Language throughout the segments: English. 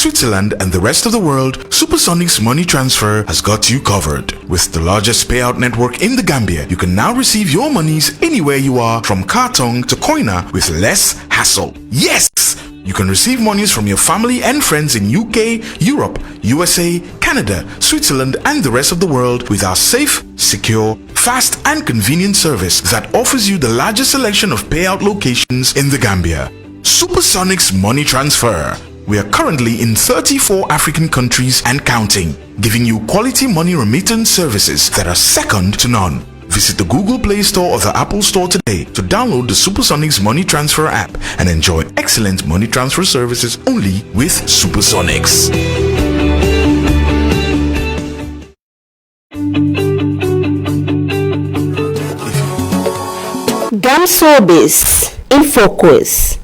Switzerland, and the rest of the world, Supersonic's money transfer has got you covered. With the largest payout network in the Gambia, you can now receive your monies anywhere you are, from Kartong to Koina, with less hassle. Yes! You can receive monies from your family and friends in UK, Europe, USA, Canada, Switzerland, and the rest of the world with our safe, secure, fast, and convenient service that offers you the largest selection of payout locations in the Gambia. Supersonic's money transfer. We are currently in 34 African countries and counting, giving you quality money remittance services that are second to none. Visit the Google Play Store or the Apple Store today to download the Supersonics Money Transfer app and enjoy excellent money transfer services only with Supersonics. Gamsobis in Focus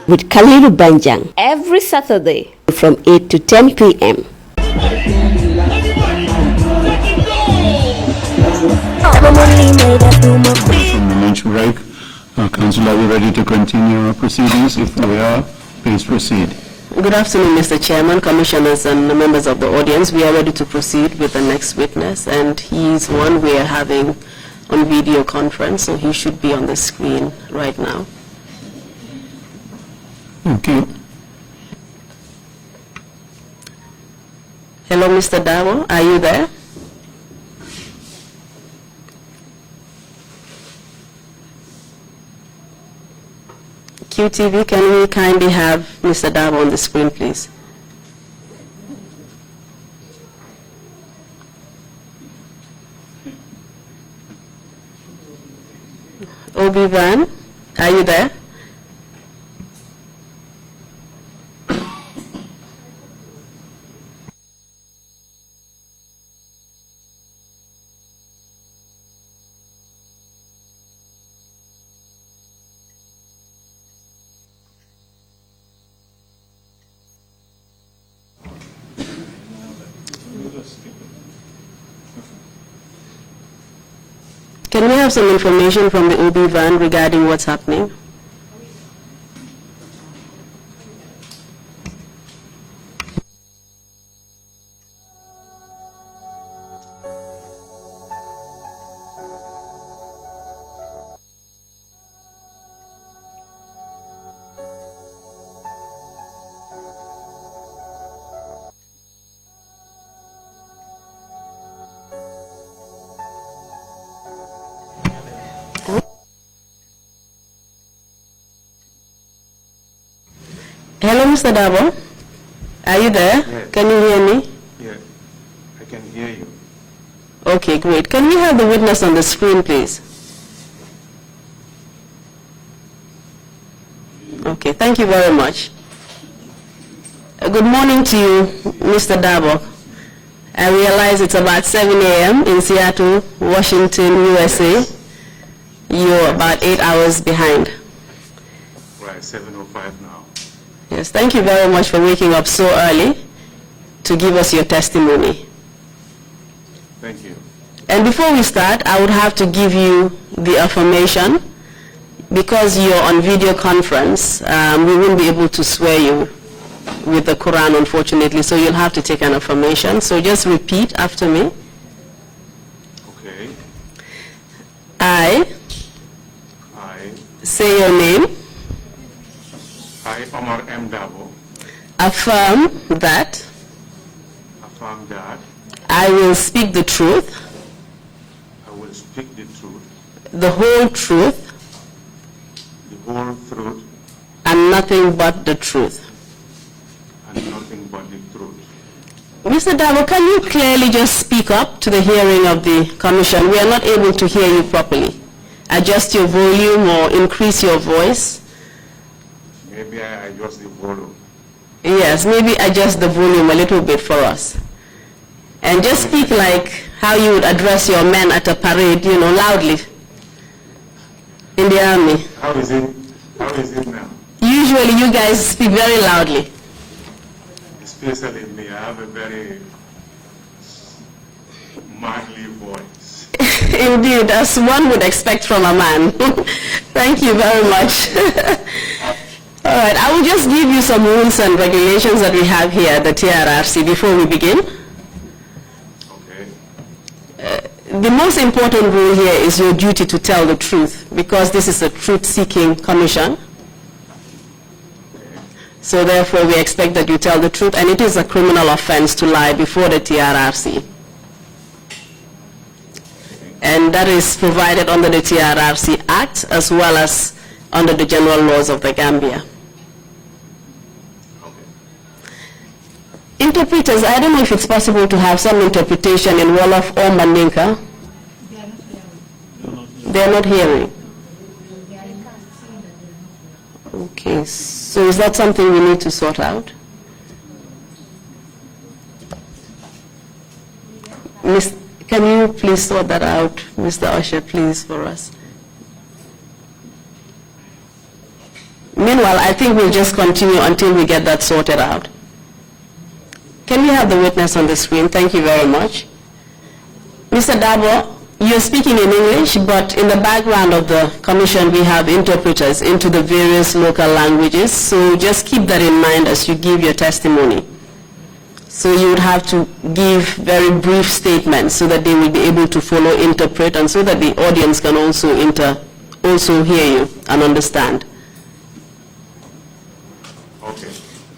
with Khalilu Banjang every Saturday from 8 to 10 p.m. From the lunch break, Council, are we ready to continue our proceedings? If we are, please proceed. Good afternoon, Mr. Chairman, Commissioners, and members of the audience. We are ready to proceed with the next witness, and he is one we are having on video conference, so he should be on the screen right now. Okay. Hello, Mr. Dawo, are you there? QTV, can we kindly have Mr. Dawo on the screen, please? Obi Van, are you there? Can we have some information from the OB van regarding what's happening? Hello, Mr. Dabo. Are you there? Yes. Can you hear me? Yeah, I can hear you. Okay, great. Can we have the witness on the screen, please? Okay, thank you very much. Good morning to you, Mr. Dabo. I realize it's about 7 a.m. in Seattle, Washington, USA. You're about 8 hours behind. Right, 7:05 now. Yes, thank you very much for waking up so early to give us your testimony. Thank you. And before we start, I would have to give you the affirmation. Because you're on video conference, we won't be able to swear you with the Quran, unfortunately, so you'll have to take an affirmation. So just repeat after me. Okay. I say your name. I, Omar M. Dabo, Affirm that I will speak the truth, I will speak the truth, the whole truth, and nothing but the truth. and nothing but the truth. Mr. Dabo, can you clearly just speak up to the hearing of the commission? We are not able to hear you properly. Adjust your volume or increase your voice. Maybe I adjust the volume. Yes, maybe adjust the volume a little bit for us. And just speak like how you would address your men at a parade, you know, loudly in the army. How is it now? Usually you guys speak very loudly. Especially me, I have a very manly voice. Indeed, as one would expect from a man. Thank you very much. right, I will just give you some rules and regulations that we have here at the TRRC before we begin. Okay. The most important rule here is your duty to tell the truth, because this is a truth-seeking commission. So therefore, we expect that you tell the truth, and it is a criminal offense to lie before the TRRC. And that is provided under the TRRC Act as well as under the general laws of the Gambia. Interpreters, I don't know if it's possible to have some interpretation in Wolof or Mandinka. They are not hearing. Okay, so is that something we need to sort out? Can you please sort that out, Mr. Usher, please, for us? Meanwhile, I think we'll just continue until we get that sorted out. Can we have the witness on the screen? Thank you very much. Mr. Darboe, you're speaking in English, but in the background of the commission, we have interpreters into the various local languages, so just keep that in mind as you give your testimony. So you would have to give very brief statements so that they will be able to follow, interpret, and so that the audience can also hear you and understand. Okay.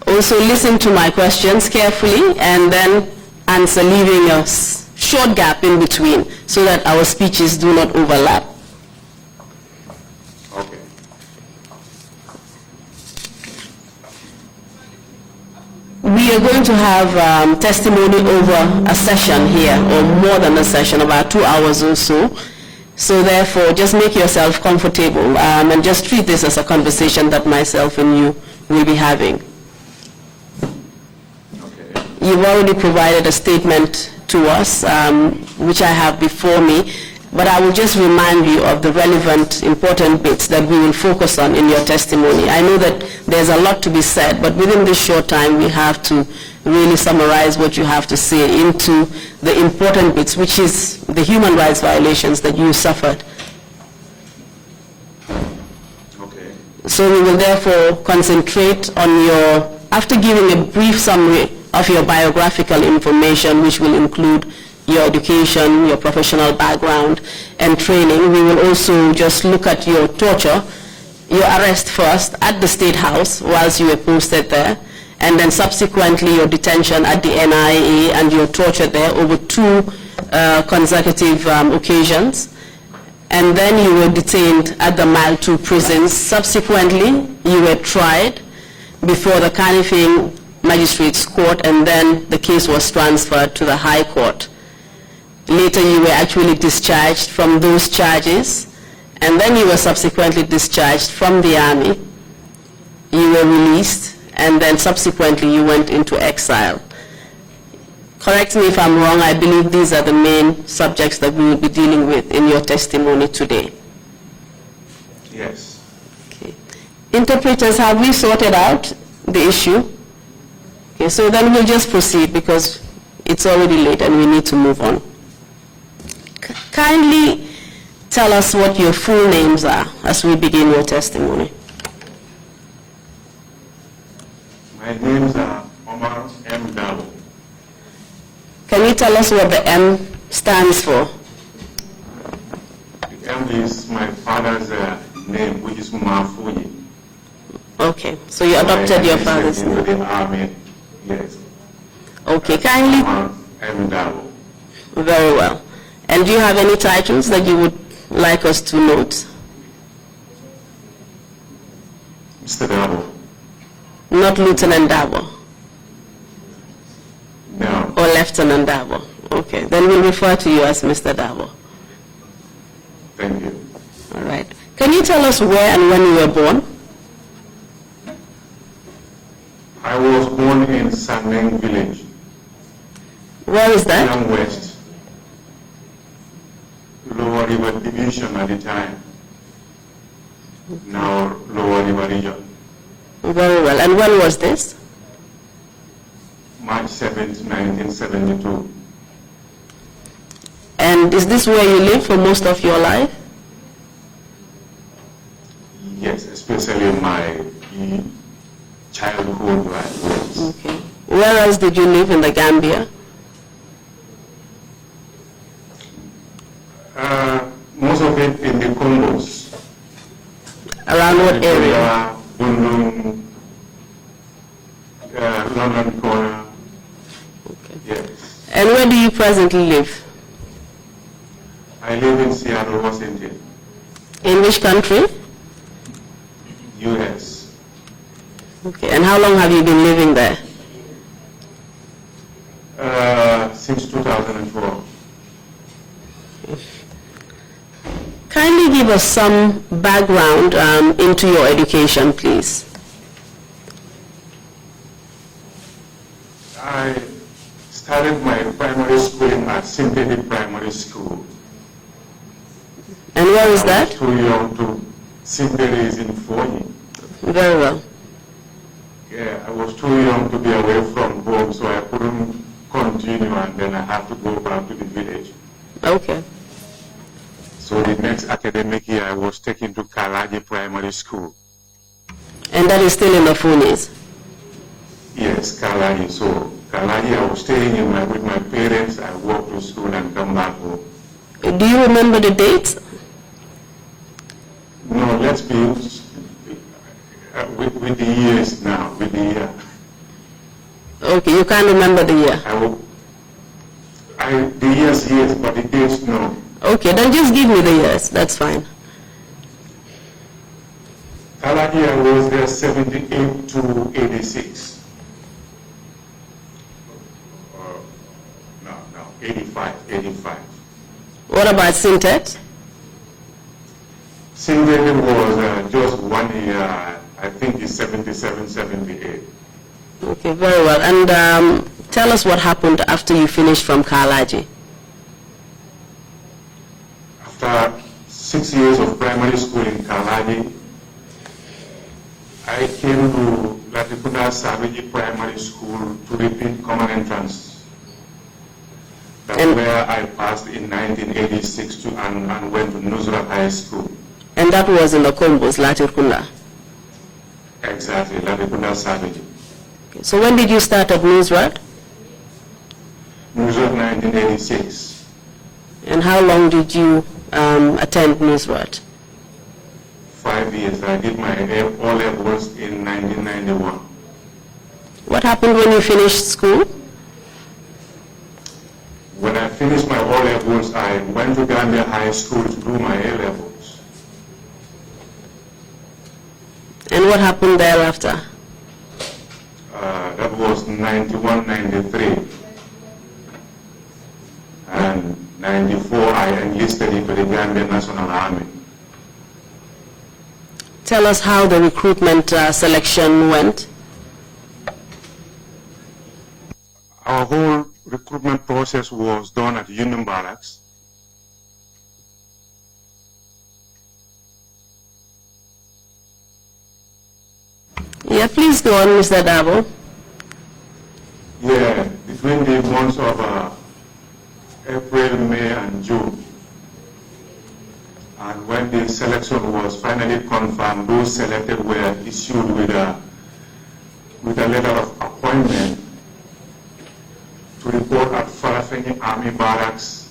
Also listen to my questions carefully and then answer, leaving a short gap in between so that our speeches do not overlap. Okay. We are going to have testimony over a session here, or more than a session, about 2 hours or so. So therefore, just make yourself comfortable and just treat this as a conversation that myself and you will be having. Okay. You've already provided a statement to us, which I have before me, but I will just remind you of the relevant, important bits that we will focus on in your testimony. I know that there's a lot to be said, but within this short time, we have to really summarize what you have to say into the important bits, which is the human rights violations that you suffered. Okay. So we will therefore concentrate on your, after giving a brief summary of your biographical information, which will include your education, your professional background, and training. We will also just look at your torture, your arrest first at the State House whilst you were posted there, and then subsequently your detention at the NIA and your torture there over 2 consecutive occasions. And then you were detained at the Mile 2 prisons. Subsequently, you were tried before the Kanifing Magistrates Court, and then the case was transferred to the High Court. Later, you were actually discharged from those charges, and then you were subsequently discharged from the army. You were released, and then subsequently you went into exile. Correct me if I'm wrong, I believe these are the main subjects that we will be dealing with in your testimony today. Yes. Okay. Interpreters, have we sorted out the issue? Okay, so then we'll just proceed because it's already late and we need to move on. Kindly tell us what your full names are as we begin your testimony. My names are Omar M. Darboe. Can you tell us what the M stands for? The M is my father's name, which is Mafuji. Okay, so you adopted your father's name. name. The army, yes. Okay, kindly. Omar M. Darboe. Very well. And do you have any titles that you would like us to note? Mr. Darboe. Not Lieutenant Darboe No. or Lieutenant Darboe. Okay, then we'll refer to you as Mr. Darboe. Thank you. All right. Can you tell us where and when you were born? I was born in Sandeng village. Where is that? Young West. Lower River Division at the time. Now Lower River Region. Very well. And when was this? March 7th, 1972. And is this where you lived for most of your life? Yes, especially my childhood, right? Yes. Okay. Where else did you live in the Gambia? Most of it in the Congos. Around what area? Bundung, London Corner. Okay. Yes. And where do you presently live? I live in Seattle, Washington, In which country? U.S. Okay. And how long have you been living there? Since 2012. Kindly give us some background into your education, please. I started my primary schooling at Synthetic Primary School. And where is I that? was too young to. Synthetic is in Phony. Very well. Yeah, I was too young to be away from home, so I couldn't continue, and then I had to go back to the village. Okay. So the next academic year, I was taken to Kalaji Primary School. And that is still in the Funis? Yes, Kalaji. So Kalaji, I was staying with my parents. I walked to school and come back home. Do you remember the dates? No, let's be with the years now, with the year. Okay, you can't remember the year. The years, yes, but the dates, no. Okay, then just give me the years. That's fine. Kalaji, I was there 78 to 86. No, 85. What about Sintet? Synthetic was just 1 year, I think it's 77, 78. Okay, very well. And tell us what happened after you finished from Kalaji. After 6 years of primary school in Kalaji, I came to Latikunda Savage Primary School to repeat common entrance. That's where I passed in 1986 and went to Nusrat High School. And that was in the Kombos, Latikunda? Exactly, Latikunda Savage. Okay. So when did you start at Nusrat? Nusrat 1986. And how long did you attend Nusrat? 5 years. I did my O-levels in 1991. What happened when you finished school? When I finished my O-levels, I went to Gambia High School to do my A-levels. And what happened thereafter? That was 91, 93. And 94, I enlisted into the Gambia National Army. Tell us how the recruitment selection went. Our whole recruitment process was done at Union Barracks. Yeah, please go on, Mr. Darboe. Yeah, between the months of April, May, and June. And when the selection was finally confirmed, those selected were issued with a letter of appointment to report at Farafenni Army Barracks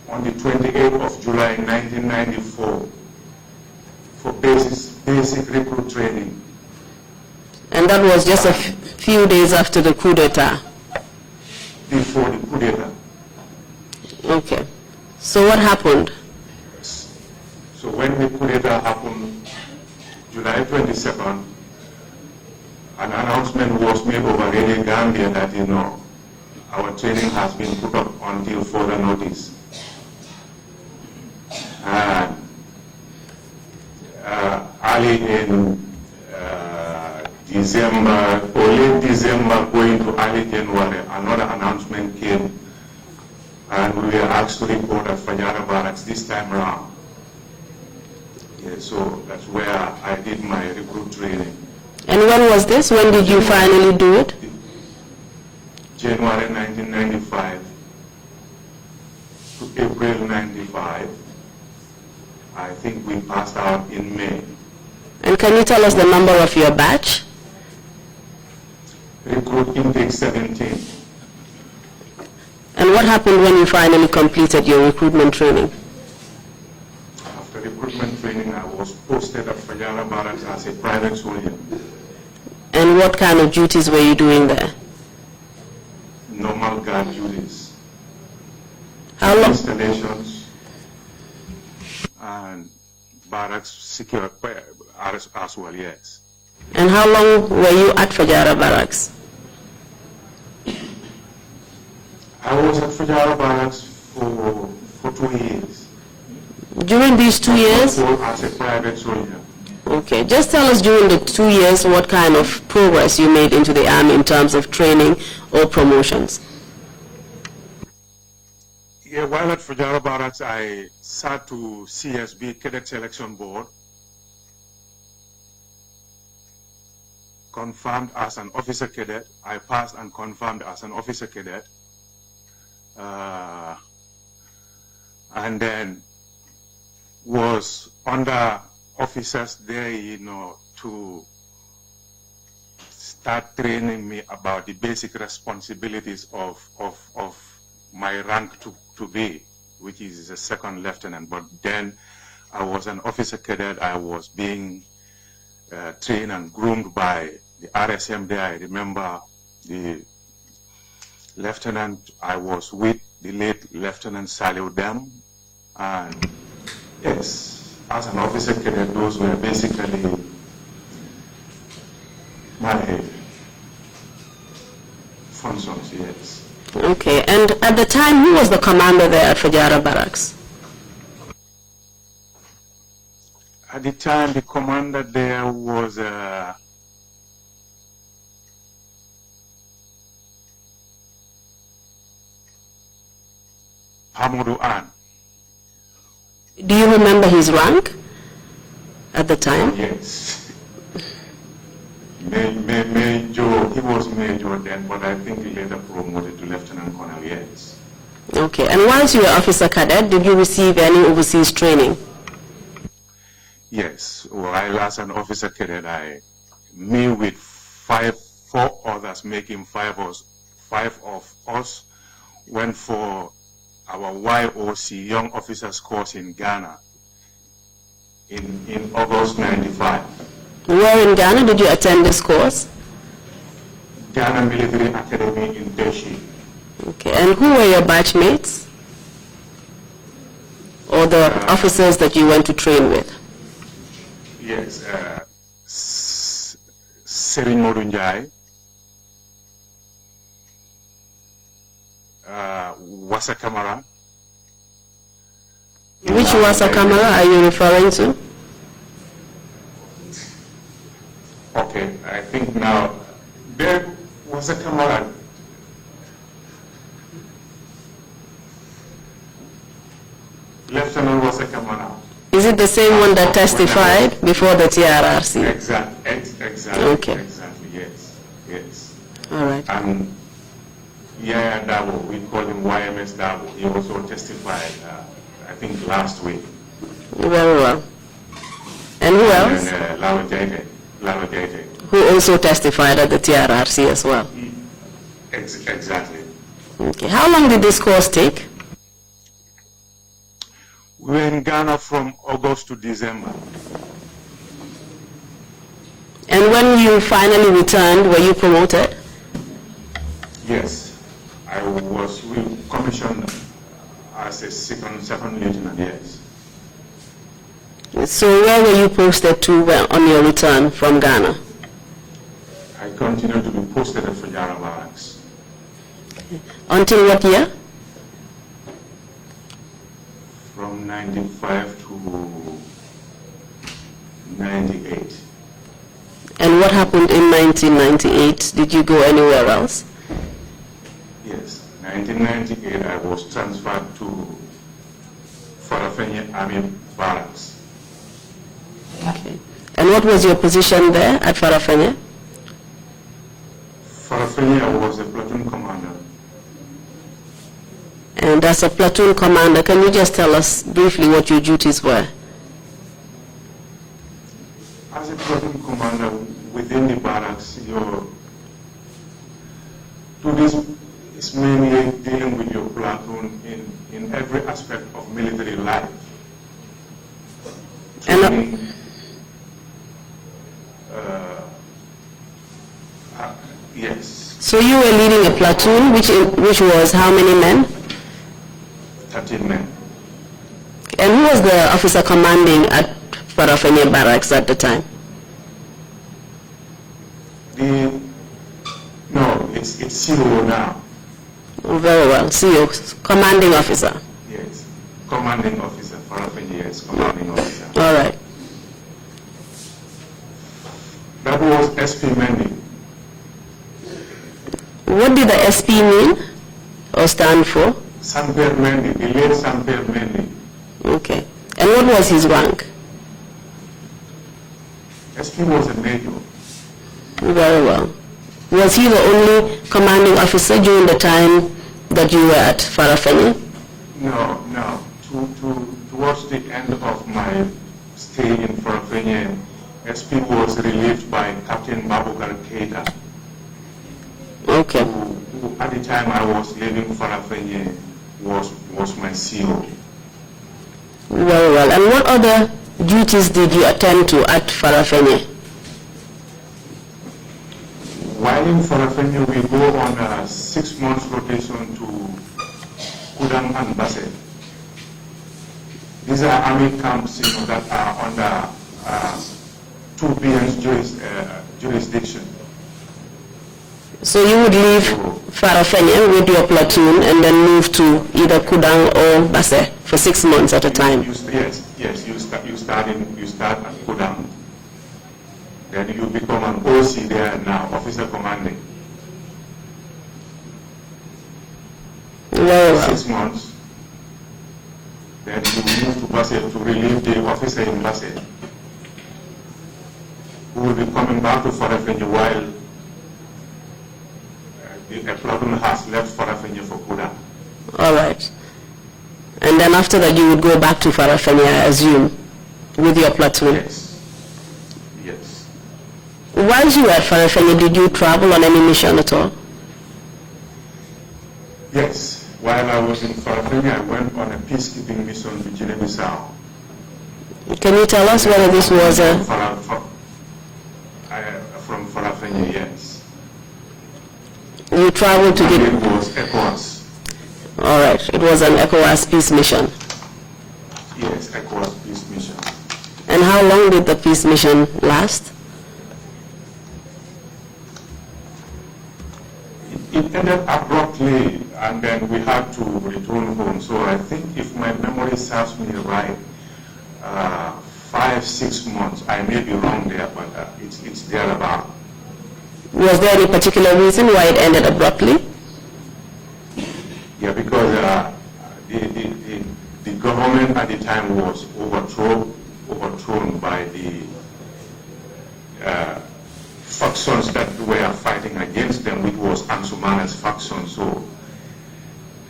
on the 28th of July 1994 for basic recruit training. And that was just a few days after the coup d'etat? Before the coup d'etat. Okay. So what happened? So when the coup d'etat happened, July 22nd, an announcement was made over Radio Gambia that, our training has been put up until further notice. And early in December, or late December, going to early January, another announcement came, and we were asked to report at Fajara Barracks this time around. Yeah, so that's where I did my recruit training. And when was this? When did you finally do it? January 1995 to April 95. I think we passed out in May. And can you tell us the number of your batch? recruit intake 17. And what happened when you finally completed your recruitment training? After recruitment training, I was posted at Fajara Barracks as a private soldier. And what kind of duties were you doing there? Normal guard duties. How long? Installations and barracks secure as well, yes. And how long were you at Fajara Barracks? I was at Fajara Barracks for 2 years. During these 2 years? As a private soldier. Okay, just tell us during the 2 years what kind of progress you made into the army in terms of training or promotions. Yeah, while at Fajara Barracks, I sat to CSB, Cadet Selection Board, confirmed as an officer cadet. I passed and confirmed as an officer cadet. And then was under officers there, to start training me about the basic responsibilities of my rank to be, which is a second lieutenant. But then I was an officer cadet. I was being trained and groomed by the RSM there. I remember the lieutenant I was with, the late Lieutenant Salih Dem, and yes, as an officer cadet, those were basically my functions, yes. Okay, and at the time, who was the commander there at Fajara Barracks? At the time, the commander there was Hamoudou Anne. Do you remember his rank at the time? Yes. Major, he was major then, but I think he later promoted to lieutenant colonel, yes. Okay, and once you were officer cadet, did you receive any overseas training? Yes, while as an officer cadet, me with 4 others, making 5 of us, went for our YOC, Young Officers Course in Ghana in August 95. Where in Ghana did you attend this course? Ghana Military Academy in Deshi. Okay, and who were your batchmates? Or the officers that you went to train with? Yes, Serigne Modou Ndiaye, Wassa Kamara. Which Wassa Kamara are you referring to? Okay, I think now there was a Kamara. Lieutenant Wassa Kamara. Is it the same one that testified before the TRRC? Exactly. Okay. Exactly. Yes. All right. And yeah, Dabo, we call him YMS Dabo. He also testified, I think last week. Very well. And who else? And Lawa Jete. Who also testified at the TRRC as well? Exactly. Okay. How long did this course take? We were in Ghana from August to December. And when you finally returned, were you promoted? Yes. We commissioned as a second lieutenant, yes. So where were you posted to on your return from Ghana? I continued to be posted at Fajara Barracks. Until what year? From 95 to 98. And what happened in 1998? Did you go anywhere else? Yes, 1998 I was transferred to Farafenni Army Barracks. Okay. And what was your position there at Farafenni? Farafenni, I was a platoon commander. And as a platoon commander, can you just tell us briefly what your duties were? As a platoon commander within the barracks, your duties is mainly dealing with your platoon in every aspect of military life. Training, yes. So you were leading a platoon, which was how many men? 13 men. And who was the officer commanding at Farafenni Barracks at the time? No, it's CO now. Oh, very well. CEO, commanding officer. Yes, commanding officer, Farafenni, yes, commanding officer. All right. That was SP Mendy. What did the SP mean or stand for? Samper Mendy, the late Samper Mendy. Okay. And what was his rank? SP was a major. Very well. Was he the only commanding officer during the time that you were at Farafenni? No. Towards the end of my stay in Farafenni, SP was relieved by Captain Babukar Keita. Okay. Who at the time I was leaving Farafenni was my CO. Very well. And what other duties did you attend to at Farafenni? While in Farafenni, we go on a 6-month rotation to Kudang and Basse. These are army camps, that are under 2BN's jurisdiction. So you would leave Farafenni with your platoon and then move to either Kudang or Basse for 6 months at a time? Yes. You start at Kudang. Then you become an OC there now, officer commanding. Very well. 6 months. Then you move to Basse to relieve the officer in Basse, who will be coming back to Farafenni while a platoon has left Farafenni for Kudang. All right. And then after that you would go back to Farafenni, I assume, with your platoon? Yes. While you were at Farafenni, did you travel on any mission at all? Yes. While I was in Farafenni, I went on a peacekeeping mission to Guinea-Bissau. Can you tell us whether this was a... From Farafenni, yes. You traveled to It was ECOWAS. All right. It was an ECOWAS peace mission. Yes, ECOWAS peace mission. And how long did the peace mission last? It ended abruptly, and then we had to return home. So I think, if my memory serves me right, 5-6 months. I may be wrong there, but it's there about. Was there any particular reason why it ended abruptly? Yeah, because the government at the time was overthrown by the factions that were fighting against them, which was Ansumana's faction. So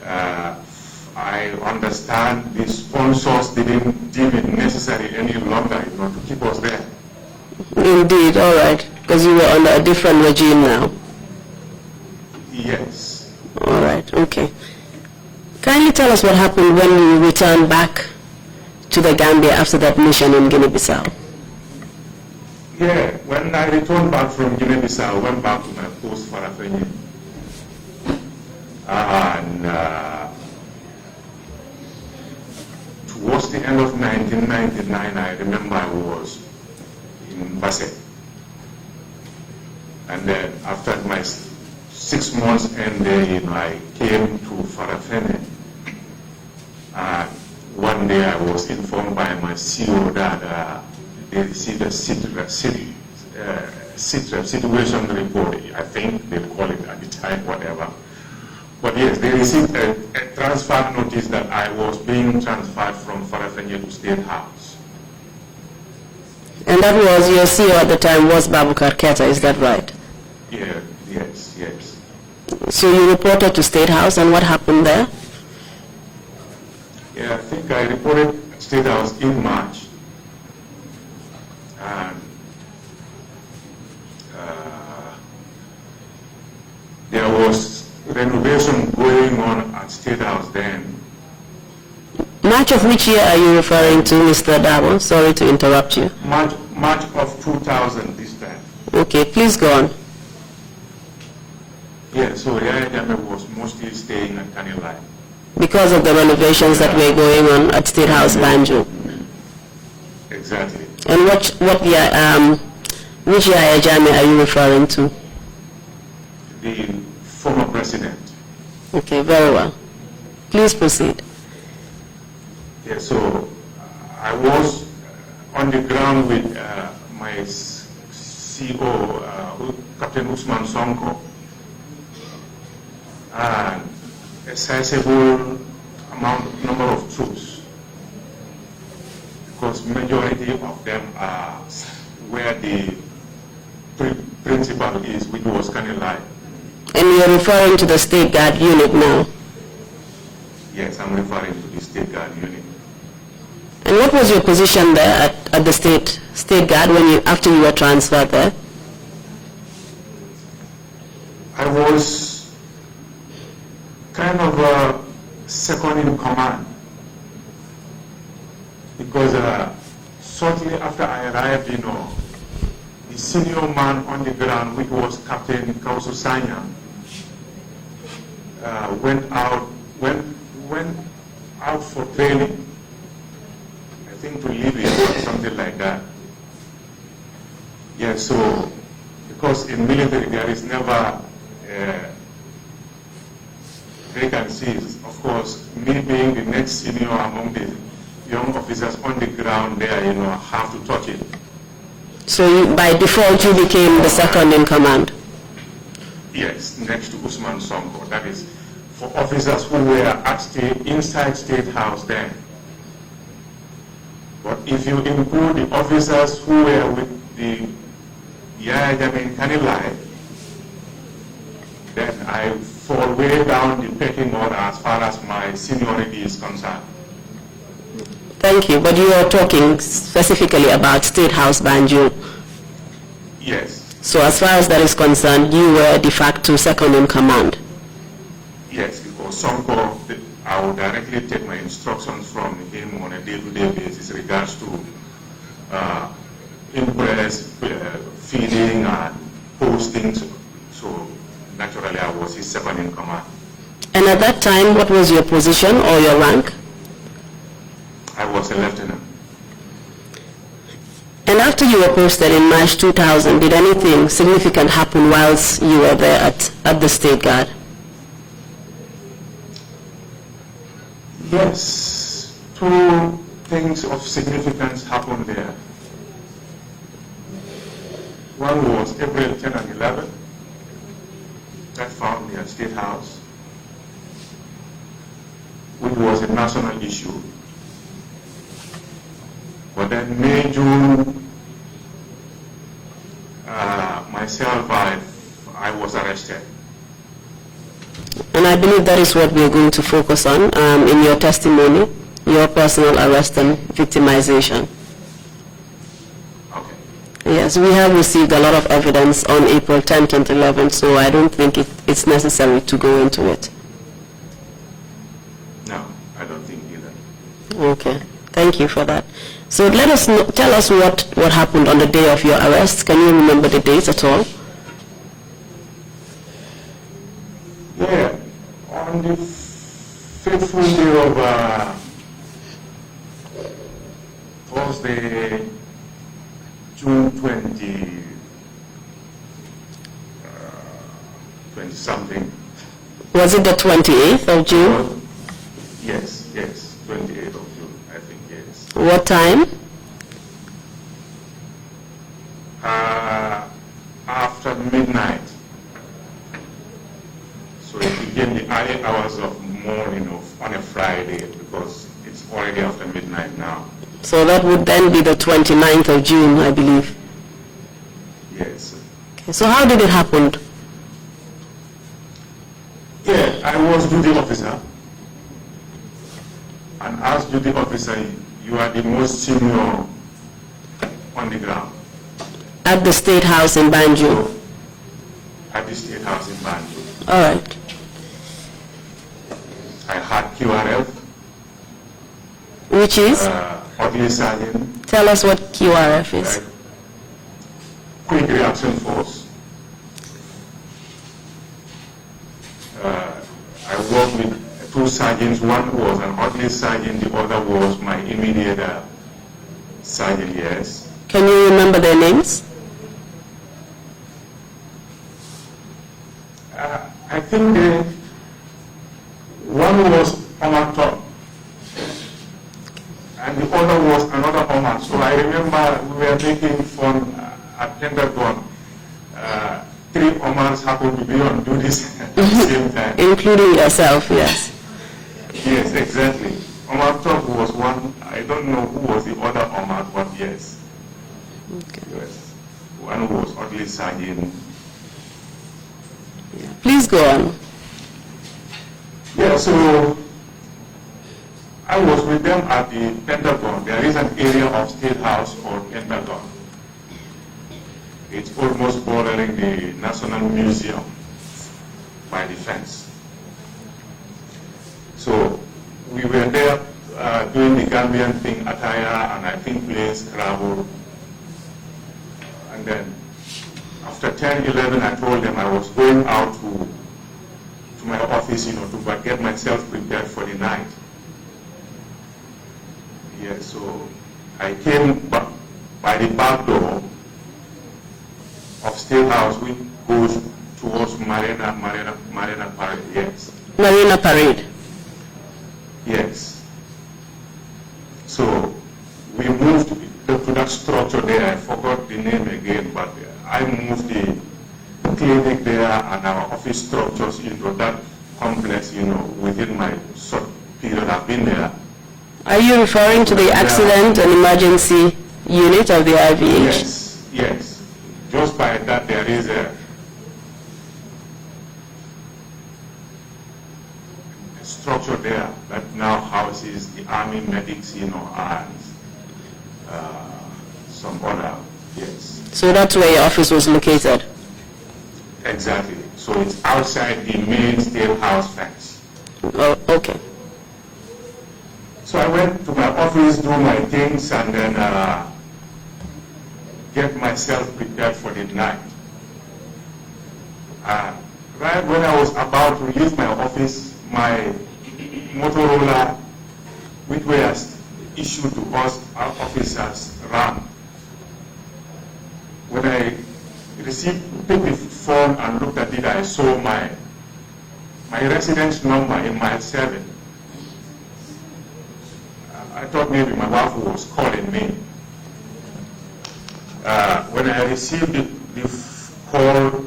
I understand the sponsors didn't deem it necessary any longer, to keep us there. Indeed, all right. Because you were under a different regime now. Yes. All right, okay. Kindly tell us what happened when you returned back to the Gambia after that mission in Guinea-Bissau. Yeah, when I returned back from Guinea-Bissau, I went back to my post Farafenni. And towards the end of 1999, I remember I was in Basse. And then after my 6 months ended, I came to Farafenni. And one day I was informed by my CEO that they received a situation report. I think they call it at the time, whatever. But yes, they received a transfer notice that I was being transferred from Farafenni to State House. And that was your CEO at the time was Babukar Keita, is that right? Yeah, yes. So you reported to State House, and what happened there? Yeah, I think I reported State House in March. And there was renovation going on at State House then. March of which year are you referring to, Mr. Darboe? Sorry to interrupt you. March of 2000 this time. Okay, please go on. Yeah, so Yaya Jammeh was mostly staying at Kanilai. Because of the renovations that were going on at State House, Banjul. Exactly. And which Yaya Jammeh are you referring to? The former president. Okay, very well. Please proceed. Yeah, so I was on the ground with my CO, Captain Usman Sonko, and a sizable number of troops, because majority of them are where the principal is, which was Kanilai. And you're referring to the State Guard unit now? Yes, I'm referring to the State Guard unit. And what was your position there at the State Guard after you were transferred there? I was kind of second in command, because shortly after I arrived, the senior man on the ground, which was Captain Kausu Sanya, went out for training, I think to Libya or something like that. Yeah, so because in military there is never vacancies. Of course, me being the next senior among the young officers on the ground there, have to touch it. So by default you became the second in command? Yes, next to Usman Sonko. That is for officers who were inside State House then. But if you include the officers who were with the Yaya Jammeh in Kanilai, then I fall way down the pecking order as far as my seniority is concerned. Thank you, but you are talking specifically about State House Banjul. Yes. So as far as that is concerned, you were de facto second in command? Yes, because Sonko, I would directly take my instructions from him on a day-to-day basis regards to impress, feeding, and postings. So naturally, I was his second in command. And at that time, what was your position or your rank? I was a lieutenant. And after you were posted in March 2000, did anything significant happen whilst you were there at the State Guard? Yes, two things of significance happened there. One was April 10 and 11. That found me at State House, which was a national issue. But then May, June, myself, I was arrested. And I believe that is what we're going to focus on in your testimony, your personal arrest and victimization. Okay. Yes, we have received a lot of evidence on April 10th and 11th, so I don't think it's necessary to go into it. No, I don't think either. Okay, thank you for that. So tell us what happened on the day of your arrest. Can you remember the date at all? Yeah, on the fateful day of Thursday, June 20 something. Was it the 28th of June? Yes, 28th of June, I think, yes. What time? After midnight. So it became the early hours of morning on a Friday, because it's already after midnight now. So that would then be the 29th of June, I believe. Yes. Okay. So how did it happen? Yeah, I was duty officer. And as duty officer, you are the most senior on the ground. At the State House in Banjul? At the State House in Banjul. All right. QRF. Which is? Orderly Sergeant. Tell us what QRF is. Quick Reaction Force. I worked with 2 sergeants. One was an orderly sergeant, the other was my immediate sergeant, yes. Can you remember their names? I think one was Omar Top, and the other was another Omar. So I remember we were making fun at Pentagon. 3 Omars happened to be on duty at the same time. Including yourself, yes. Yes, exactly. Omar Top was one. I don't know who was the other Omar, but yes. Okay. Yes. One was orderly sergeant. Please go on. Yeah, so I was with them at the Pentagon. There is an area of State House called Pentagon. It's almost bordering the National Museum by the fence. So we were there doing the Gambian thing, attire, and I think playing Scrabble. And then after 10, 11, I told them I was going out to my office, to get myself prepared for the night. Yeah, so I came by the back door of State House, which goes towards Marina Parade, yes. Marina Parade. Yes. So we moved to that structure there. I forgot the name again, but I moved the clinic there and our office structures into that complex, within my short period I've been there. Are you referring to the accident and emergency unit of the IVH? Yes, yes. Just by that there is a structure there that now houses the Army medics, and some other, yes. So that's where your office was located? Exactly. So it's outside the main State House fence. Oh, okay. So I went to my office, do my things, and then get myself prepared for the night. Right when I was about to leave my office, my Motorola, which was issued to us, our officers, rang. When I picked the phone and looked at it, I saw my residence number in my 7. I thought maybe my wife was calling me. When I received the call,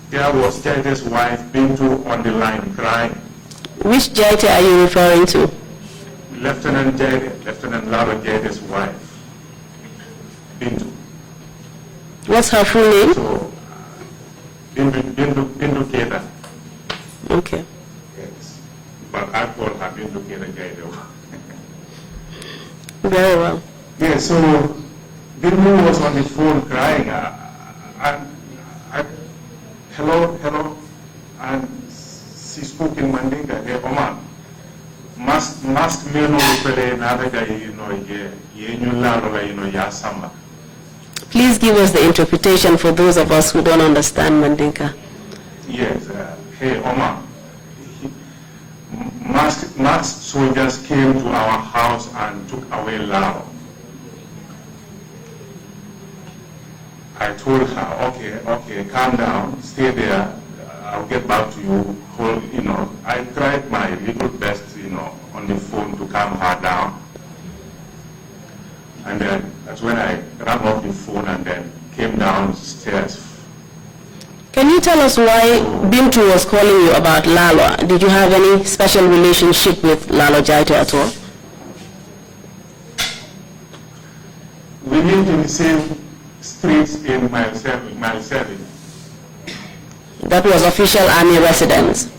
there was Jaite's wife, Bintu, on the line crying. Which Jaite are you referring to? Lieutenant Jaite, Lieutenant Lara Jaite's wife, Bintu. What's her full name? So, Bintu Keita. Okay. Yes. But I call her Bintu Keita Jaite. Very well. Yeah, so Bintu was on the phone crying. Hello, and she spoke in Mandinka. Hey, Omar, mask me no pele nada ya samba. Please give us the interpretation for those of us who don't understand Mandinka. Yes, hey Omar, masked soldiers came to our house and took away Laro. I told her, okay, calm down, stay there, I'll get back to you. I tried my little best, on the phone to calm her down. And then that's when I ran off the phone and then came downstairs. Can you tell us why Bintu was calling you about Lalo? Did you have any special relationship with Lalo Jaite at all? We lived in the same streets in mile 7. That was official army residence?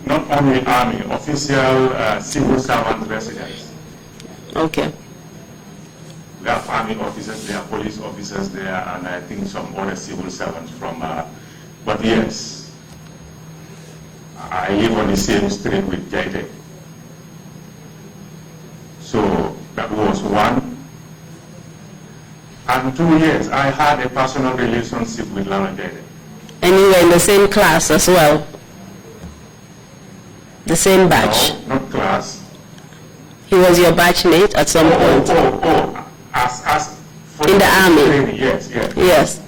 Not only army, official civil servant residence. Okay. There are army officers, there are police officers there, and I think some other civil servants from, but yes, I live on the same street with Jaite. So that was one. And 2 years, I had a personal relationship with Lama Jaite. And you were in the same class as well? The same batch? No, not class. He was your batchmate at some point? As for in the army? Training, yes. Yes.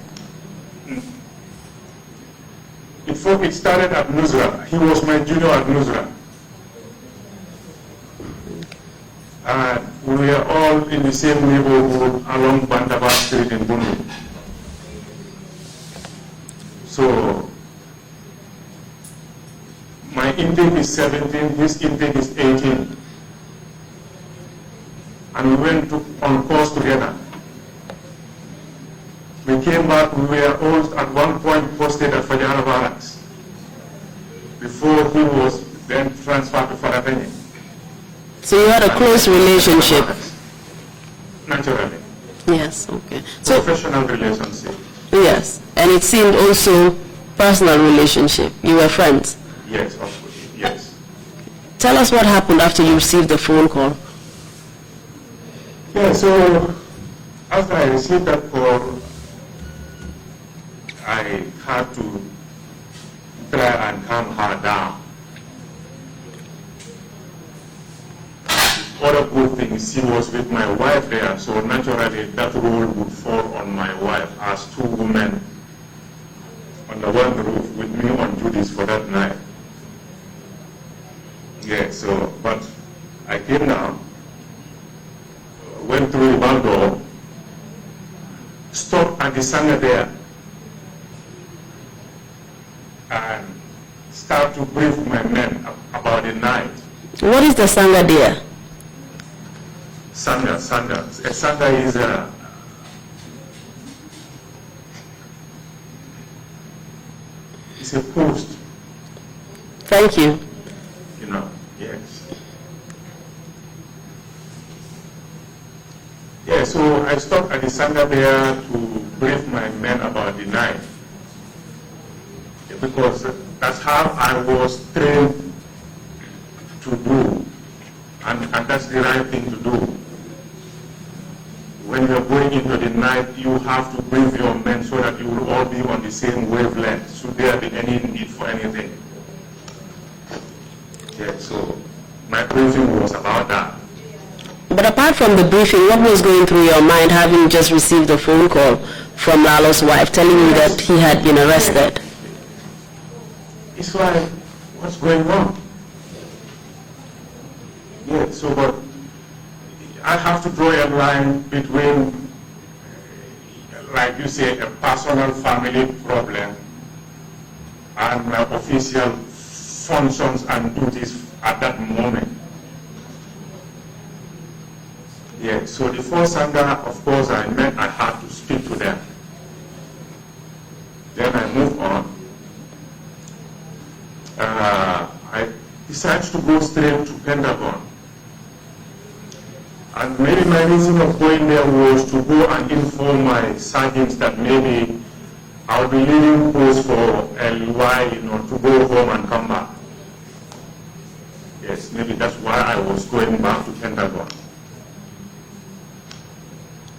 Before it started at Nusra, he was my junior at Nusra. We were all in the same neighborhood along Bandaba Street in Bundu. So, my intake is 17, his intake is 18. And we went on course together. We came back, we were all at one point posted at Fajara Barracks before he was then transferred to Farafeni. So you had a close relationship? Naturally. Yes, okay. So, professional relationship. Yes, and it seemed also personal relationship. You were friends? Yes, of course, yes. Tell us what happened after you received the phone call. Yeah, so after I received that call, I had to try and calm her down. Other good things, she was with my wife there, so naturally that role would fall on my wife as two women under one roof with me on duties for that night. Yeah, so, but I came down, went through the back door, stopped at the Sangha there, and start to brief my men about the night. What is the Sangha there? Sangha. A Sangha is it's a post. Thank you. You know, yes. Yeah, so I stopped at the Sangha there to brief my men about the night. Because that's how I was trained to do, and that's the right thing to do. When you're going into the night, you have to brief your men so that you will all be on the same wavelength, should there be any need for anything. Yeah, so my briefing was about that. But apart from the briefing, what was going through your mind having just received a phone call from Lalo's wife telling you that he had been arrested? It's like, what's going on? Yeah, so but I have to draw a line between, like you say, a personal family problem and my official functions and duties at that moment. Yeah, so the first Sangha, of course, I had to speak to them. Then I moved on. I decided to go straight to Pentagon. And maybe my reason of going there was to go and inform my sergeants that maybe I'll be leaving post for a while, to go home and come back. Yes, maybe that's why I was going back to Pentagon.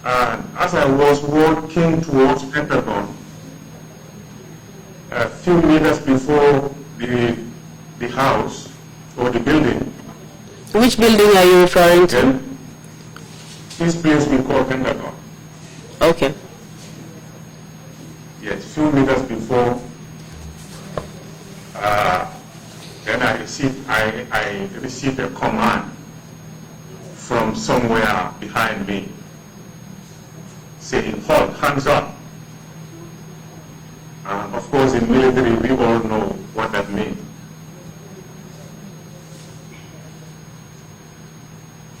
And as I was walking towards Pentagon, a few meters before the house or the building. Which building are you referring to? This place we call Pentagon. Okay. Yes, few meters before. Then I received a command from somewhere behind me, saying, "Halt, hands up." Of course, in military, we all know what that means.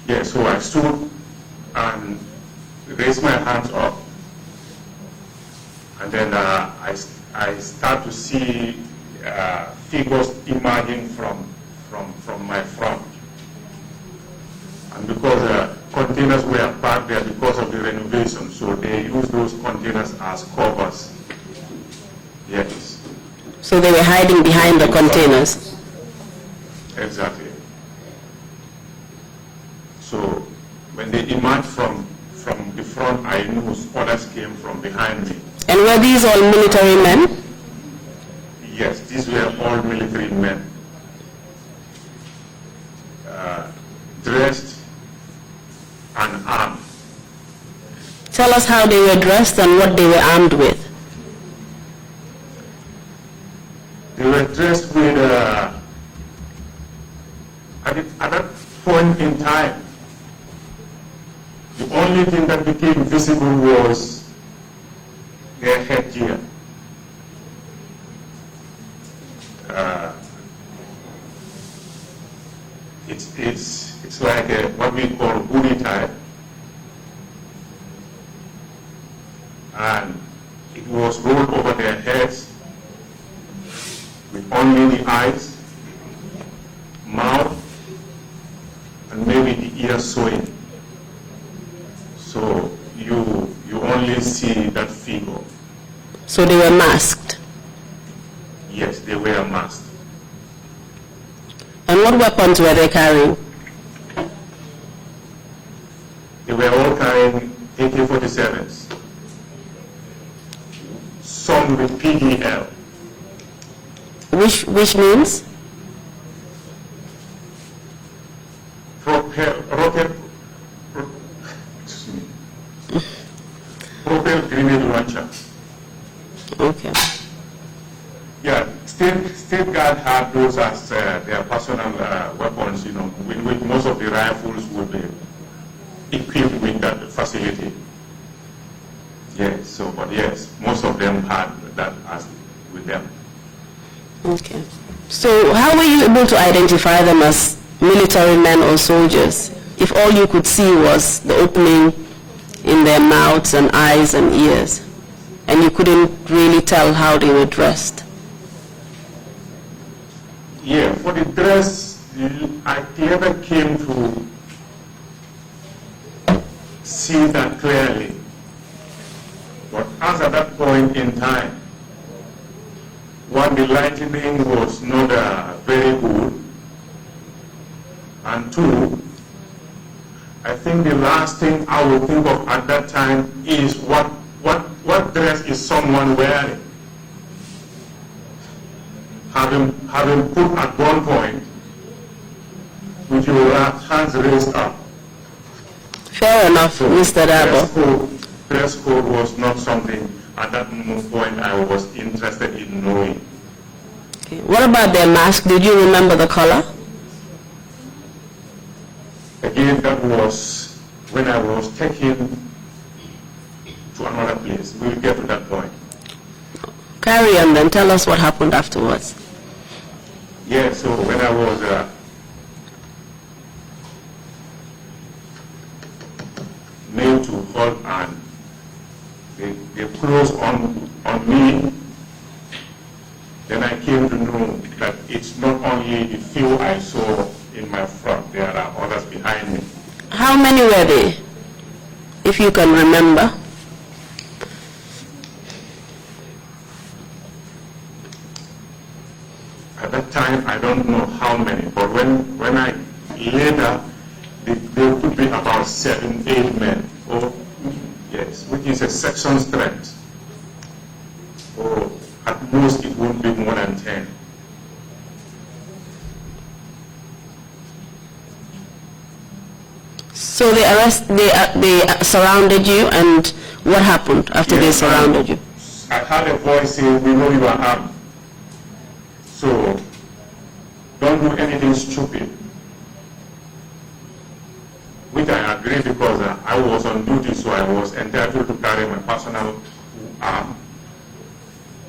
Yeah, so I stood and raised my hands up, and then I start to see figures emerging from my front. And because containers were parked there because of the renovation, so they used those containers as covers. Yes. So they were hiding behind the containers? exactly. So when they emerged from the front, I knew others came from behind me. And were these all military men? Yes, these were all military men, dressed and armed. Tell us how they were dressed and what they were armed with. They were dressed with, at that point in time, the only thing that became visible was their headgear. It's like what we call booty tie, and it was rolled over their heads with only the eyes, mouth, and maybe the ear sewing. So you only see that figure. So they were masked. Yes, they were masked. And what weapons were they carrying? They were all carrying AK-47s. Some with PDL. Which means? Propel grenade launcher. Okay. Yeah, State Guard had those as their personal weapons, you know, with most of the rifles would be equipped with that facility. Yes, so, but yes, most of them had that as with them. Okay. So how were you able to identify them as military men or soldiers if all you could see was the opening in their mouths and eyes and ears, and you couldn't really tell how they were dressed? Yeah, for the dress, I never came to see that clearly. But as at that point in time, one, the lighting was not very good, and two, I think the last thing I would think of at that time is what dress is someone wearing? Having put at one point with your hands raised up. Fair enough, So Mr. Darboe. Dress code was not something at that point I was interested in knowing. Okay. What about their mask? Did you remember the color? Again, that was when I was taken to another place. We'll get to that point. Carry on then, tell us what happened afterwards. Yeah, so when I was nailed to halt and they closed on me, then I came to know that it's not only the few I saw in my front, there are others behind me. How many were they, if you can remember? At that time, I don't know how many, but when I later, there could be about 7, 8 men, or yes, which is a section strength, or at most it won't be more than 10. So they surrounded you, and what happened after they surrounded you? I heard a voice saying, "We know you are armed, so don't do anything stupid." Which I agree because I was on duty, so I was entitled to carry my personal arm,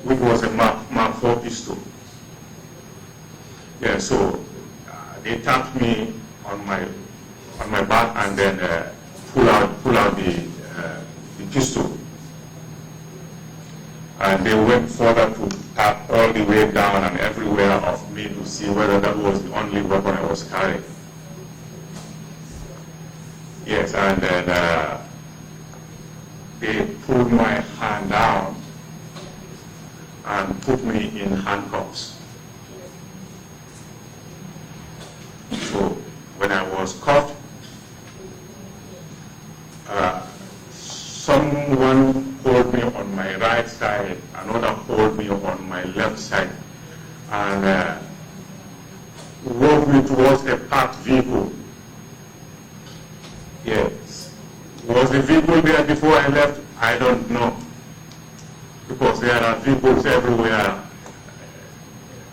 which was a Mark 4 pistol. Yeah, so they tapped me on my back and then pull out the pistol. And they went further to tap all the way down and everywhere of me to see whether that was the only weapon I was carrying. Yes, and then they pulled my hand down and put me in handcuffs. was cuffed. Someone hold me on my right side, another hold me on my left side, and walked me towards a parked vehicle. Yes. Was the vehicle there before I left? I don't know. Because there are vehicles everywhere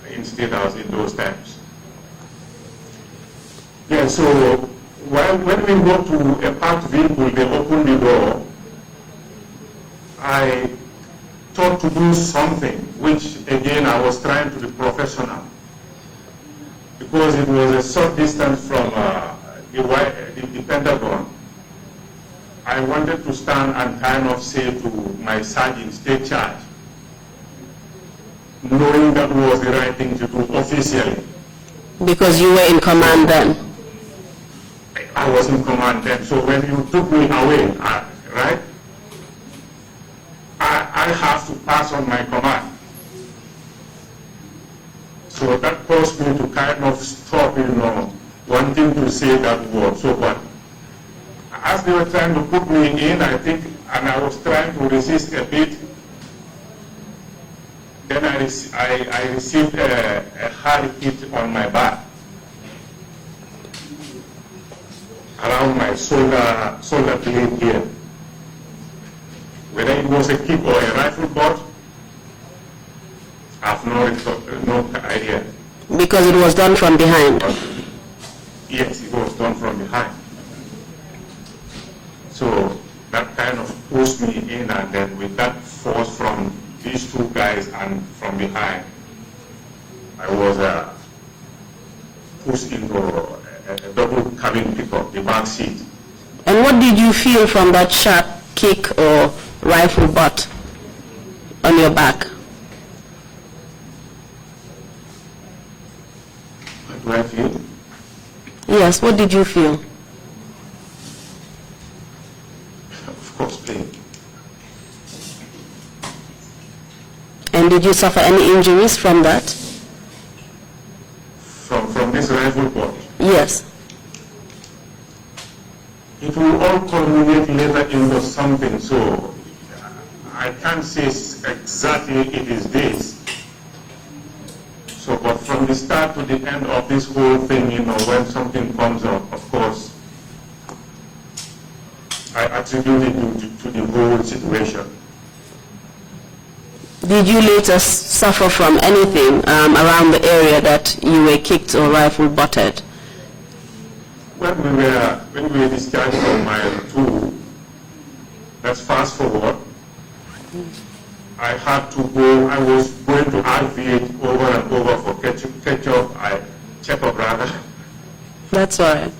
in State House in those times. Yeah, so when we go to a parked vehicle, they open the door. I thought to do something, which again I was trying to be professional, because it was a short distance from the Pentagon. I wanted to stand and kind of say to my sergeant, take charge, knowing that was the right thing to do officially. Because you were in command then? I was in command then, so when you took me away, right, I have to pass on my command. So that caused me to kind of stop, wanting to say that word. So, but as they were trying to put me in, I think, and I was trying to resist a bit, then I received a hard hit on my back, around my shoulder blade here. Whether it was a kick or a rifle butt, I have no idea. Because it was done from behind? Yes, it was done from behind. So that kind of pushed me in, and then with that force from these two guys and from behind, I was pushed into a double cabin pickup, the back seat. And what did you feel from that sharp kick or rifle butt on your back? What do I feel? Yes, what did you feel? Of course, pain. And did you suffer any injuries from that? From this rifle butt? Yes. It will all culminate later into something, so I can't say exactly it is this. So, but from the start to the end of this whole thing, when something comes up, of course, I attribute it to the whole situation. Did you later suffer from anything around the area that you were kicked or rifle butted? When we were discharged from mile 2, let's fast forward. I had to go, I was going to RVH over and over for check-up rather. That's all right.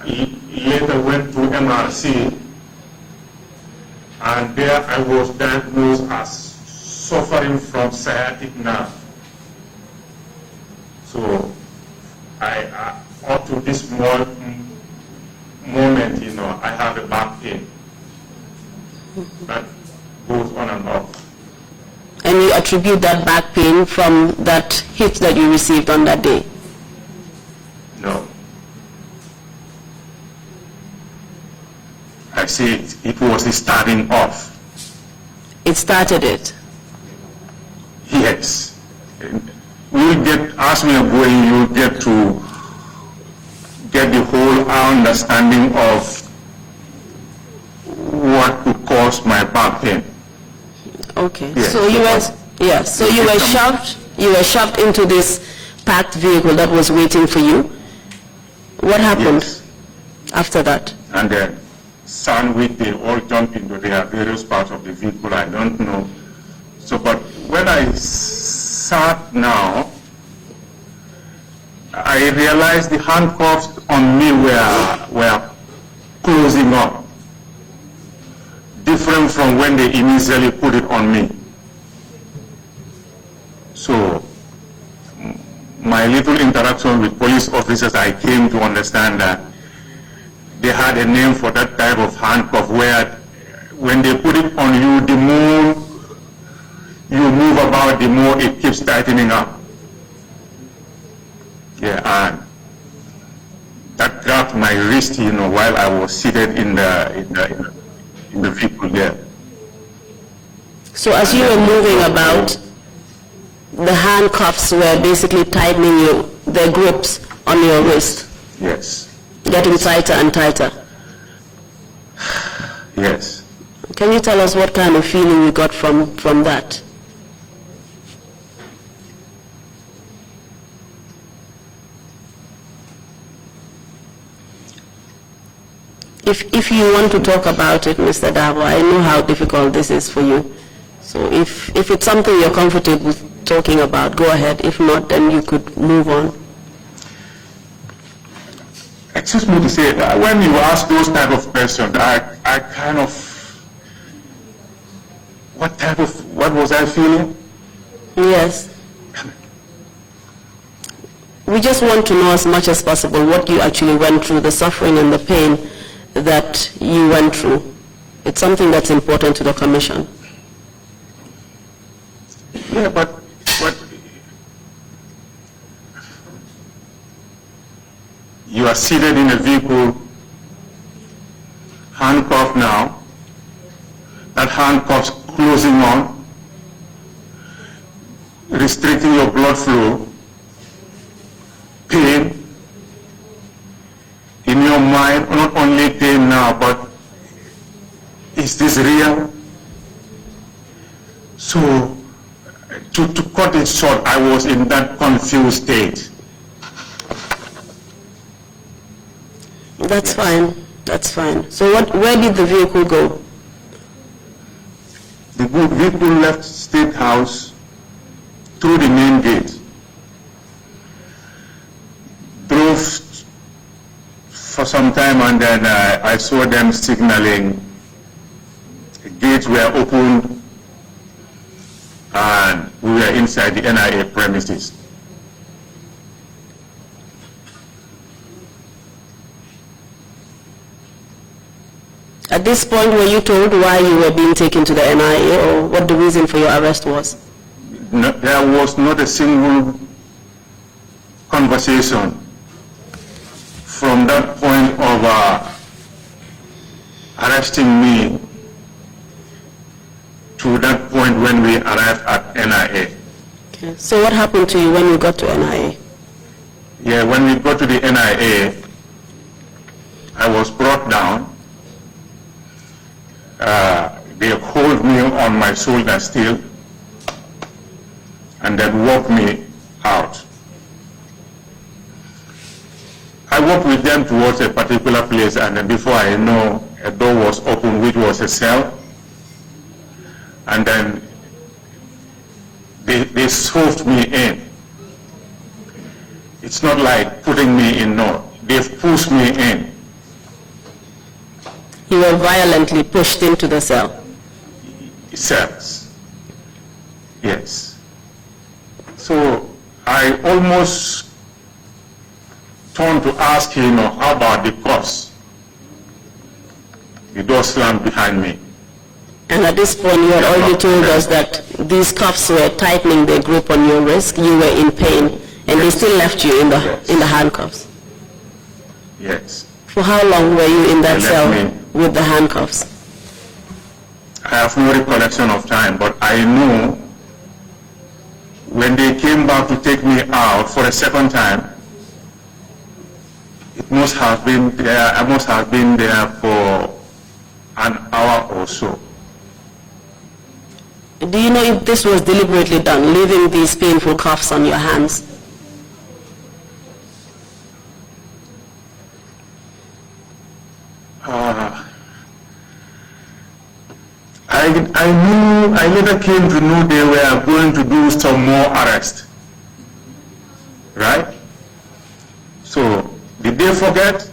Later went to MRC, and there I was diagnosed as suffering from sciatic nerve. So up to this moment, I have a back pain that goes on and off. And you attribute that back pain from that hit that you received on that day? No. I say it was the starting off. It started it? Yes. As we are going, you'll get to get the whole understanding of what could cause my back pain. Okay. Yes. So you were shoved into this packed vehicle that was waiting for you. What happened after that? And then sandwich, they all jump into their various parts of the vehicle, I don't know. So, but when I sat now, I realized the handcuffs on me were closing up, different from when they initially put it on me. So my little interaction with police officers, I came to understand that they had a name for that type of handcuff where when they put it on you, the more you move about, the more it keeps tightening up. Yeah, and that grabbed my wrist, while I was seated in the vehicle there. So as you were moving about, the handcuffs were basically tightening the grips on your wrist, Yes. getting tighter and tighter. Yes. Can you tell us what kind of feeling you got from that? If you want to talk about it, Mr. Darboe, I know how difficult this is for you. So if it's something you're comfortable talking about, go ahead. If not, then you could move on. Excuse me to say that when you ask those type of questions, I kind of, what was I feeling? Yes. We just want to know as much as possible what you actually went through, the suffering and the pain that you went through. It's something that's important to the Commission. Yeah, but you are seated in a vehicle, handcuffed now, that handcuffs closing on, restricting your blood flow, pain, in your mind, not only pain now, but is this real? So, to cut it short, I was in that confused state. That's fine. That's fine. So where did the vehicle go? The vehicle left State House through the main gate, drove for some time, and then I saw them signaling. The gates were opened, and we were inside the NIA premises. At this point, were you told why you were being taken to the NIA, or what the reason for your arrest was? No, there was not a single conversation from that point of arresting me to that point when we arrived at NIA. Okay. So what happened to you when you got to NIA? Yeah, when we got to the NIA, I was brought down. They hold me on my shoulder still, and then walk me out. I walked with them towards a particular place, and then before I know, a door was opened, which was a cell, and then they shoved me in. It's not like putting me in, no. They've pushed me in. You were violently pushed into the cell. Cells. Yes. So I almost turned to ask him, how about the cuffs? The door slammed behind me. And at this point, you had already told us that these cuffs were tightening their grip on your wrist. You were in pain, and they still left you in the handcuffs. Yes. For how long were you in that They cell left me. with the handcuffs? I have no recollection of time, but I know when they came back to take me out for a second time, it must have been there, I must have been there for an hour or so. Do you know if this was deliberately done, leaving these painful cuffs on your hands? I later came to know they were going to do some more arrests, right? So, did they forget?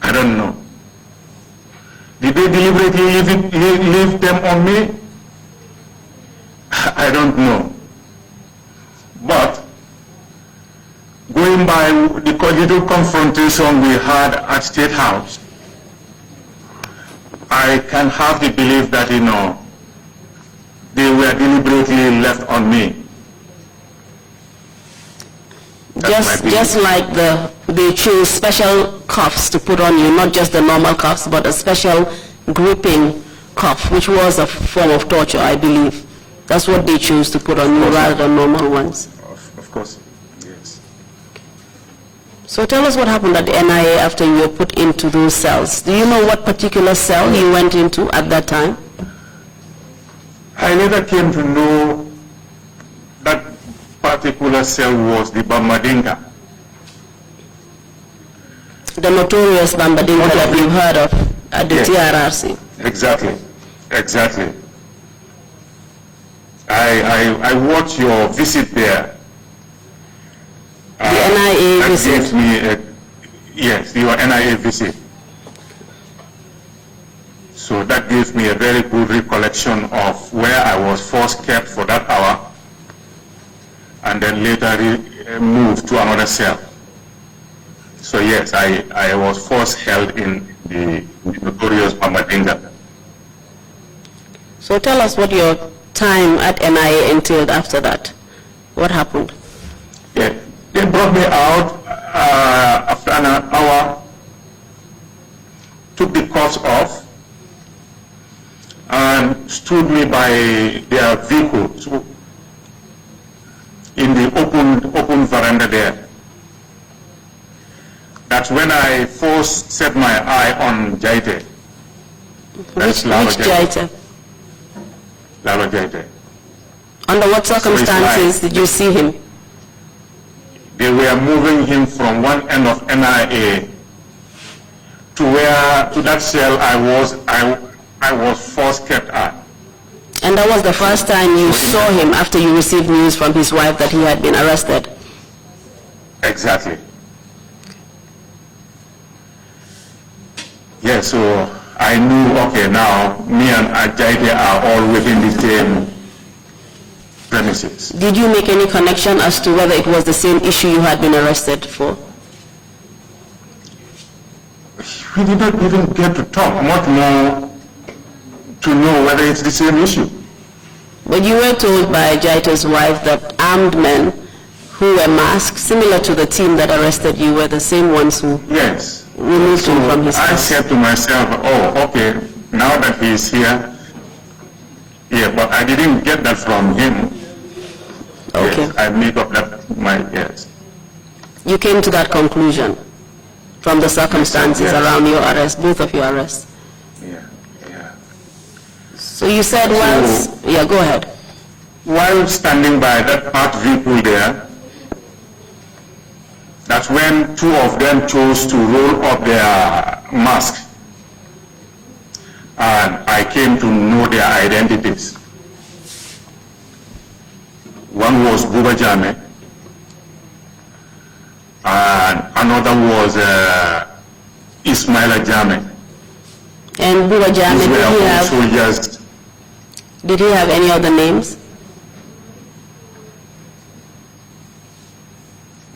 I don't know. Did they deliberately leave them on me? I don't know. But, going by the little confrontation we had at State House, I can have the belief that, they were deliberately left on me. They Just like they choose special cuffs to put on you, not just the normal cuffs, but a special gripping cuff, which was a form of torture, I believe. That's what they choose to put on you rather than normal ones. Of course, yes. So tell us what happened at the NIA after you were put into those cells. Do you know what particular cell you went into at that time? I later came to know that particular cell was the Bambadinga. The notorious Bambadinga that you've heard of at the TRRC. Exactly. I watched your visit there. The NIA visit? Gave me yes, your NIA visit. So that gave me a very good recollection of where I was first kept for that hour, and then later moved to another cell. So yes, I was first held in the notorious Bambadinga. So tell us what your time at NIA entailed after that. What happened? Yeah, they brought me out after an hour, took the cuffs off, and stood me by their vehicle in the open veranda there. That's when I first set my eye on Jaite. Which Jaite? Lalo Jaite. Under what circumstances did you see him? They were moving him from one end of NIA to that cell I was first kept at. And that was the first time you saw him after you received news from his wife that he had been arrested? Exactly. Yeah, so I knew, okay, now me and Ajaide are all within the same premises. Did you make any connection as to whether it was the same issue you had been arrested for? We did not even get to talk much more to know whether it's the same issue. But you were told by Jaita's wife that armed men who were masked, similar to the team that arrested you, were the same ones who removed him from his house. I said to myself, oh, okay, now that he's here, yeah, but I didn't get that from him. Okay. Yes, I made up that, yes. You came to that conclusion from the circumstances around your arrest, both of your arrests? Yeah. So you said yeah, go ahead. While standing by that parked vehicle there, that's when two of them chose to roll up their mask. And I came to know their identities. One was Buba Jame, and another was Ismaila Jame. And Buba Jame, did he have any other names?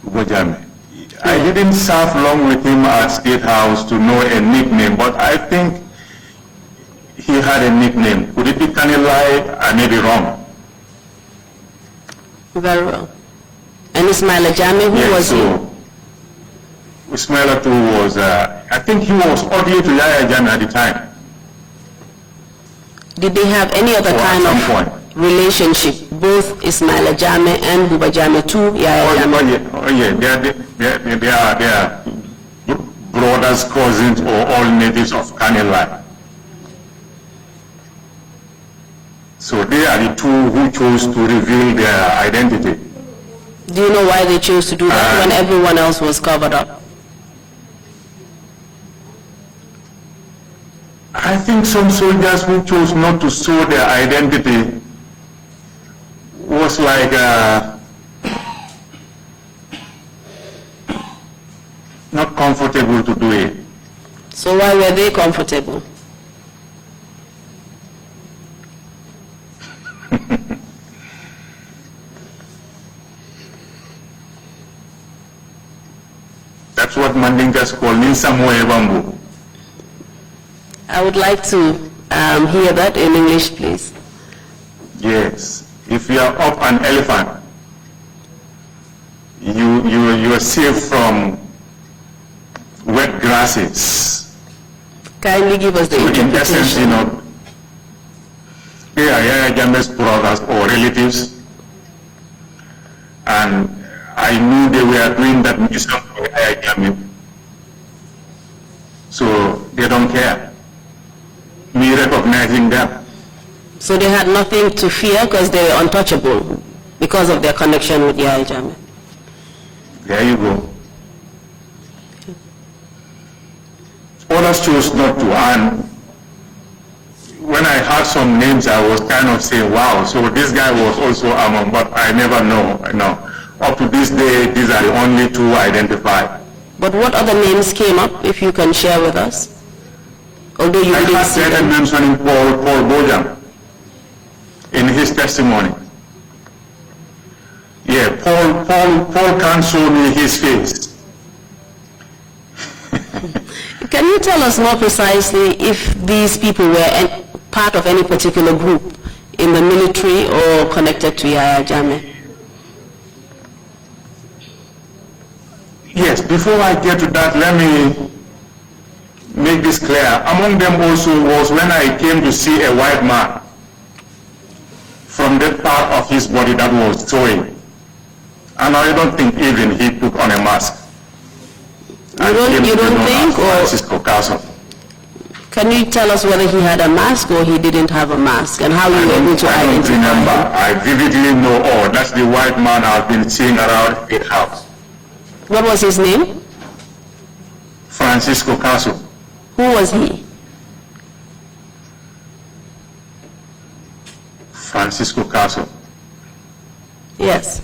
Buba Jame. I didn't serve long with him at State House to know a nickname, but I think he had a nickname. Could it be Kanilai? I may be wrong. Very well. And Ismaila Jame, who was he? Ismaila too was, I think he was audio to Yaya Jame at the time. Did they have any other kind of relationship, both Ismaila Jame and Buba Jame to Yaya Jame? Oh yeah, they are brothers, cousins, or all natives of Kanilai. So they are the two who chose to reveal their identity. Do you know why they chose to do that when everyone else was covered up? I think some soldiers who chose not to show their identity was like not comfortable to do it. So why were they comfortable? That's what Mandinkas call Ninsamoe Bambu. I would like to hear that in English, please. Yes. If you are up an elephant, your were saved from wet grasses. Kindly give us the So in essence, interpretation. they are Yaya Jammeh's brothers or relatives, and I knew they were doing that mission for Yaya Jammeh. So they don't care. Me recognizing them. So they had nothing to fear because they were untouchable because of their connection with Yahya Jammeh. There you go. Others chose not to, and when I heard some names, I was kind of saying, wow, so this guy was also among, but I never know. Up to this day, these are the only two identified. But what other names came up, if you can share with us? Although you I didn't heard see David them. mentioning Paul Bojang in his testimony. Yeah, Paul can't show me his face. Can you tell us more precisely if these people were part of any particular group in the military or connected to Yahya Jammeh? Yes, before I get to that, let me make this clear. Among them also was when I came to see a white man from that part of his body that was showing. And I don't think even he put on a mask. You don't think, or Francisco Caso. can you tell us whether he had a mask or he didn't have a mask, and how you were able to I don't identify remember. him? I vividly know, oh, that's the white man I've been seeing around the house. What was his name? Francisco Caso. Who was he? Francisco Caso. Yes.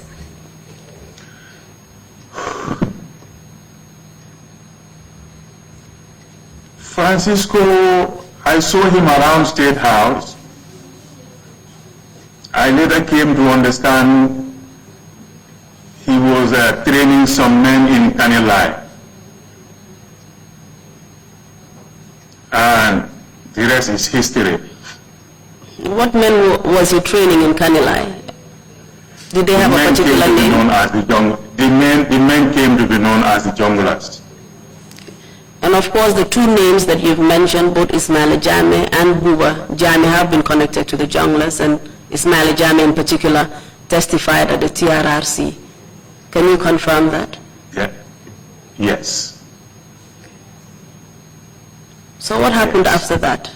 Francisco, I saw him around State House. I later came to understand he was training some men in Kanilai. And the rest is history. What men was he training in Kanilai? Did they have a particular The men came to be known as the junglers. And of course, the two names that you've mentioned, both Ismail Jammeh and Buba Jammeh, have been connected to the junglers, and Ismail Jammeh in particular testified at the TRRC. Can you confirm that? Yeah. Yes. So what happened after that?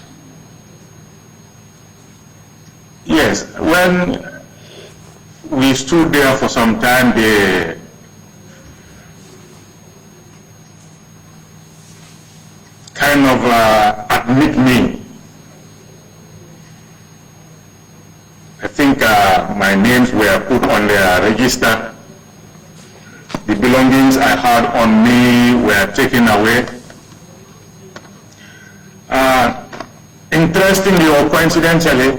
Yes, when we stood there for some time, they kind of admit me. I think my names were put on their register. The belongings I had on me were taken away. Interestingly or coincidentally,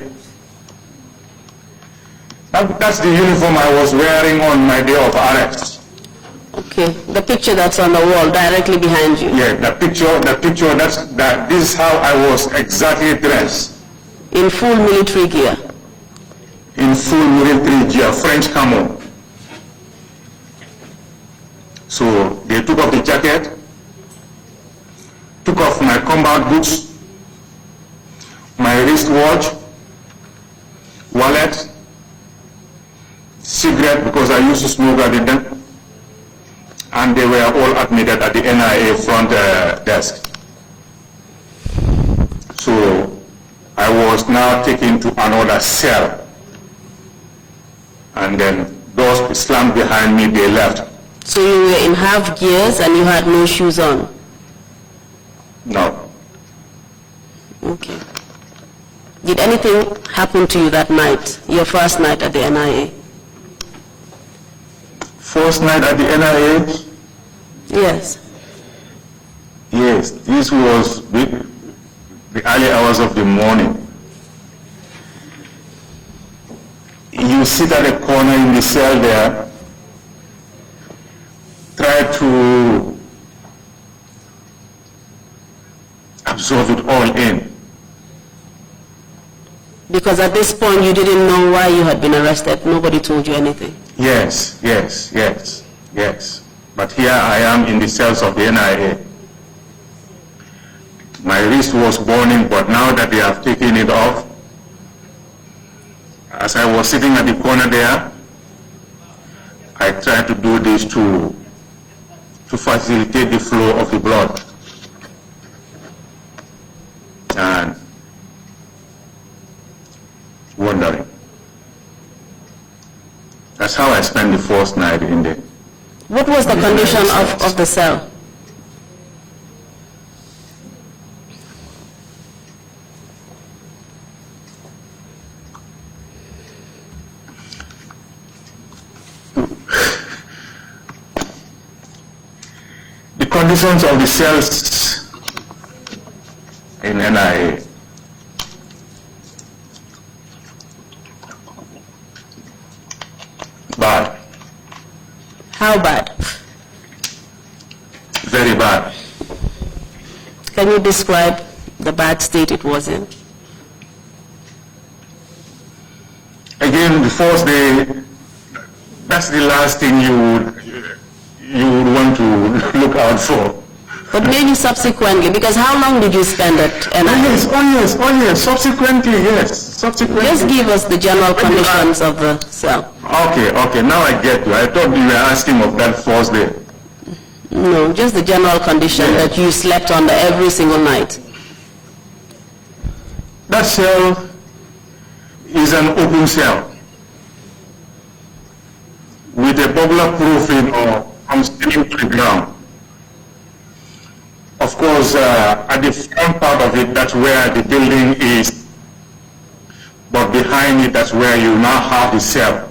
that's the uniform I was wearing on my day of arrest. Okay, the picture that's on the wall directly behind you. Yeah, the picture, this is how I was exactly dressed. In full military gear. In full military gear, French camo. So they took off the jacket, took off my combat boots, my wristwatch, wallet, cigarette, because I used to smoke at the time, and they were all admitted at the NIA front desk. So I was now taken to another cell, and then doors slammed behind me, they left. So you were in half gears and you had no shoes on? No. Okay. Did anything happen to you that night, your first night at the NIA? First night at the NIA? Yes. Yes, this was the early hours of the morning. You sit at a corner in the cell there, try to absorb it all in. Because at this point you didn't know why you had been arrested. Nobody told you anything. Yes. But here I am in the cells of the NIA. My wrist was burning, but now that they have taken it off, as I was sitting at the corner there, I tried to do this to facilitate the flow of the blood. And wondering. That's how I spent the first night in there. What was the condition of the cell? The conditions of the cells in NIA. Bad. How bad? Very bad. Can you describe the bad state it was in? Again, the first day, that's the last thing you would want to look out for. But maybe subsequently, because how long did you spend at NIA? Oh yes, subsequently, yes. Subsequently. Just give us the general conditions of the cell. Okay, now I get you. I thought you were asking of that first day. No, just the general condition that you slept under every single night. That cell is an open cell with a burglar proofing or from ceiling to the ground. Of course, at the front part of it, that's where the building is, but behind it, that's where you now have the cell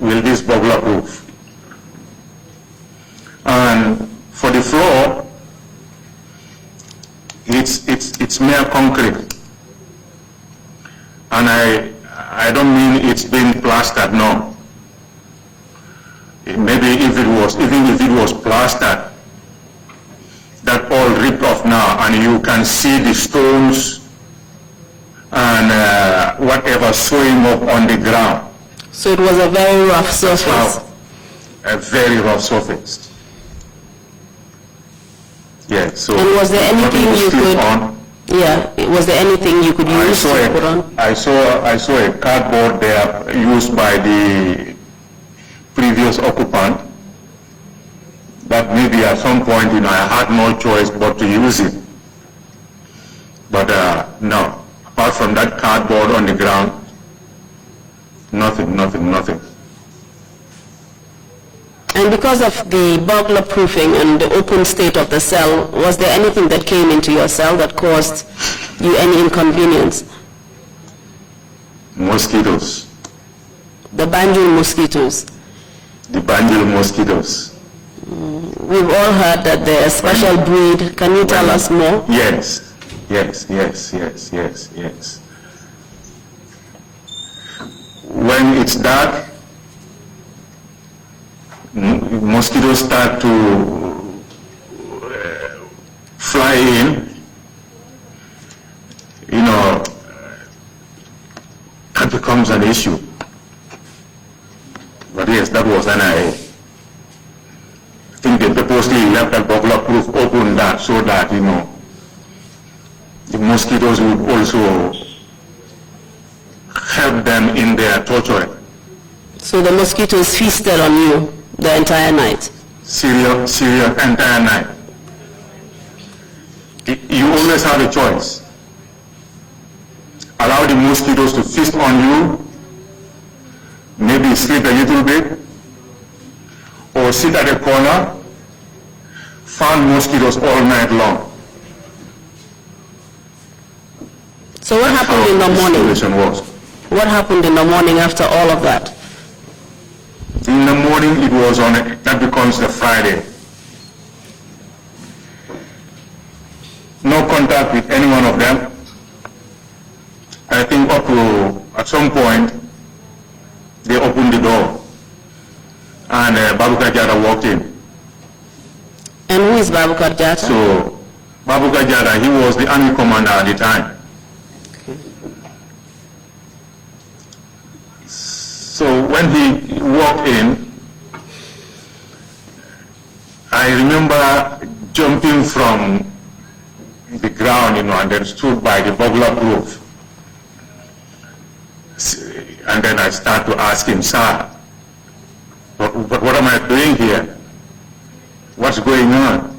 with this burglar proof. And for the floor, it's mere concrete. And I don't mean it's been plastered, no. Maybe even if it was plastered, that all ripped off now, and you can see the stones and whatever showing up on the ground. So it was a very rough surface. A very rough surface. Yeah. So. And was there anything you could? Was there anything you could use to put on? I saw a cardboard there used by the previous occupant. That maybe at some point, I had no choice but to use it. But no, apart from that cardboard on the ground, nothing. And because of the burglar proofing and the open state of the cell, was there anything that came into your cell that caused you any inconvenience? Mosquitoes. The Banjul mosquitoes. The Banjul mosquitoes. We've all heard that they're a special breed. Can you tell us more? Yes. When it's dark, mosquitoes start to fly in. That becomes an issue. But yes, that was NIA. I think they purposely left that burglar proof open that so that, the mosquitoes would also help them in their torture. So the mosquitoes feasted on you the entire night? Serious entire night. You always have a choice. Allow the mosquitoes to feast on you, maybe sleep a little bit, or sit at a corner, fan mosquitoes all night long. So what happened in the morning? What happened in the morning after all of that? In the morning, it was that becomes the Friday. No contact with any one of them. I think up to, at some point, they opened the door and Babukar Jada walked in. And who is Babukar Jada? So, Babukar Jada, he was the army commander at the time. Okay. So when he walked in, remember jumping from the ground, and then stood by the burglar proof. And then I start to ask him, sir, but what am I doing here? What's going on?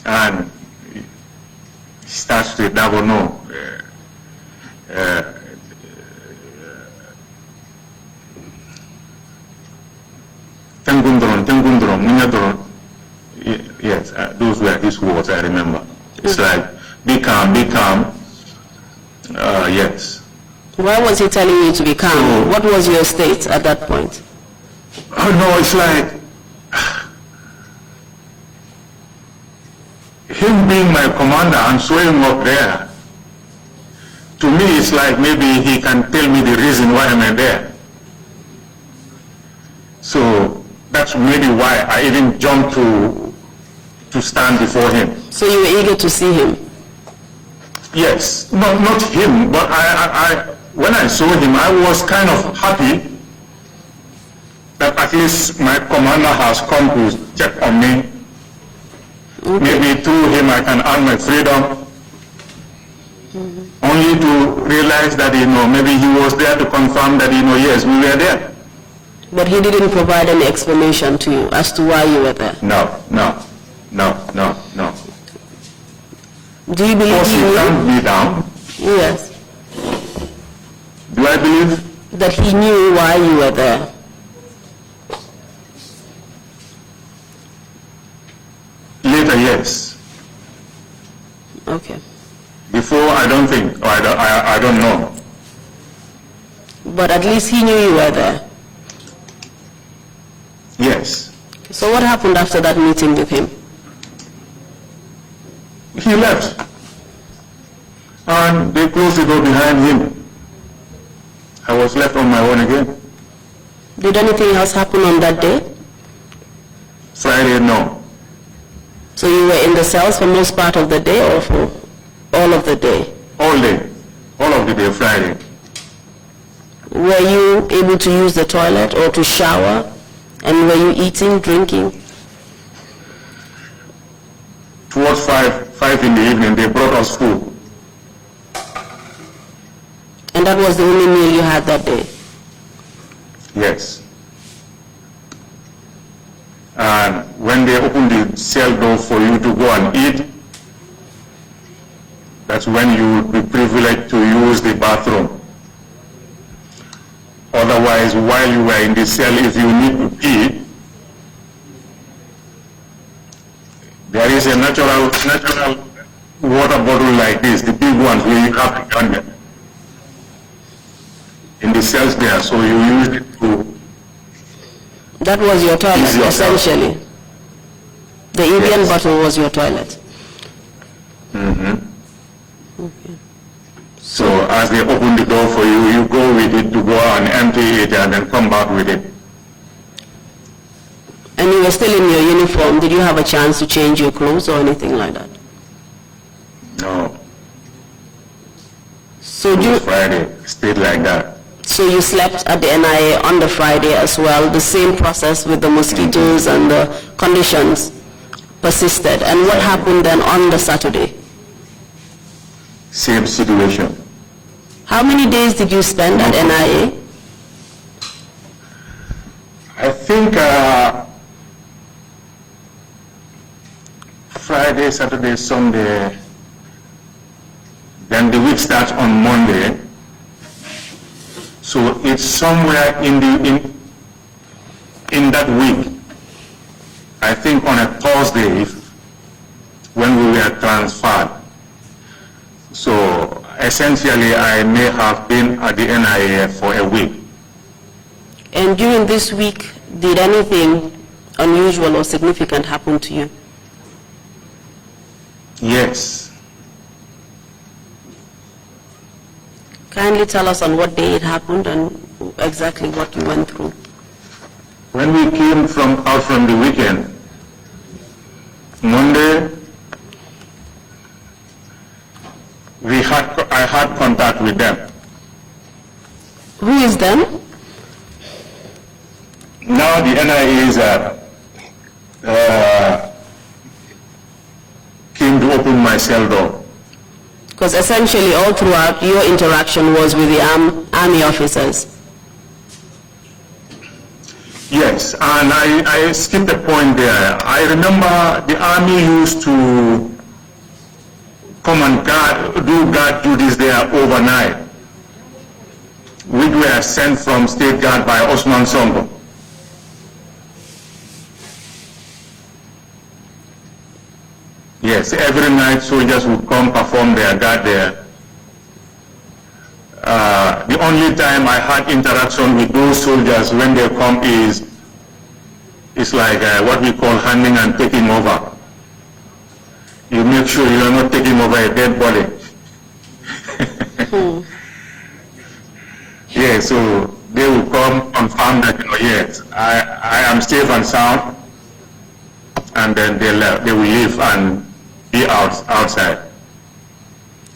And he starts to double no. Yes, those were his words, I remember. It's like, be calm, be calm. Yes. Why was he telling you to be calm? So, what was your state at that point? Oh no, it's like, him being my commander and showing up there, to me it's like maybe he can tell me the reason why I'm there. So that's maybe why I even jumped to stand before him. So you were eager to see him? Yes, no, not him, but when I saw him, I was kind of happy that at least my commander has come to check on me. Okay. Maybe through him I can earn my freedom. Only to realize that, maybe he was there to confirm that, yes, we were there. But he didn't provide any explanation to you as to why you were there? No. Do you believe he calmed me down? Yes. Do I believe? That he knew why you were there? Later, yes. Okay. Before, I don't think, or I don't know. But at least he knew you were there? Yes. So what happened after that meeting with him? He left. And they closed the door behind him. I was left on my own again. Did anything else happen on that day? Friday, no. So you were in the cells for most part of the day or for all of the day? All day. All of the day, Friday. Were you able to use the toilet or to shower? And were you eating, drinking? Towards 5 in the evening, they brought us food. And that was the only meal you had that day? Yes. And when they opened the cell door for you to go and eat, that's when you would be privileged to use the bathroom. Otherwise, while you were in the cell, if you need to pee, there is a natural water bottle like this, the big ones where you have to run them in the cells there, so you use it to... That was your toilet, essentially. The Evian bottle was your toilet. Okay. So as they open the door for you, you go with it to go and empty it and then come back with it. And you were still in your uniform. Did you have a chance to change your clothes or anything like that? No. So Friday, stayed like that. So you slept at the NIA on the Friday as well. The same process with the mosquitoes and the conditions persisted. And what happened then on the Saturday? Same situation. How many days did you spend at NIA? I think Friday, Saturday, Sunday, then the week starts on Monday. So it's somewhere in that week. I think on a Thursday when we were transferred. So essentially I may have been at the NIA for a week. And during this week, did anything unusual or significant happen to you? Yes. Kindly tell us on what day it happened and exactly what you went through. When we came out from the weekend, Monday, I had contact with them. Who is them? Now the NIA is my cell door. Because essentially all throughout your interaction was with the army officers. Yes, and I skipped a point there. I remember the army used to come and do guard duties there overnight, which were sent from State Guard by Osman Songo. Yes, every night soldiers would come perform their guard there. The only time I had interaction with those soldiers when they come is like what we call handing and taking over. You make sure you are not taking over a dead body. Yeah, so they will come confirm that, yes, I am safe and sound, and then they will leave and be outside.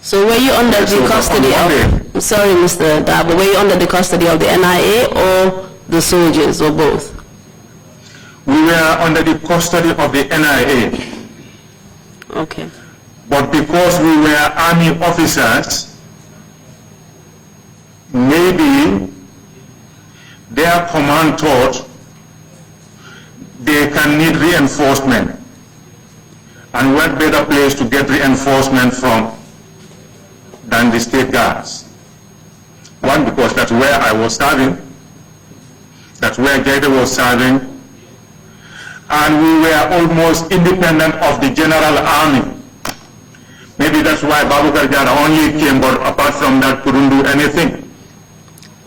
So were you under the custody of, sorry Mr. Darboe, were you under the custody of the NIA or the soldiers or both? We were under the custody of the NIA. Okay. But because we were army officers, maybe their command thought they can need reinforcement. And what better place to get reinforcement from than the State Guards? One, because that's where I was serving, that's where Jada was serving, and we were almost independent of the General Army. Maybe that's why Babukar Jada only came, but apart from that couldn't do anything.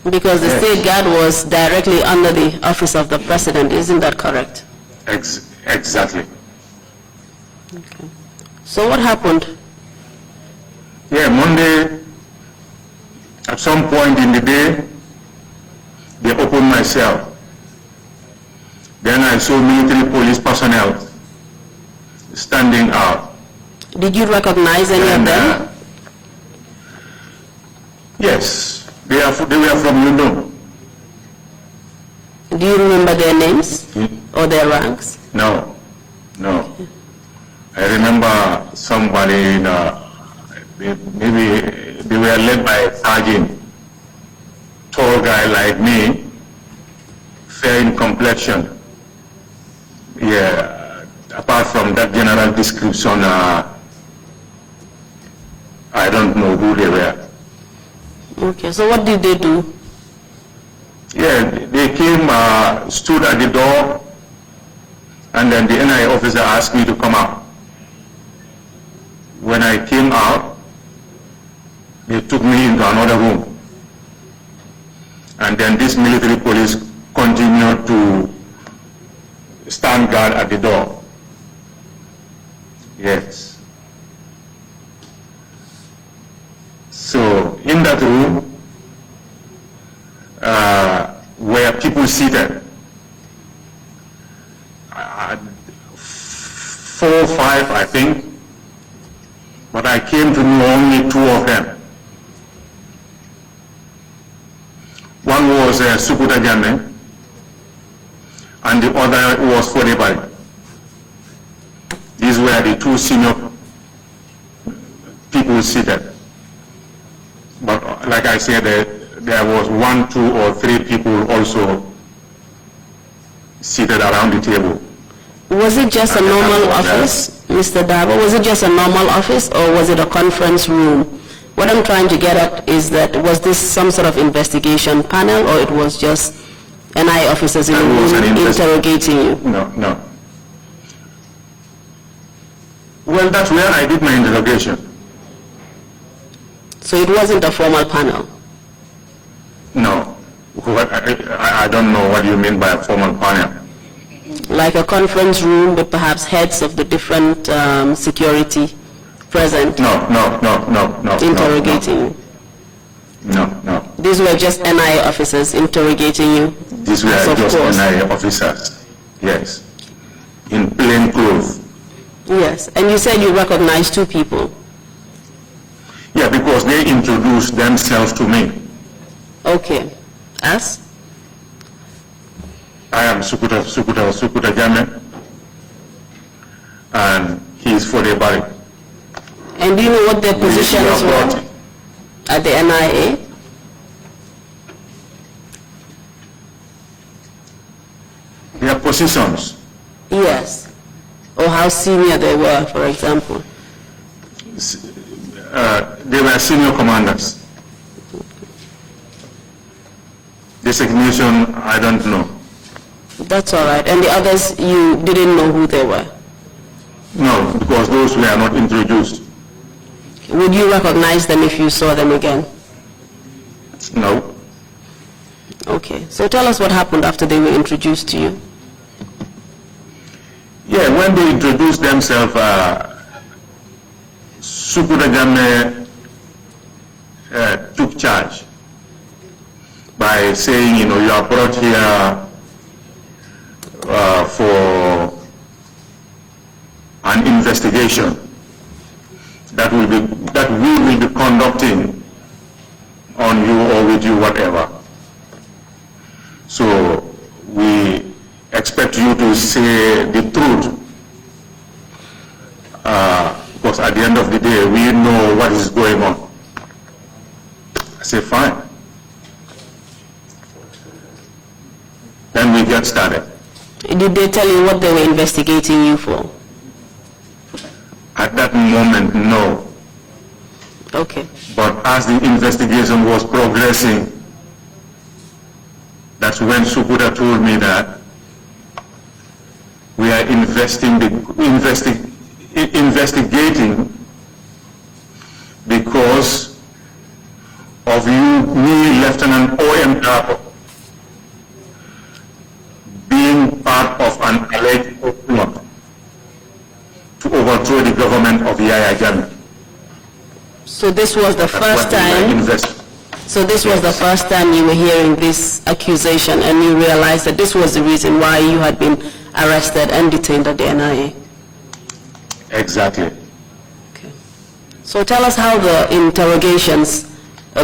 Because the State Guard was directly under the office of the President, isn't that correct? Exactly. Okay. So what happened? Yeah, Monday, at some point in the day, they opened my cell. Then I saw military police personnel standing out. Did you recognize any of them? Yes, they were from London. Do you remember their names or their ranks? No. I remember somebody, maybe they were led by a sergeant, tall guy like me, fair in complexion. Yeah, apart from that general description, I don't know who they were. Okay, so what did they do? Yeah, they came, stood at the door, and then the NIA officer asked me to come out. When I came out, they took me into another room. And then this military police continued to stand guard at the door. Yes. So in that room were people seated. 4 or 5, I think. But I came to know only 2 of them. One was Sukuta Jame, and the other was Fodebari. These were the 2 senior people seated. But like I said, there was 1, 2, or 3 people also seated around the table. Was it just a normal office, Mr. Darboe? Was it just a normal office or was it a conference room? What I'm trying to get at is that was this some sort of investigation panel or it was just NIA officers in the room interrogating you? No. Well, that's where I did my interrogation. So it wasn't a formal panel? No. I don't know what you mean by a formal panel. Like a conference room with perhaps heads of the different security present? No. Interrogating you? No. These were just NIA officers interrogating you? These were just NIA officers, yes. In plain clothes. Yes, and you said you recognized 2 people? Yeah, because they introduced themselves to me. Okay. As? I am Sukuta Jame, and he is Fodebari. And do you know what their positions were at the NIA? Their positions? Yes. Or how senior they were, for example. They were senior commanders. Designation, I don't know. That's all right. And the others, you didn't know who they were? No, because those were not introduced. Would you recognize them if you saw them again? No. Okay. So tell us what happened after they were introduced to you. Yeah, when they introduced themselves, Sukuda Jammeh took charge by saying, you are brought here for an investigation that we will be conducting on you or with you, whatever. So we expect you to say the truth, because at the end of the day, we know what is going on. I say, fine. Then we get started. Did they tell you what they were investigating you for? At that moment, no. Okay. But as the investigation was progressing, that's when Sukuda told me that we are investigating because of you, me, Lieutenant O.M. DARBOE, being part of an alleged plot to overthrow the government of Yahya Jammeh. So this was the first time. So this was the first time you were hearing this accusation, and you realized that this was the reason why you had been arrested and detained at the NIA. Exactly. Okay. So tell us how the interrogations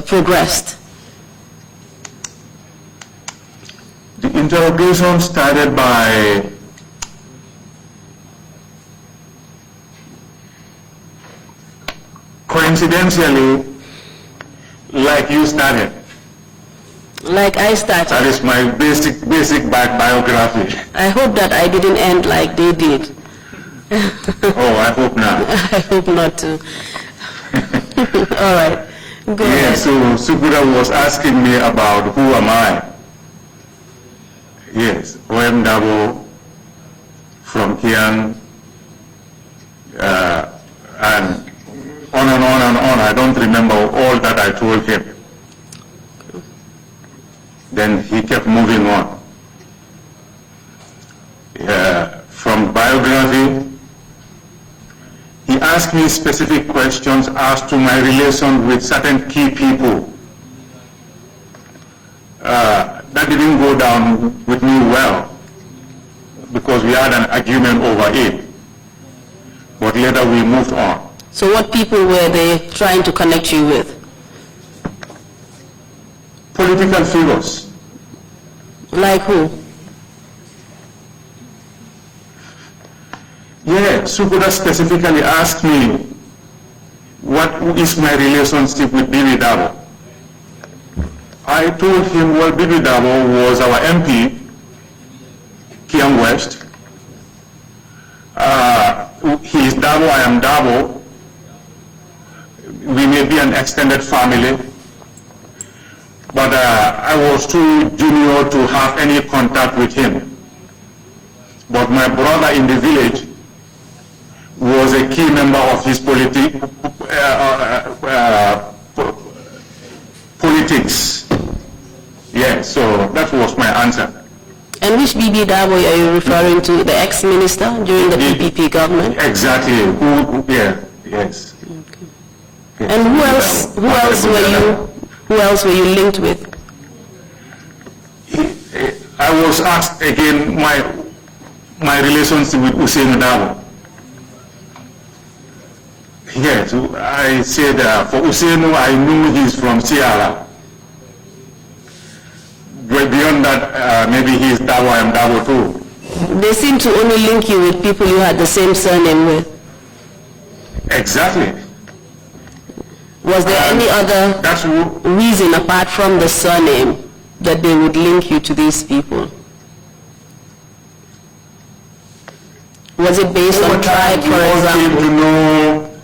progressed. The interrogation started by coincidentally, like you started. Like I started. That is my basic biography. I hope that I didn't end like they did. Oh, I hope not. I hope not too. All right. Go ahead. So Sukuda was asking me about who am I. Yes, O.M. DARBOE from Kiang, and on and on and on. I don't remember all that I told him. Then he kept moving on. From biography, he asked me specific questions as to my relation with certain key people. That didn't go down with me well, because we had an argument over it. But later we moved on. So what people were they trying to connect you with? Political figures. Like who? Yeah, Sukuda specifically asked me what is my relationship with Bibi DARBOE. I told him, well, Bibi DARBOE was our MP, Kiang West. He is DARBOE, I am DARBOE. We may be an extended family, but I was too junior to have any contact with him. But my brother in the village was a key member of his politics. Yeah, so that was my answer. And which Bibi DARBOE are you referring to? The ex-minister during the PPP government? Exactly. Yes. Okay. And who else were you linked with? I was asked again my relationship with Hussein DARBOE. Yes, I said for Hussein, I knew he's from Sierra. But beyond that, maybe he's DARBOE, I am DARBOE too. They seem to only link you with people you had the same surname with. Exactly. Was there any other That's reason apart from the surname that they would link you to these people? Was it based on tribe, for came example? to know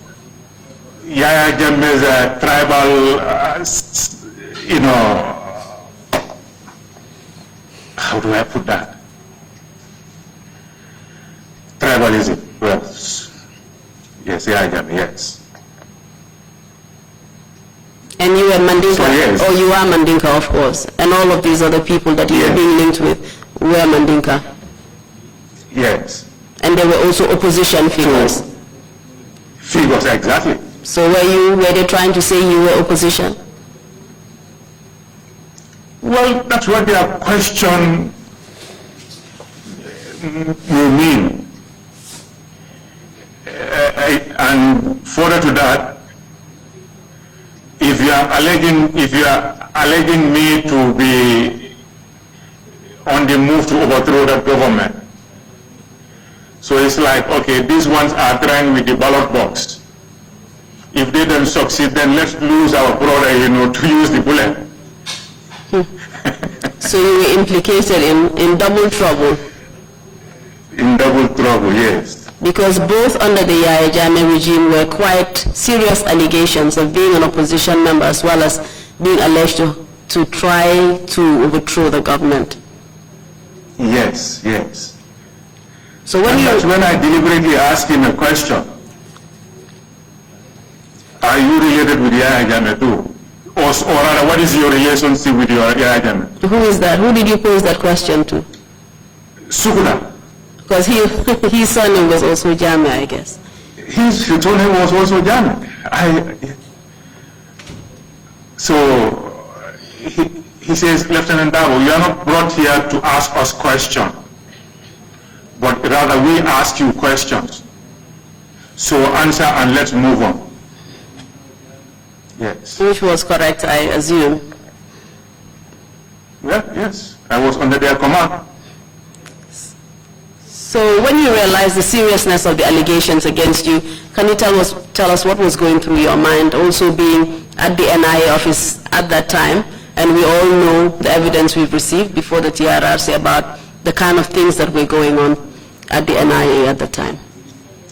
Yaya Jammeh's tribal, how do I put that? Tribalism. Well, yes, Yaya Jammeh, yes. And you were Mandinka, So, yes. or you are Mandinka, of course, and all of these other people that you were Yes. being linked with were Mandinka. Yes. And they were also opposition figures. Figures, exactly. So were they trying to say you were opposition? Well, that's what their question will mean. And further to that, if you are alleging me to be on the move to overthrow the government, so it's like, okay, these ones are trying with the ballot box. If they don't succeed, then let's lose our brother, to use the bullet. So you were implicated in double trouble? In double trouble, yes. Because both under the Yahya Jammeh regime were quite serious allegations of being an opposition member as well as being alleged to try to overthrow the government. Yes, yes. So when And you... that's when I deliberately asked him a question. Are you related with Yahya Jammeh too? Or rather, what is your relationship with your Yahya Jammeh? Who is that? Who did you pose that question to? Sukula. Because his surname was also Jammeh, I guess. His surname was also Jammeh. So he says, Lieutenant Darboe, you are not brought here to ask us questions, but rather we ask you questions. So answer and let's move on. Yes. Which was correct, I assume. Well, yes. I was under their command. So when you realized the seriousness of the allegations against you, can you tell us what was going through your mind, also being at the NIA office at that time, and we all know the evidence we've received before the TRRC about the kind of things that were going on at the NIA at the time?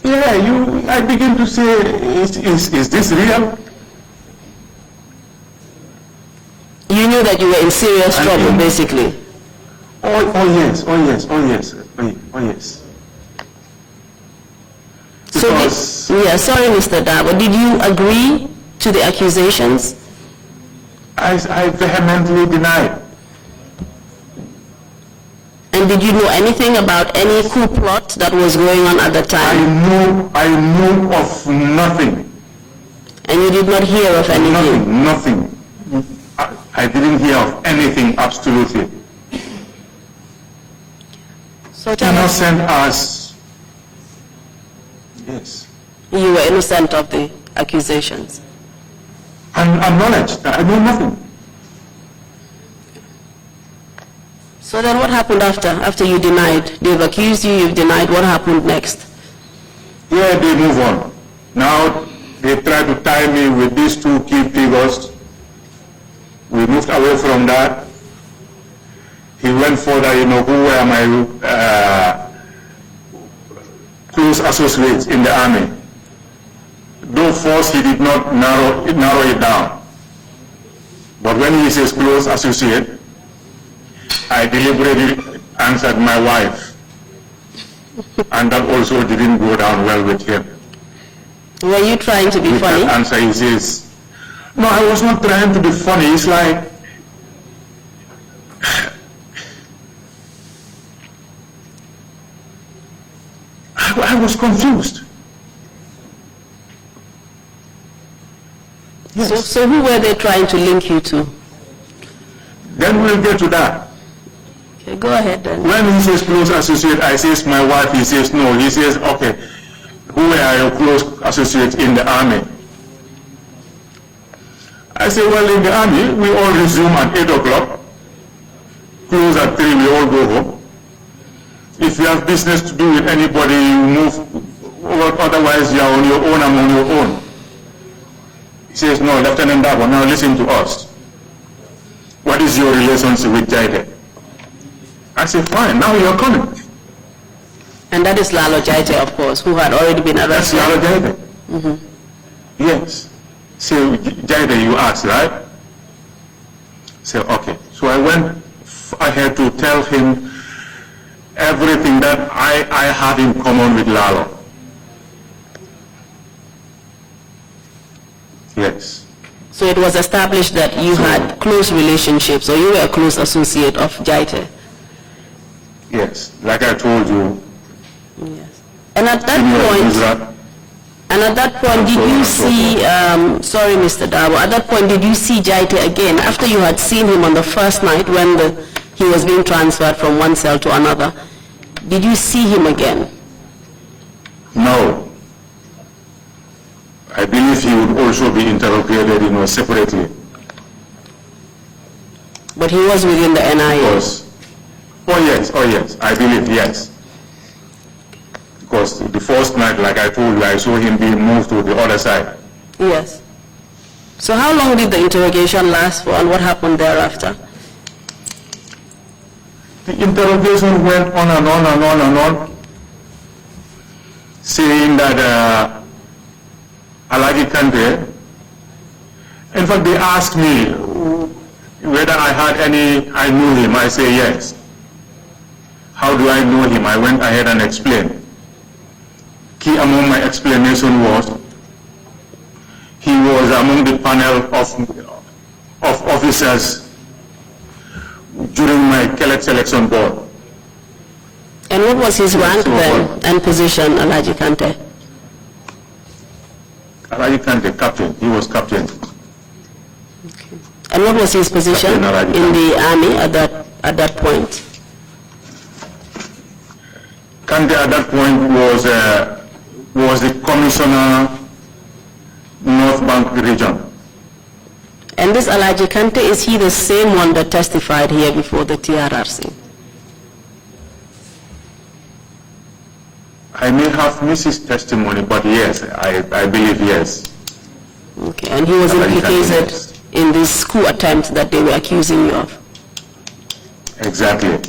Yeah, I begin to say, is this real? You knew that you were in serious trouble, basically. Oh yes. So, sorry, Mr. Darboe, did you agree to the accusations? I vehemently deny. And did you know anything about any coup plot that was going on at the time? I knew of nothing. And you did not hear of anything? Nothing. I didn't hear of anything, absolutely. So tell us, Innocent as, yes. you were innocent of the accusations. And acknowledged that I know nothing. So then what happened after you denied? They've accused you, you've denied. What happened next? Yeah, they move on. Now they try to tie me with these two key figures. We moved away from that. He went further, who were my close associates in the army. Though first he did not narrow it down. But when he says close associate, I deliberately answered my wife. And that also didn't go down well with him. Were you trying to be With funny? that answer he says, no, I was not trying to be funny. It's like, I was confused. Yes. So who were they trying to link you to? Then we'll get to that. Okay, go ahead then. When he says close associate, I says my wife, he says no. He says, okay, who are your close associates in the army? I say, well, in the army, we all resume at 8 o'clock. Close at 3, we all go home. If you have business to do with anybody, you move. Otherwise, you are on your own, I'm on your own. He says, no, Lieutenant Darboe, now listen to us. What is your relationship with Jaite? I said, fine, now you're coming. And that is Lalo Jaite, of course, who had already been That's arrested. Lalo Jaite. Yes. So Jaite, you asked, right? So, okay. So I went ahead to tell him everything that I had in common with Lalo. Yes. So it was established that you had close relationships, or you were a close associate of Jaite. Yes. Like I told you. Yes. And at that point, did you see, sorry Mr. Darboe, at that point did you see Jaite again after you had seen him on the first night when he was being transferred from one cell to another? Did you see him again? No. I believe he would also be interrogated, separately. But he was within the NIA? Because, oh yes, I believe, yes. Because the first night, like I told you, I saw him being moved to the other side. Yes. So how long did the interrogation last for, and what happened thereafter? The interrogation went on and on and on and on, saying that Alagi Kante, in fact they asked me whether I knew him. I say yes. How do I know him? I went ahead and explained. Key among my explanation was he was among the panel of officers during my selection board. And what was his rank then and position, Alhaji Kante? Alhaji Kante, captain. He was captain. Okay. And what was his position in the army at that point? Kante at that point was the commissioner, North Bank region. And this Alhaji Kante, is he the same one that testified here before the TRRC? I may have missed his testimony, but yes, I believe yes. Okay, and he was implicated in this coup attempt that they were accusing you of? Exactly.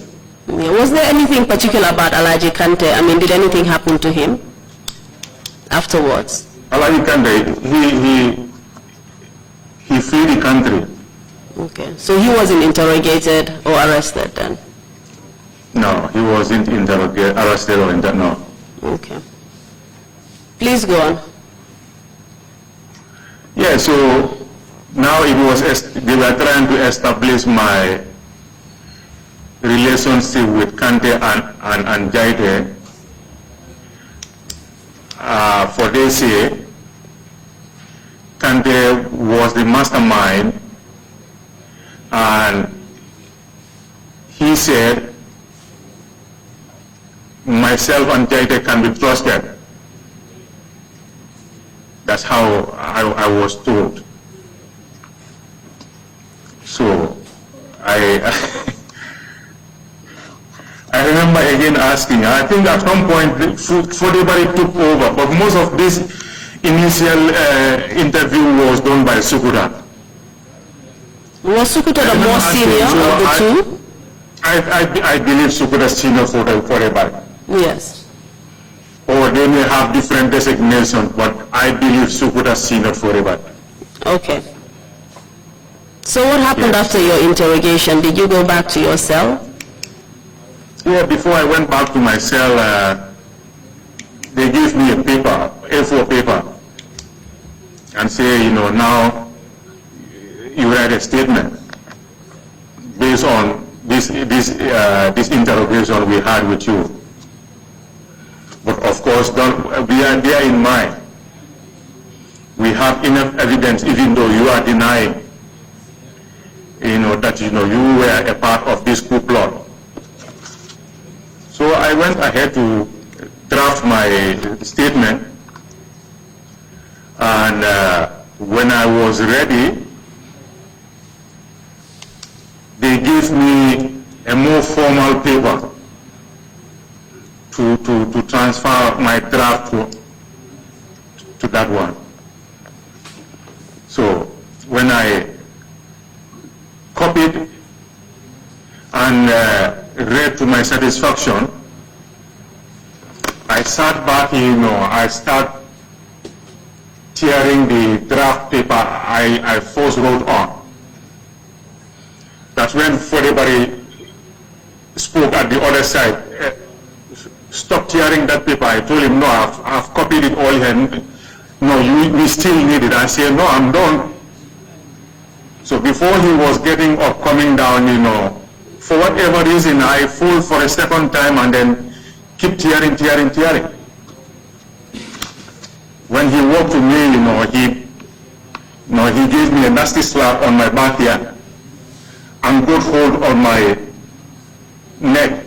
Yeah. Was there anything particular about Alhaji Kante? I mean, did anything happen to him afterwards? Alhaji Kante, he fled the country. Okay, so he wasn't interrogated or arrested then? No, he wasn't arrested or no. Okay. Please go on. Yeah, so now they were trying to establish my relationship with Kante and Jaite. For they say, Kante was the mastermind, and he said, myself and Jaite can be trusted. That's how I was told. So I remember again asking, I think at some point Fodebari took over, but most of this initial interview was done by Sukuta. Was Sukuta the more senior of the two? I believe Sukuta is senior for Fodebari. Yes. Or they may have different designations, but I believe Sukuta is senior for Fodebari. Okay. So what happened after your interrogation? Did you go back to your cell? Yeah, before I went back to my cell, they gave me a paper, A4 paper, and say, now you write a statement based on this interrogation we had with you. But of course, bear in mind, we have enough evidence, even though you are denying, that you were a part of this coup plot. So I went ahead to draft my statement, and when I was ready, they gave me a more formal paper to transfer my draft to that one. So and read to my satisfaction. I sat back, I start tearing the draft paper I first wrote on. That's when everybody spoke at the other side. Stop tearing that paper. I told him, no, I've copied it all here. No, we still need it. I said, no, I'm done. So before he was getting up, coming down, for whatever reason, I fall for a second time and then keep tearing. When he walked to me, he gave me a nasty slap on my back here and got hold on my neck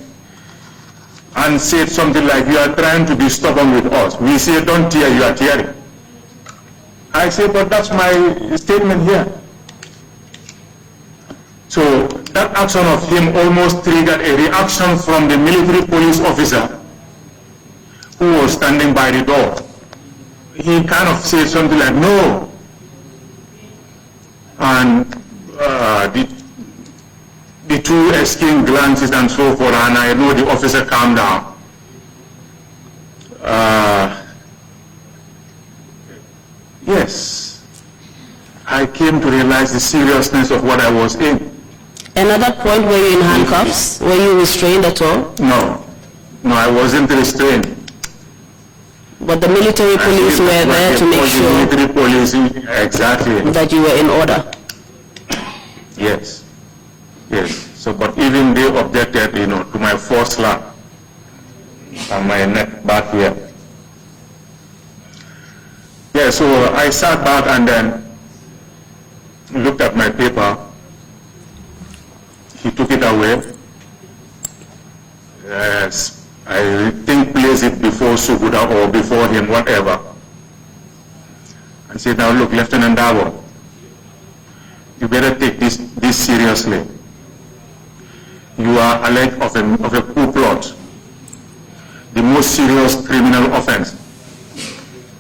and said something like, you are trying to be stubborn with us. We say, don't tear, you are tearing. I said, but that's my statement here. So that action of him almost triggered a reaction from the military police officer who was standing by the door. He kind of said something like, no. And the two exchanged glances and so forth, and I know the officer calmed down. Yes, I came to realize the seriousness of what I was in. Another point, were you in handcuffs? Were you restrained at all? No, I wasn't restrained. But the military police were there to make sure military police, exactly, that you were in order? Yes. So, but even they objected, to my first slap on my neck back here. Yeah, so I sat back and then looked at my paper. He took it away. Yes, I think placed it before Suguda or before him, whatever. And said, now look, Lieutenant DARBOE, you better take this seriously. You are alleged of a coup plot, the most serious criminal offense.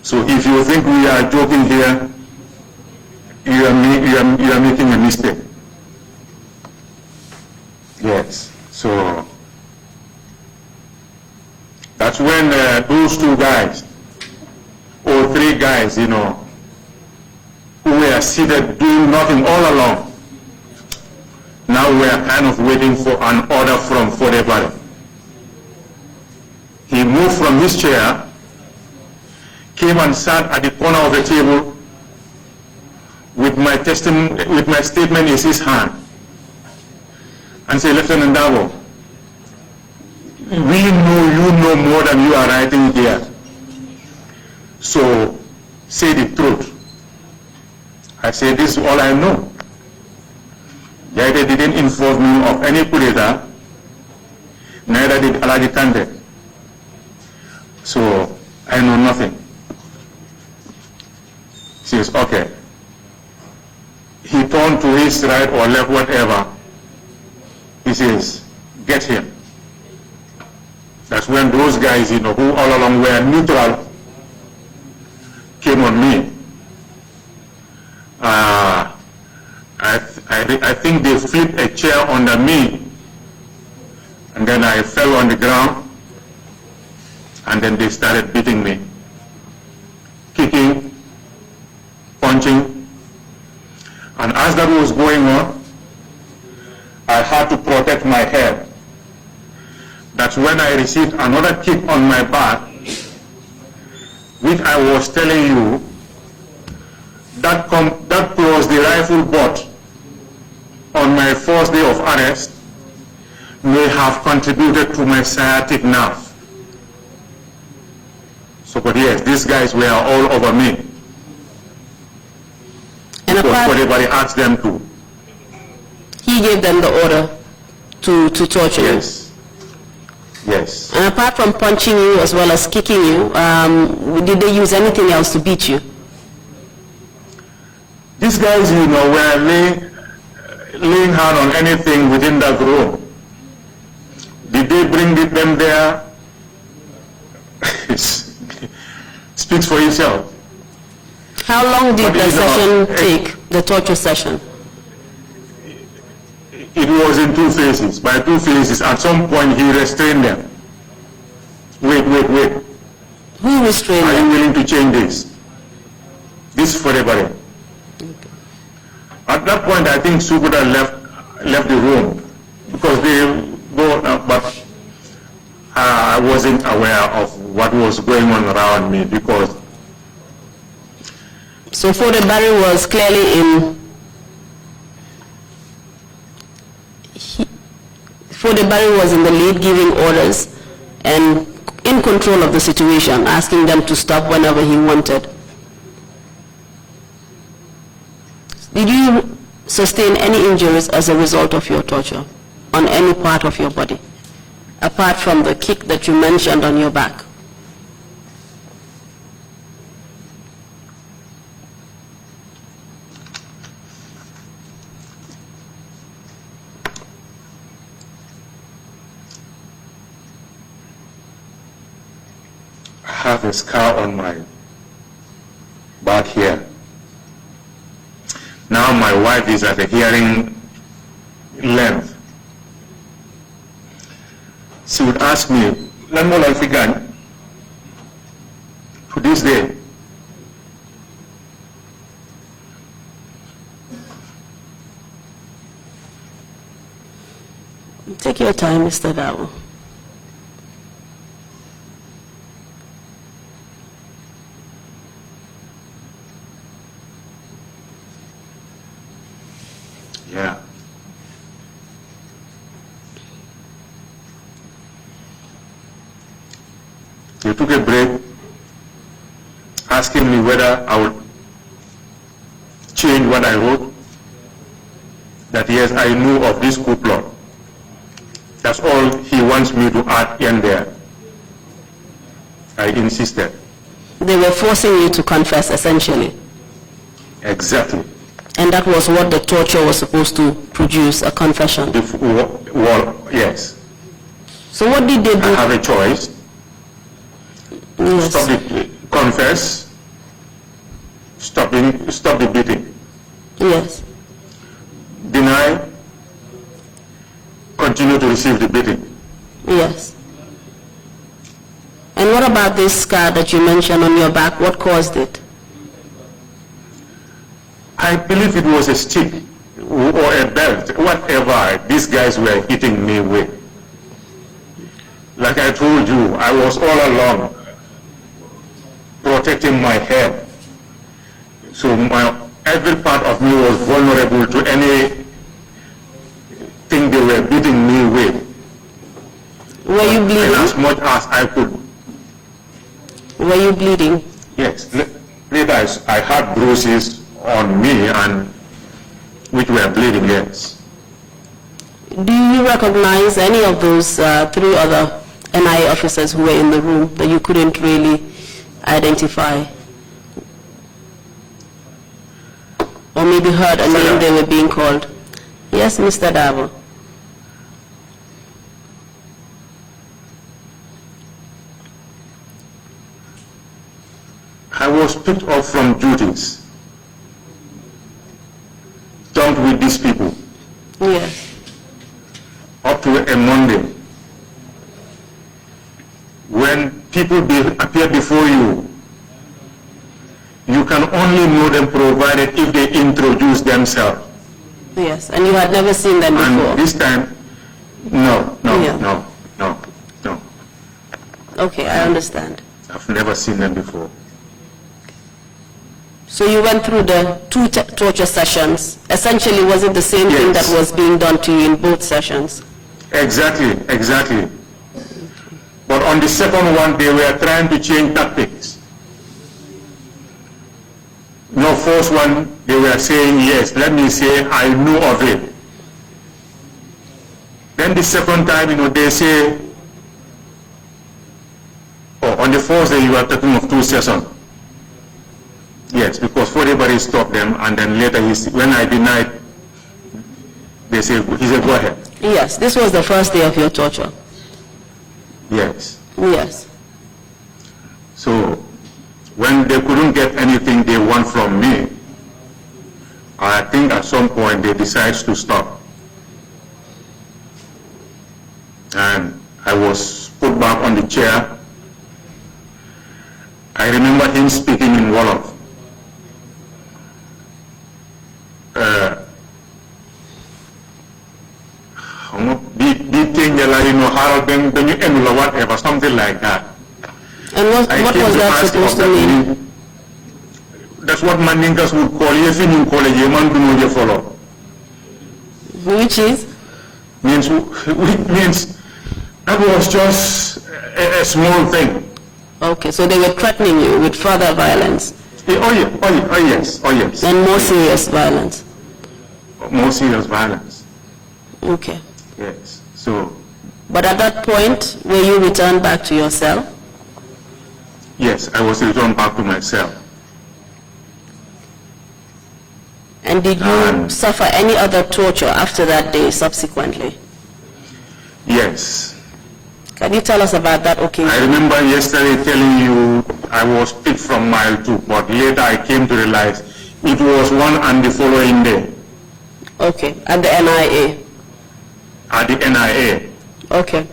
So if you think we are joking here, you are making a mistake. Yes, so that's when those two guys, or three guys, who were seated doing nothing all along, now we are kind of waiting for an order from Fodebare. He moved from his chair, came and sat at the corner of the table with my statement in his hand, and said, Lieutenant DARBOE, we know you know more than you are writing here. So say the truth. I said, this is all I know. Yaite didn't inform me of any coup d'etat, neither did Alaji Kande. So I know nothing. She says, okay. He turned to his right or left, whatever. He says, get him. That's when those guys, who all along were neutral, came on me. I think they flipped a chair under me, and then I fell on the ground, and then they started beating me, kicking, punching, and as that was going on, I had to protect my head. That's when I received another kick on my back, which I was telling you, that plus the rifle butt on my first day of arrest may have contributed to my sciatic nerve. So, but yes, these guys were all over me. And because everybody asked them to. He gave them the order to torture you? Yes. And apart from punching you as well as kicking you, did they use anything else to beat you? These guys, were laying hand on anything within that room. Did they bring them there? Speaks for itself. How long did the session take, the torture session? it was in two phases. By two phases, at some point he restrained them. Wait. Who restrained Are them? you willing to change this? This is for everybody. At that point, I think Sukuda left the room because they go, but I wasn't aware of what was going on around me because. So Fode Barry was clearly Fode Barry was in the lead, giving orders and in control of the situation, asking them to stop whenever he wanted. Did you sustain any injuries as a result of your torture on any part of your body, apart from the kick that you mentioned on your back? I have a scar on my back here. Now my wife is at a hearing length. She would ask me, "Lamol Alfigan, to this day, Take your time, Mr. Darboe. yeah. He took a break, asking me whether I would change what I wrote, that yes, I knew of this coup plot. That's all he wants me to add in there. I insisted. They were forcing you to confess, essentially. Exactly. And that was what the torture was supposed to produce, a confession. Well, yes. So what did they do? I have a choice. Yes. Confess, stop the beating. Yes. Deny, continue to receive the beating. Yes. And what about this scar that you mentioned on your back? What caused it? I believe it was a stick or a belt, whatever these guys were hitting me with. Like I told you, I was all along protecting my head. So every part of me was vulnerable to anything they were beating me with. Were you bleeding? And as much as I could. Were you bleeding? Yes. Later I had bruises on me and which were bleeding, yes. Do you recognize any of those three other NIA officers who were in the room that you couldn't really identify? Or maybe heard a name they were being called? Yes, Mr. Darboe. I was picked up from duties, dumped with these people, Yes. up to a Monday. When people appear before you, you can only know them provided if they introduce themselves. Yes, and you had never seen them before? And this time, no. Okay, I understand. I've never seen them before. So you went through the two torture sessions. Essentially, was it the same thing that Yes. was being done to you in both sessions? Exactly. But on the second one, they were trying to change tactics. No, first one, they were saying, yes, let me say, I knew of it. Then the second time, they say, on the first day, you are talking of two sessions. Yes, because everybody stopped them, and then later, when I denied, he said, go ahead. Yes, this was the first day of your torture. Yes. Yes. So, when they couldn't get anything they want from me, I think at some point they decided to stop. and I was put back on the chair. I remember him speaking in Wolof. Whatever, something like that. And what was that supposed to mean? That's what Mandinkas would call if you call a Yemen do not follow. Which is? Means that was just a small thing. Okay, so they were threatening you with further violence. Yes. And more serious violence. More serious violence. Okay. Yes. So. But at that point, were you returned back to your cell? Yes, I was returned back to my cell. And did you suffer any other torture after that day subsequently? Yes. Can you tell us about that occasion? I remember yesterday telling you I was picked from mile 2, but later I came to realize it was one and the following day. Okay, at the NIA? At the NIA. Okay.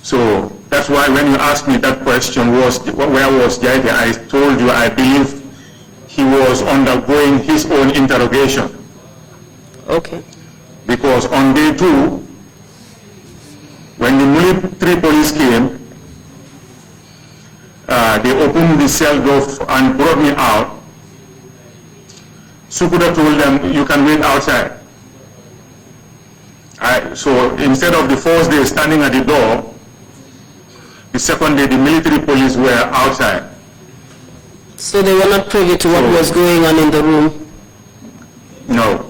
So that's why when you asked me that question, where was Jaide, I told you I believe he was undergoing his own interrogation. Okay. Because on day 2, when the military police came, they opened the cell door and brought me out. Sukuda told them, you can wait outside. So instead of the first day standing at the door, the second day the military police were outside. So they were not privy to what was going on in the room? No.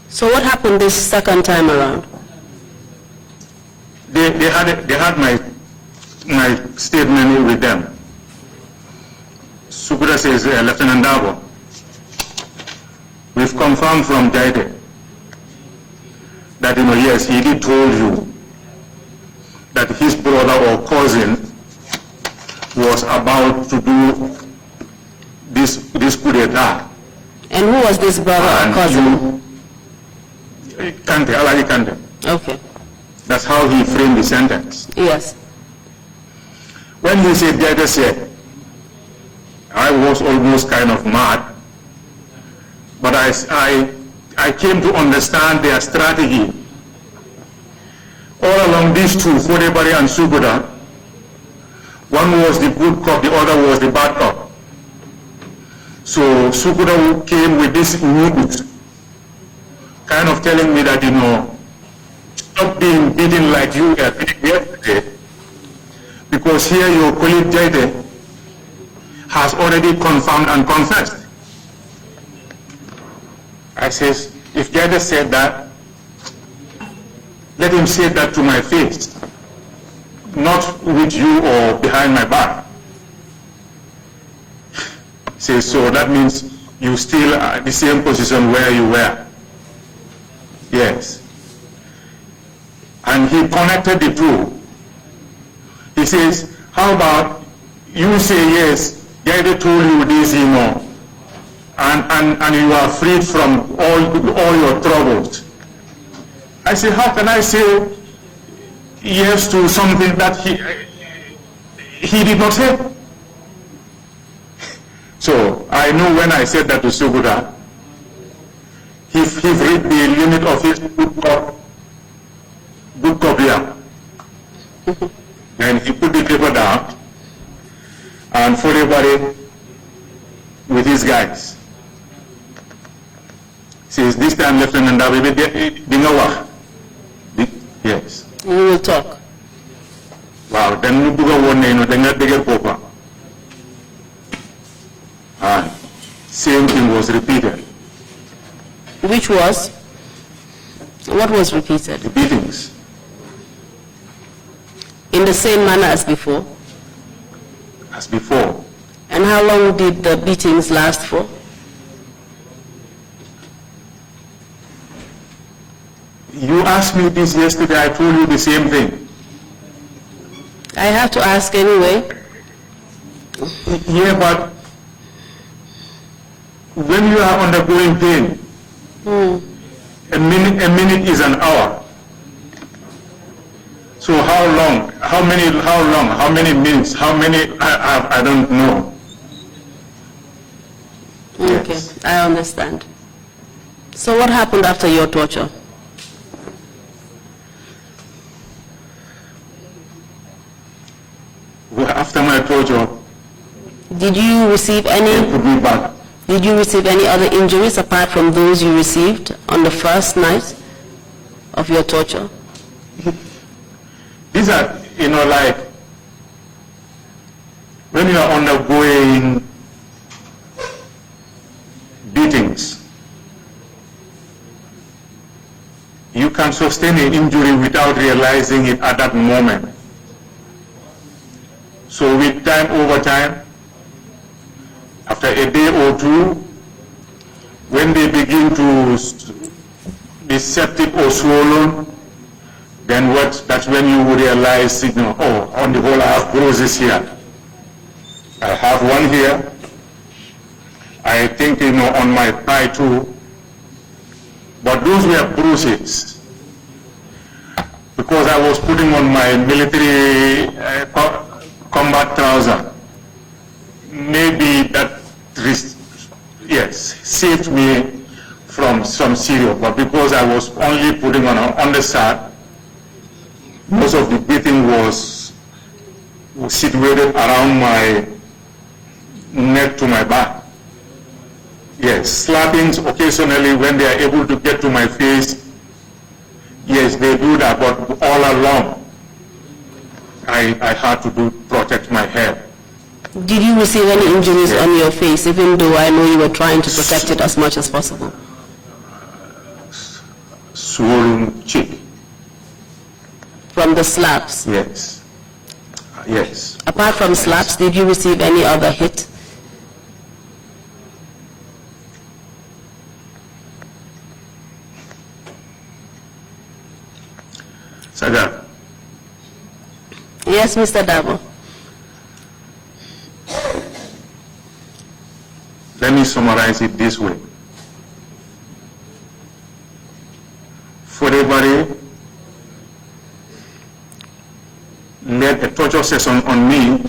So what happened this second time around? They had my statement with them. Sukuda says, Lieutenant Darboe, we've confirmed from Jaide that, yes, he did told you that his brother or cousin was about to do this coup d'etat. And who was this brother or cousin? Kante, Alagi Kante. Okay. That's how he framed the sentence. Yes. When he said, Jaide said, I was almost kind of mad, but I came to understand their strategy. All along these two, Fodebari and Sukuda, one was the good cop, the other was the bad cop. So Sukuda came with this news, kind of telling me that, stop being beaten like you were beaten yesterday, because here your colleague Jaide has already confirmed and confessed. I says, if Jaide said that, let him say that to my face, not with you or behind my back. Says, so that means you still are at the same position where you were. Yes. And he connected the two. He says, how about you say yes, Jaide told you this, and you are freed from all your troubles. I say, how can I say yes to something that he did not say? So I know when I said that to Sukuda, he read the limit of his good copy. And he put the paper down, and for everybody with his guys. Says this time Lieutenant Darboe, yes. We will talk. Wow, then you buga one then you bigger popa. Same thing was repeated. Which was? What was repeated? The beatings. In the same manner as before? As before. And how long did the beatings last for? You asked me this yesterday, I told you the same thing. I have to ask anyway. Yeah, but when you are undergoing pain, A minute is an hour. So how long, how many minutes, I don't know. Okay, Yes. I understand. So what happened after your torture? Well, after my torture, Did you receive they any? put me back. Did you receive any other injuries apart from those you received on the first night of your torture? These are, like, when you are undergoing beatings, you can sustain an injury without realizing it at that moment. So with time, over time, after a day or two, when they begin to be septic or swollen, then that's when you will realize, oh, on the whole I have bruises here. I have one here. I think, on my thigh too. But those were bruises. Because I was putting on my military combat trouser. Maybe that, saved me from some serious. But because I was only putting on an undershirt, most of the beating was situated around my neck to my back. Yes, slappings occasionally when they are able to get to my face. Yes, they do that, but all along, I had to protect my head. Did you receive any injuries on your face, even though I know you were trying to protect it as much as possible? Swollen cheek. From the slaps? Yes. Yes. Apart from slaps, did you receive any other hit? Saga, Yes, Mr. Darboe. let me summarize it this way. For everybody led a torture session on me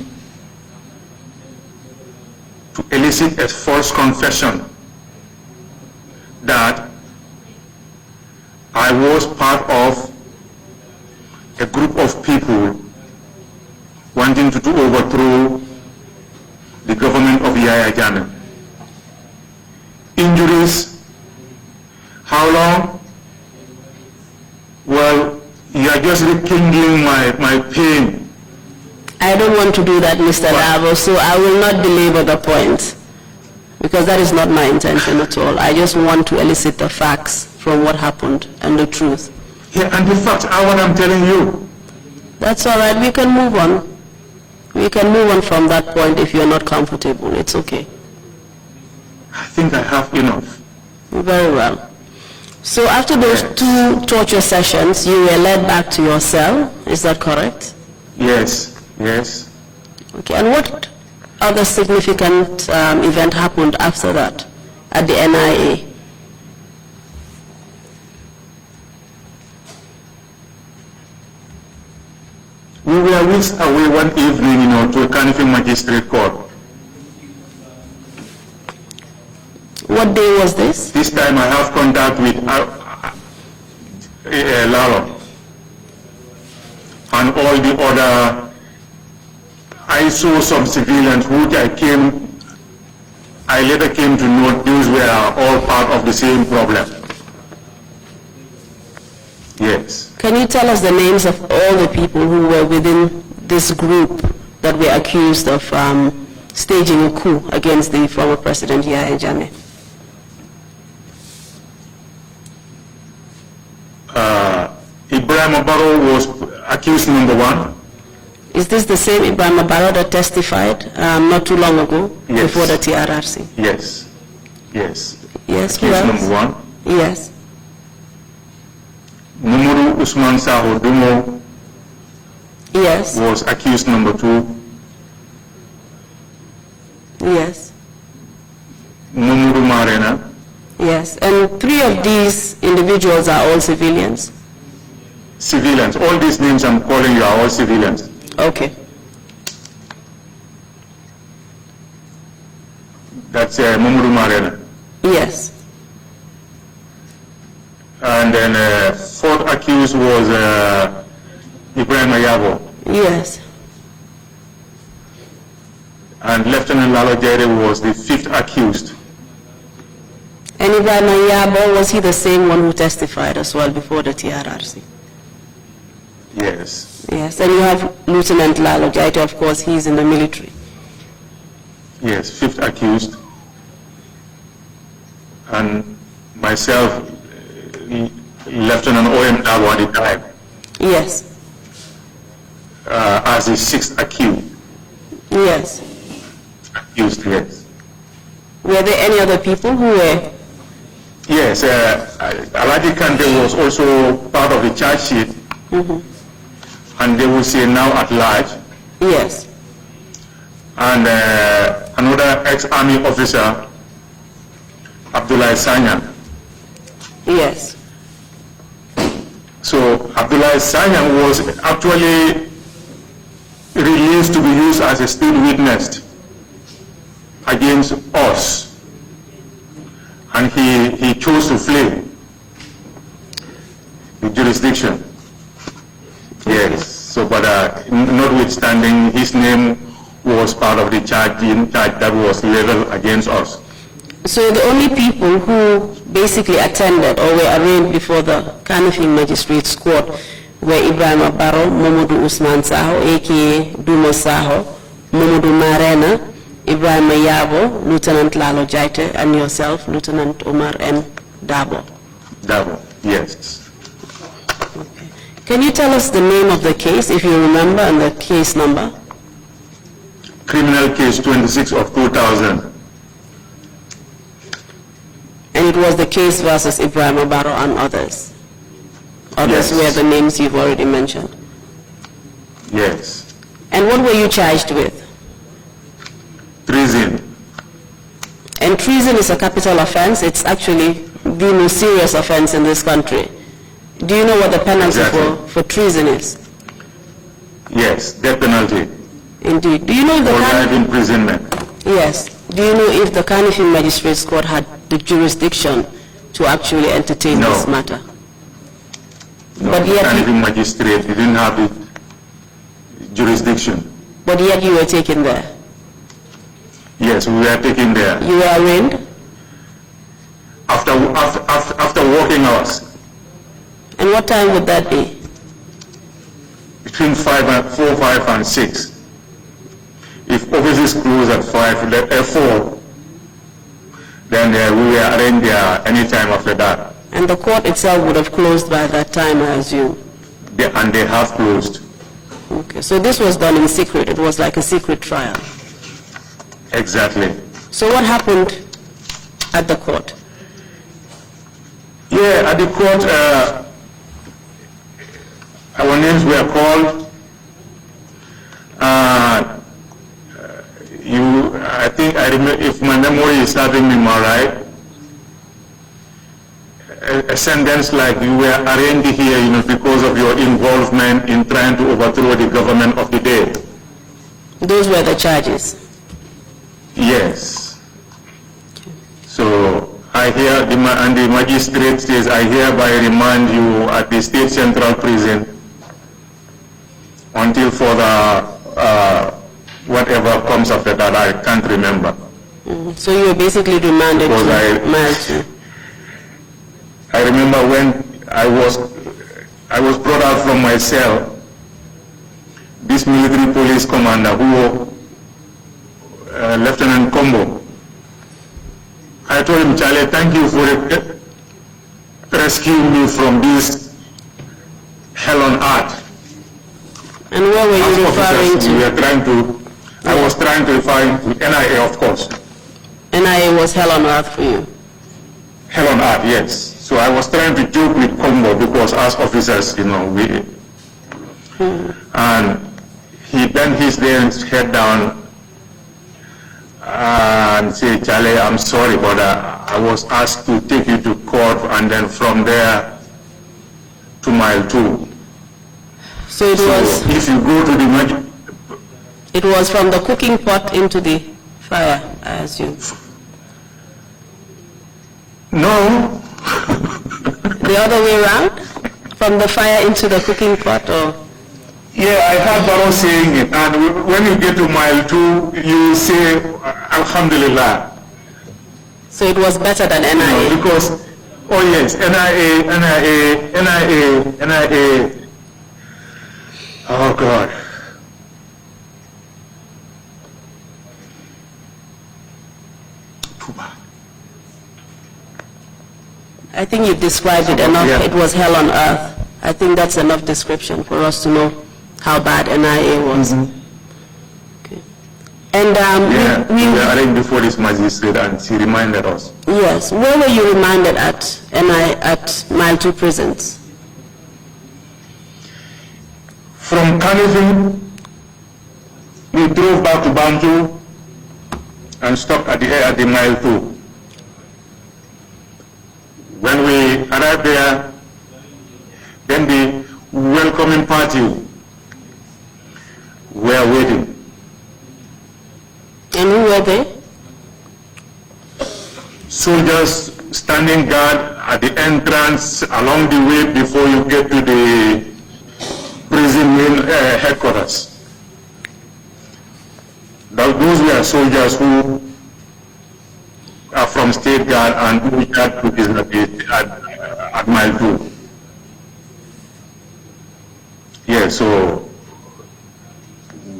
to elicit a false confession that I was part of a group of people wanting to overthrow the government of Yahya Jammeh. Injuries, how long? Well, you are just rekindling my pain. I don't want to do that, Mr. Darboe, so I will not belabor the point, because that is not my intention at all. I just want to elicit the facts from what happened and the truth. Yeah, and the facts are what I'm telling you. That's all right, we can move on. We can move on from that point if you're not comfortable, it's okay. I think I have enough. Very well. So after those 2 torture sessions, you were led back to your cell, is that correct? Yes, yes. Okay, and what other significant event happened after that at the NIA? We were whisked away one evening, to a Kanifi magistrate court. What day was this? This time I have contact with Lalo and all the other. I saw some civilians which I later came to know these were all part of the same problem. Yes. Can you tell us the names of all the people who were within this group that were accused of staging a coup against the former President Yahya Jammeh? Ibrahim Barrow was accused number 1. Is this the same Ibrahim Barrow that testified not too long ago Yes. before the Trrc? Yes. Yes. Yes, who Accused else? number 1. Yes. Numuru Usman Saho Dumo Yes. was accused number 2. Yes. Numuru Marena Yes, and 3 of these individuals are all civilians? Civilians. All these names I'm calling you are all civilians. Okay. That's Mamadou Marena. Yes. And then 4th accused was Ibrahim Ayabo. Yes. And Lieutenant Lalo Jere was the 5th accused. And Ibrahim Ayabo, was he the same one who testified as well before the TRRC? Yes. Yes, and you have Lieutenant Lalo Jaito, of course, he's in the military. Yes, 5th accused. And myself, Lieutenant O.M. Dabo at the time. Yes. As the 6th accused. Yes. Accused, yes. Were there any other people who were? Yes, Alhaji Kante was also part of the charge sheet. And they will say now at large. Yes. And another ex-army officer, Abdullah Sanyan. Yes. So Abdullah Sanyan was actually released to be used as a state witness against us. And he chose to flee the jurisdiction. Yes, so but notwithstanding, his name was part of the charge that was leveled against us. So the only people who basically attended or were arraigned before the Kanifi Magistrates Court were Ibrahim Abaro, Mamadou Usman Saho, aka Dumo Saho, Mamadou Marena, Ibrahim Ayabo, Lieutenant Lalo Jaite, and yourself, Lieutenant Omar M. Dabo. Dabo, yes. Okay. Can you tell us the name of the case, if you remember, and the case number? Criminal case 26 of 2000. And it was the case versus Ibrahim Abaro and others? Others Yes. were the names you've already mentioned. Yes. And what were you charged with? Treason. And treason is a capital offense. It's actually the most serious offense in this country. Do you know what the penalty Exactly. for treason is? Yes, death penalty. Indeed. Do you know if the Or life imprisonment. Yes. Do you know if the Kanifi Magistrates Court had the jurisdiction to actually entertain No. this matter? No, But yet Kanifi magistrate didn't have the jurisdiction. But yet you were taken there. Yes, we were taken there. You were arraigned? After working hours. And what time would that be? Between 4, 5, and 6. If offices close at 4, then we were arraigned there any time after that. And the court itself would have closed by that time, I assume. And they have closed. Okay, so this was done in secret. It was like a secret trial. Exactly. So what happened at the court? Yeah, at the court, our names were called. I think I remember, if my memory is serving me right, a sentence like you were arraigned here, because of your involvement in trying to overthrow the government of the day. Those were the charges. Yes. So I hear the magistrate says, I hereby remand you at the State Central Prison until further whatever comes after that. I can't remember. So you were basically remanded Because to Malta. I remember when I was brought out from my cell, this military police commander who Lieutenant Combo, I told him, Charlie, thank you for rescuing me from this hell on earth. And where were you referring to? I was trying to refer to NIA, of course. NIA was hell on earth for you? Hell on earth, yes. So I was trying to joke with Combo because as officers, we... And he bent his head down and said, Charlie, I'm sorry, but I was asked to take you to court and then from there to mile 2. So it was. If you go to the It was from the cooking pot into the fire, I assume. No. The other way around? From the fire into the cooking pot, or? Yeah, I heard Baro saying it, and when you get to mile 2, you say, Alhamdulillah. So it was better than NIA? Because, oh yes, NIA, oh God. Too bad. I think you described it enough. Yeah. It was hell on earth. I think that's enough description for us to know how bad NIA was. Okay. And We were arraigned before this magistrate and she reminded us. Yes. Where were you remanded at at Mile 2 prisons? From Carnival, we drove back to Bantu and stopped at the Mile 2. When we arrived there, then the welcoming party were waiting. And who were they? Soldiers standing guard at the entrance along the way before you get to the prison main headquarters. Those were soldiers who are from State Guard and who had to be at Mile 2. Yeah, so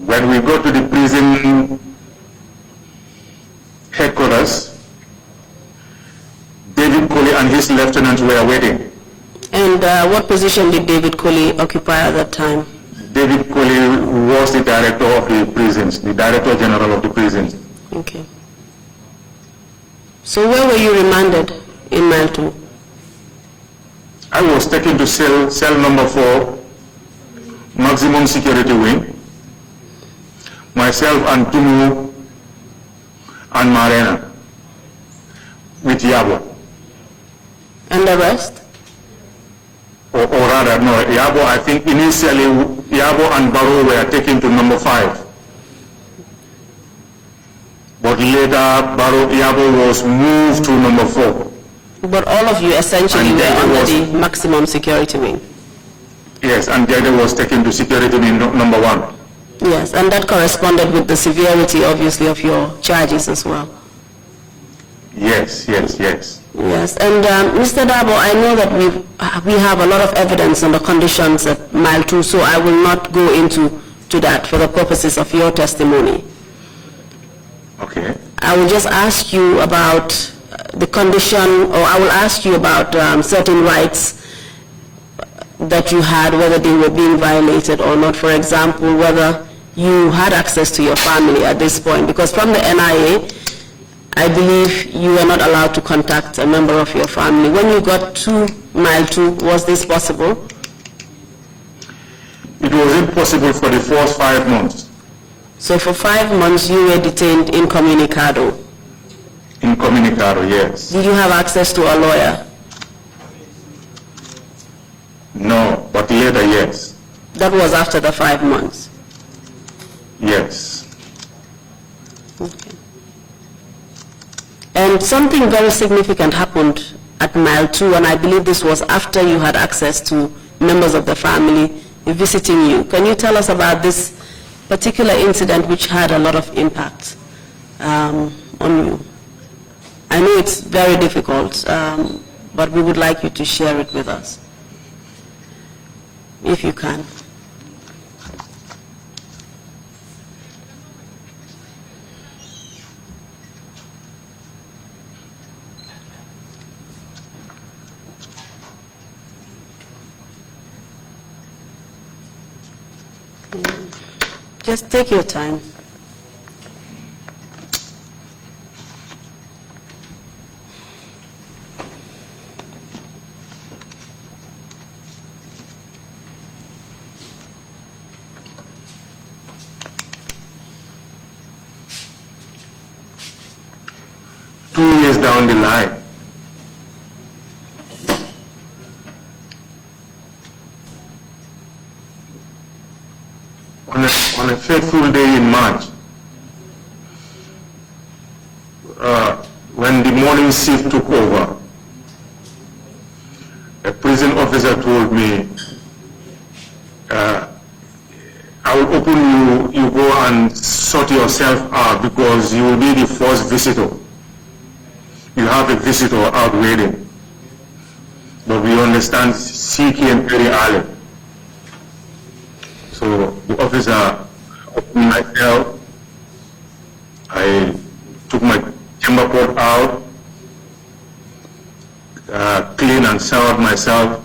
when we go to the prison headquarters, David Coley and his lieutenants were waiting. And what position did David Coley occupy at that time? David Coley was the director of the prisons, the director general of the prisons. Okay. So where were you remanded in Mile 2? I was taken to cell number 4, maximum security wing. Myself and Tumu and Marena with Yabo. And the rest? Or rather, no, Yabo, I think initially Yabo and Baro were taken to number 5. But later, Yabo was moved to number 4. But all of you essentially were under the maximum security wing? Yes, and Dede was taken to security wing number 1. Yes, and that corresponded with the severity, obviously, of your charges as well. Yes. Yes, and Mr. Darboe, I know that we have a lot of evidence on the conditions at Mile 2, so I will not go into that for the purposes of your testimony. Okay. I will just ask you about the condition, or I will ask you about certain rights that you had, whether they were being violated or not. For example, whether you had access to your family at this point, because from the NIA, I believe you were not allowed to contact a member of your family. When you got to Mile 2, was this possible? It was impossible for the first 5 months. So for 5 months you were detained incommunicado? Incommunicado, yes. Did you have access to a lawyer? No, but later, yes. That was after the 5 months? Yes. Okay. And something very significant happened at Mile 2, and I believe this was after you had access to members of the family visiting you. Can you tell us about this particular incident which had a lot of impact on you? I know it's very difficult, but we would like you to share it with us, if you can. Just take your time. Two years down the line, on a fateful day in March, when the morning shift took over, a prison officer told me, I will open you go and sort yourself out because you will be the first visitor. You have a visitor out waiting. But we understand she came very early. So the officer opened my cell. I took my chamber pot out, clean and showered myself,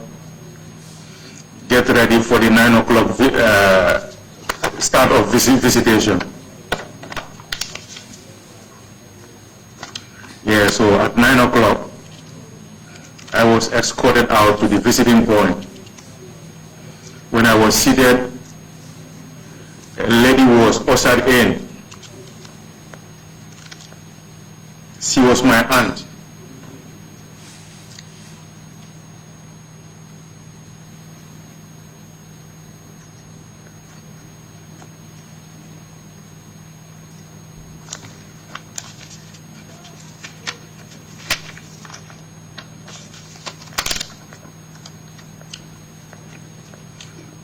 get ready for the 9 o'clock start of visitation. Yeah, so at 9 o'clock, I was escorted out to the visiting point. When I was seated, a lady was ushered in. She was my aunt.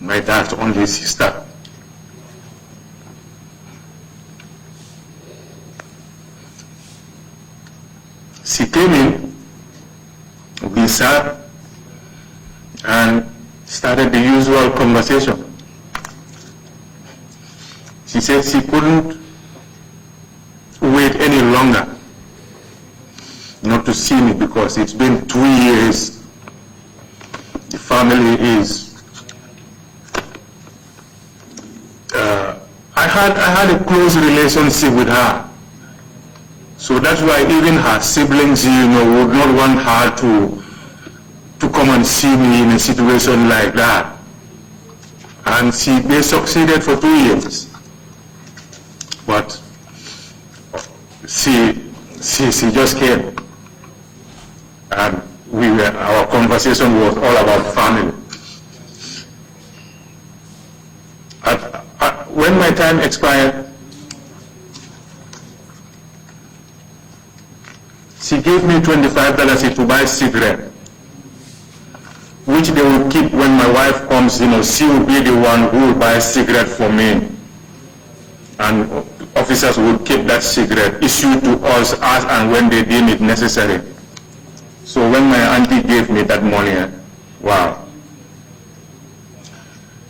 My dad's only sister. She came in, we sat and started the usual conversation. She said she couldn't wait any longer not to see me because it's been 2 years. The family is I had a close relationship with her. So that's why even her siblings, would not want her to come and see me in a situation like that. And they succeeded for 2 years. But she just came. And our conversation was all about family. When my time expired, she gave me $25 to buy cigarette, which they will keep when my wife comes. She will be the one who will buy cigarette for me, and officers will keep that cigarette issued to us as and when they deem it necessary. So when my auntie gave me that money, wow.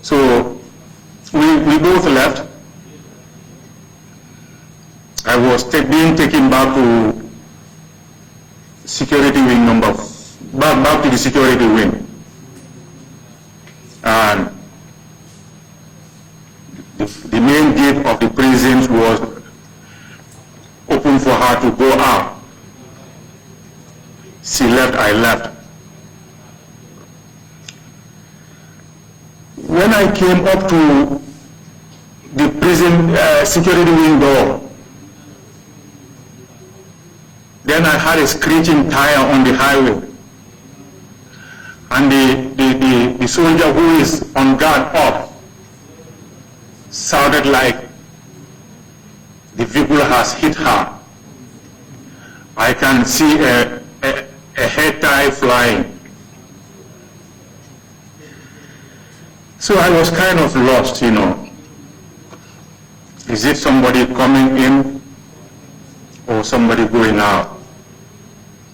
So we both left. I was being taken back to security wing back to the security wing. And the main gate of the prison was open for her to go out. She left, I left. When I came up to the prison security wing door, then I had a screeching tire on the highway. And the soldier who is on guard up sounded like the vehicle has hit her. I can see a head tie flying. So I was kind of lost, Is it somebody coming in or somebody going out?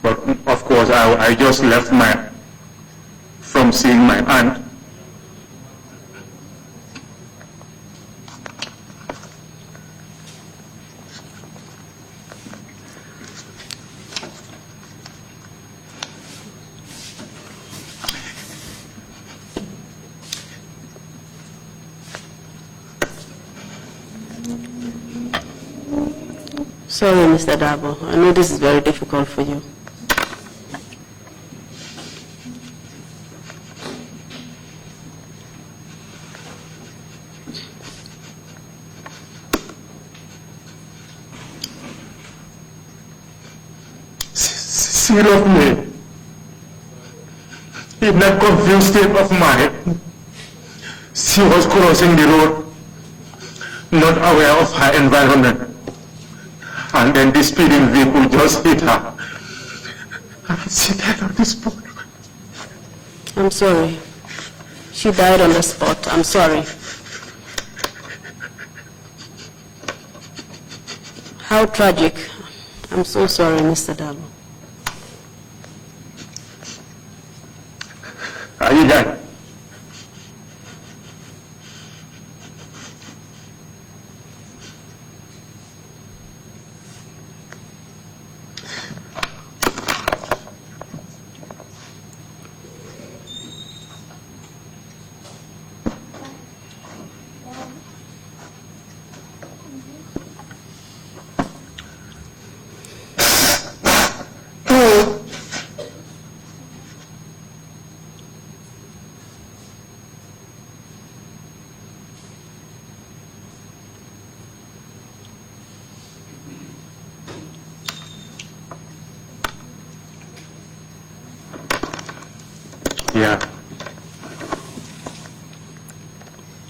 But of course, I just left from seeing my aunt. Sorry, Mr. Darboe. I know this is very difficult for you. She loved me in that confused state of mind. She was crossing the road not aware of her environment. And then the speeding vehicle just hit her. And she died on the spot. I'm sorry. She died on the spot. I'm sorry. How tragic. I'm so sorry, Mr. Darboe. Are you done? Yeah.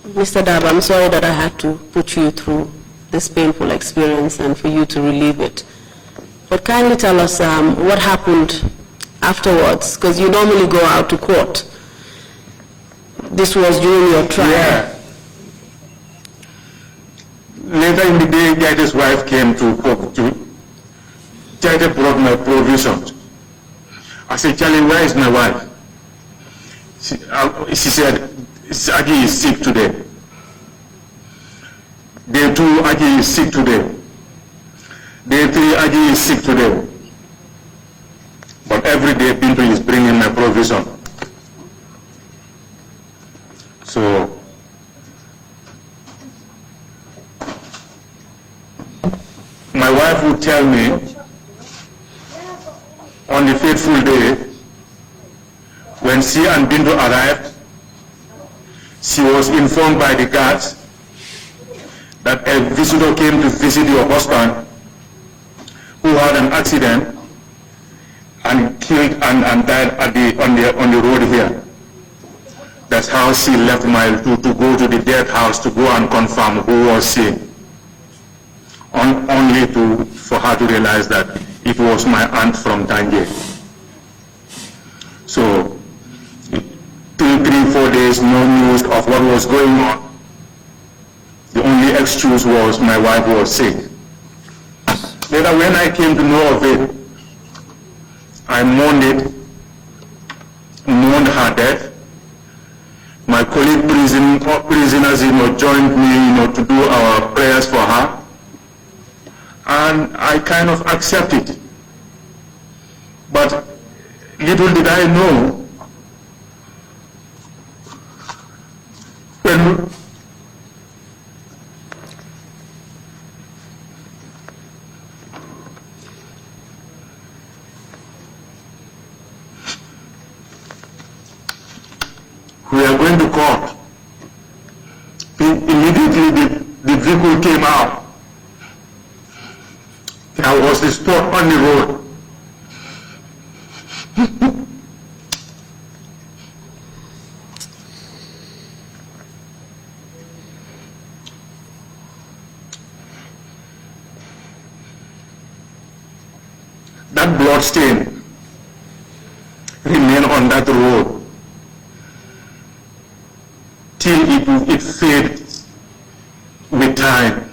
Mr. Darboe, I'm sorry that I had to put you through this painful experience and for you to relive it. But kindly tell us what happened afterwards, because you normally go out to court. This was during your trial. Yeah. Later in the day, Judge's wife came to Judge brought my provisions. I said, Charlie, where is my wife? She said, Aji is sick today. Day 2, Aji is sick today. Day 3, Aji is sick today. But every day, Bintu is bringing my provision. So, my wife would tell me on the fateful day, when she and Bintu arrived, she was informed by the guards that a visitor came to visit your husband who had an accident and killed and died on the road here. That's how she left Mile 2 to go to the death house to go and confirm who was she. Only for her to realize that it was my aunt from Tangier. So, 2, 3, 4 days, no news of what was going on. The only excuse was my wife was sick. Later, when I came to know of it, I mourned it, mourned her death. My colleague prisoners, joined me, to do our prayers for her. And I kind of accepted. But little did I know, when we are going to court, immediately the vehicle came out. There was a spot on the road. That blood stain remained on that road till it fades with time.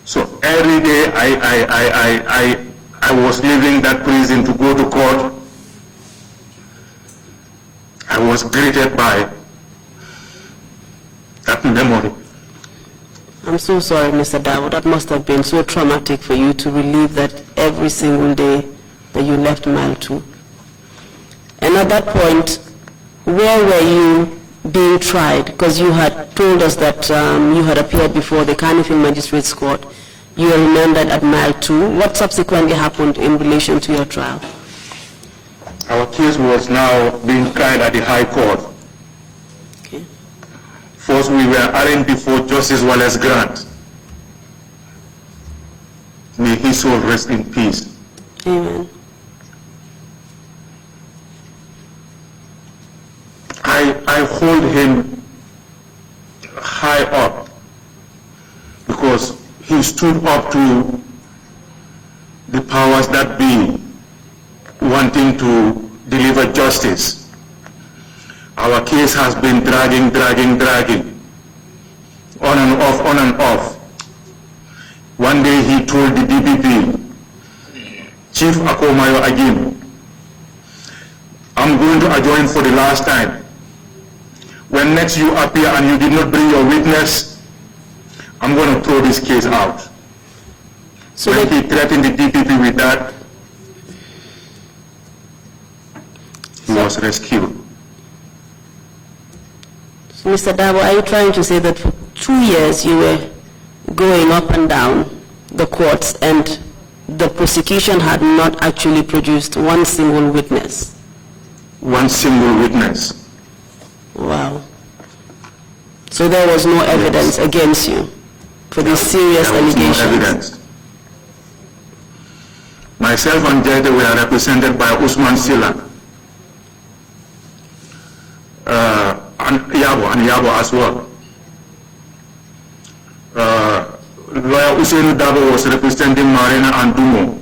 So every day I was leaving that prison to go to court. I was greeted by that memory. I'm so sorry, Mr. Darboe. That must have been so traumatic for you to relive that every single day that you left Mile 2. And at that point, where were you being tried? Because you had told us that you had appeared before the Kanifing Magistrates Court. You were remanded at Mile 2. What subsequently happened in relation to your trial? Our case was now being tried at the High Court. Okay. First, we were arraigned before Justice Wallace Grant. May his soul rest in peace. Amen. I hold him high up he stood up to the powers that be wanting to deliver justice. Our case has been dragging, on and off. One day he told the DPP, Chief Akomayo again, I'm going to adjourn for the last time. When next you appear and you did not bring your witness, I'm going to throw this case out. So when he threatened the DPP with that, he was rescued. So Mr. Darboe, are you trying to say that for 2 years you were going up and down the courts and the prosecution had not actually produced one single witness? One single witness. Wow. So there was no evidence against you for these serious allegations? No evidence. Myself and Jede were represented by Usman Silla, and Yabo as well. Lawyer Usainu Dabo was representing Marina and Dumo.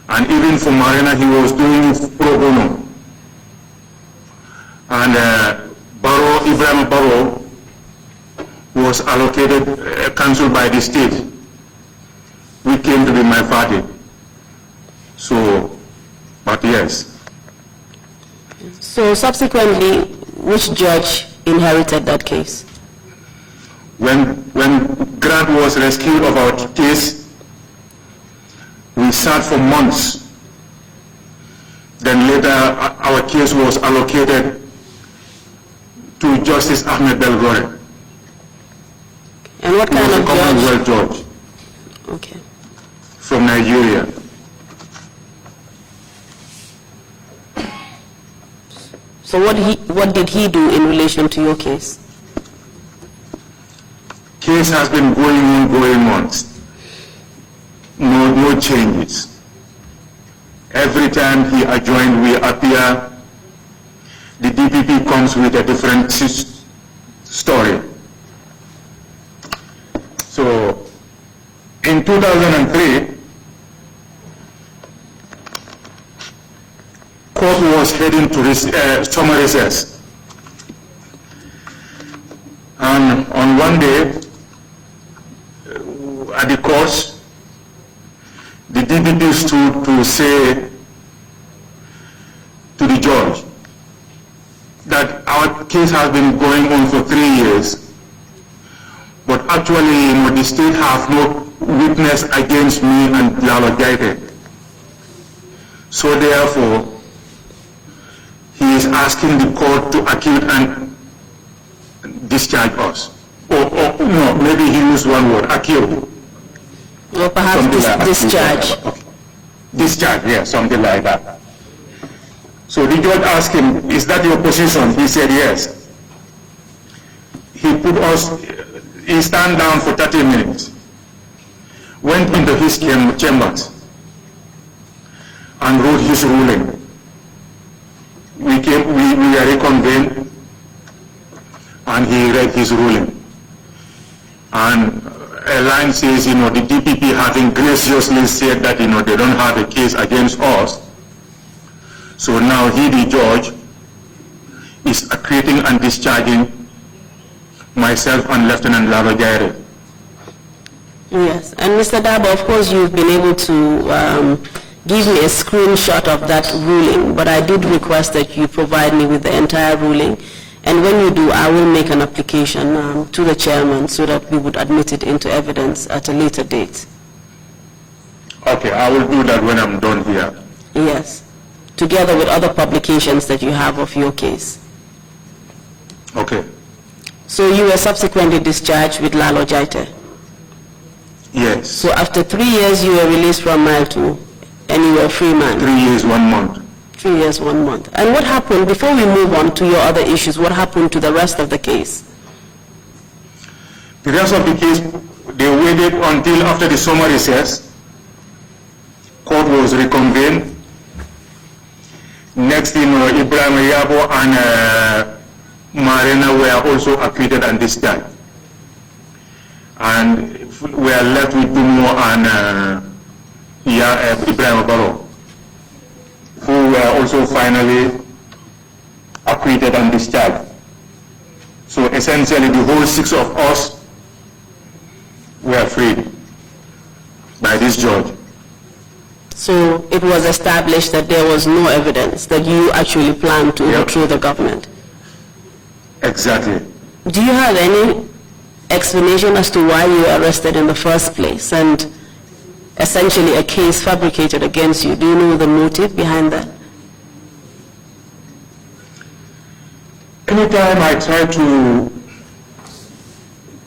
And even for Marina, he was doing it pro bono. And Ibrahim Barrow was allocated counsel by the state, which came to be my party. So, but yes. So subsequently, which judge inherited that case? When Grant was rescued of our case, we sat for months. Then later, our case was allocated to Justice Ahmed Belgore. And what kind of Commonwealth judge? Okay. From Nigeria. So what did he do in relation to your case? Case has been going on. No changes. Every time he adjourned, we appear, the DPP comes with a different story. So, in 2003, court was heading to summer recess. And on one day, at the court, the DPP stood to say to the judge that our case has been going on for 3 years, but actually, the state have no witness against me and Lalo Jaite. So therefore, he is asking the court to acquit and discharge us. Or no, maybe he used one word, acquit. Or perhaps discharge. Okay. Discharge, yeah, something like that. So the judge asked him, is that your position? He said yes. He stand down for 30 minutes, went into his chambers and wrote his ruling. We were reconvened and he read his ruling. And a line says, the DPP having graciously said that, they don't have a case against us. So now he, the judge, is acquitting and discharging myself and Lieutenant Lalo Jaire. Yes, and Mr. Darboe, of course you've been able to give me a screenshot of that ruling, but I did request that you provide me with the entire ruling. And when you do, I will make an application to the chairman so that we would admit it into evidence at a later date. Okay, I will do that when I'm done here. Yes, together with other publications that you have of your case. Okay. So you were subsequently discharged with Lalo Jaite? Yes. So after 3 years, you were released from Mile 2 and you were a free man? 3 years, 1 month. 3 years, 1 month. And what happened, before we move on to your other issues, what happened to the rest of the case? The rest of the case, they waited until after the summer recess. Court was reconvened. Next thing, Ibrahim Yabo and Marina were also acquitted and discharged. And were left with Dumo and Ibrahim Barrow, who were also finally acquitted and discharged. So essentially the whole 6 of us were freed by this judge. So it was established that there was no evidence that you actually planned to overthrow the government. Exactly. Do you have any explanation as to why you were arrested in the first place and essentially a case fabricated against you? Do you know the motive behind that? Anytime I try to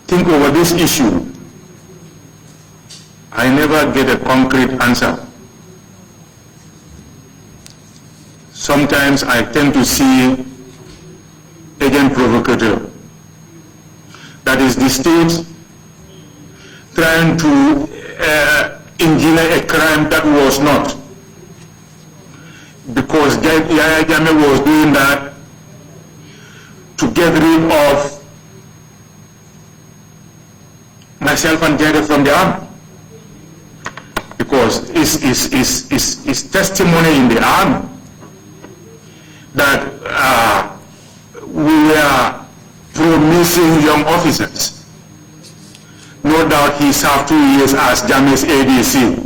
think over this issue, I never get a concrete answer. Sometimes I tend to see agent provocateur. That is the state trying to engineer a crime that was not. Because Yahya Jammeh was doing that to get rid of myself and Jada from the army. Because it's testimony in the army that we were promising young officers. No doubt he served 2 years as Jammeh's ADC.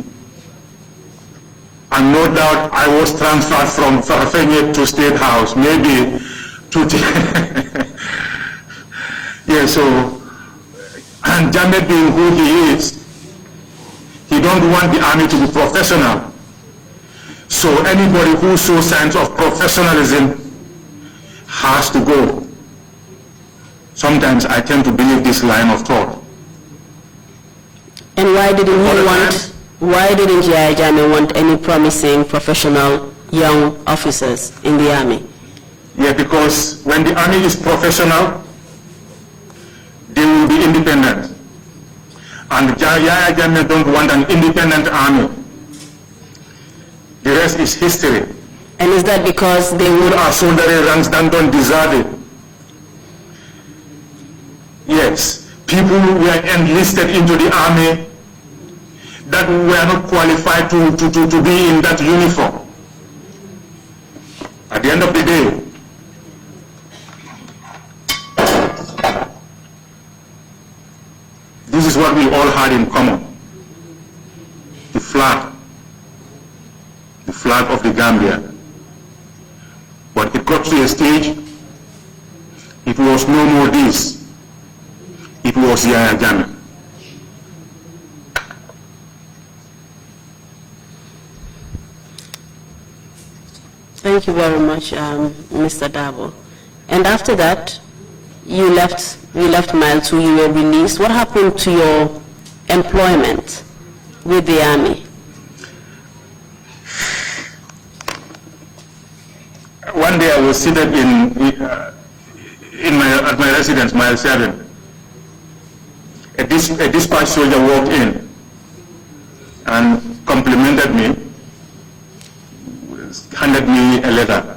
And no doubt I was transferred from Farfenye to State House, maybe to yeah, so, and Jammeh being who he is, he don't want the army to be professional. So anybody who shows signs of professionalism has to go. Sometimes I tend to believe this line of thought. And why didn't Yahya Jammeh want any promising professional young officers in the army? Yeah, because when the army is professional, they will be independent. And Yahya Jammeh don't want an independent army. The rest is history. And is that because they Who would... are soldiery ranks that don't deserve it? Yes, people who were enlisted into the army that were not qualified to be in that uniform. At the end of the day, this is what we all had in common. The flag of the Gambia. But it got to a stage, it was no more this. It was Yahya Jammeh. Thank you very much, Mr. Darboe. And after that, you left Mile 2, you were released. What happened to your employment with the army? One day I was seated at my residence, Mile 7. A dispatch soldier walked in and complimented me, handed me a letter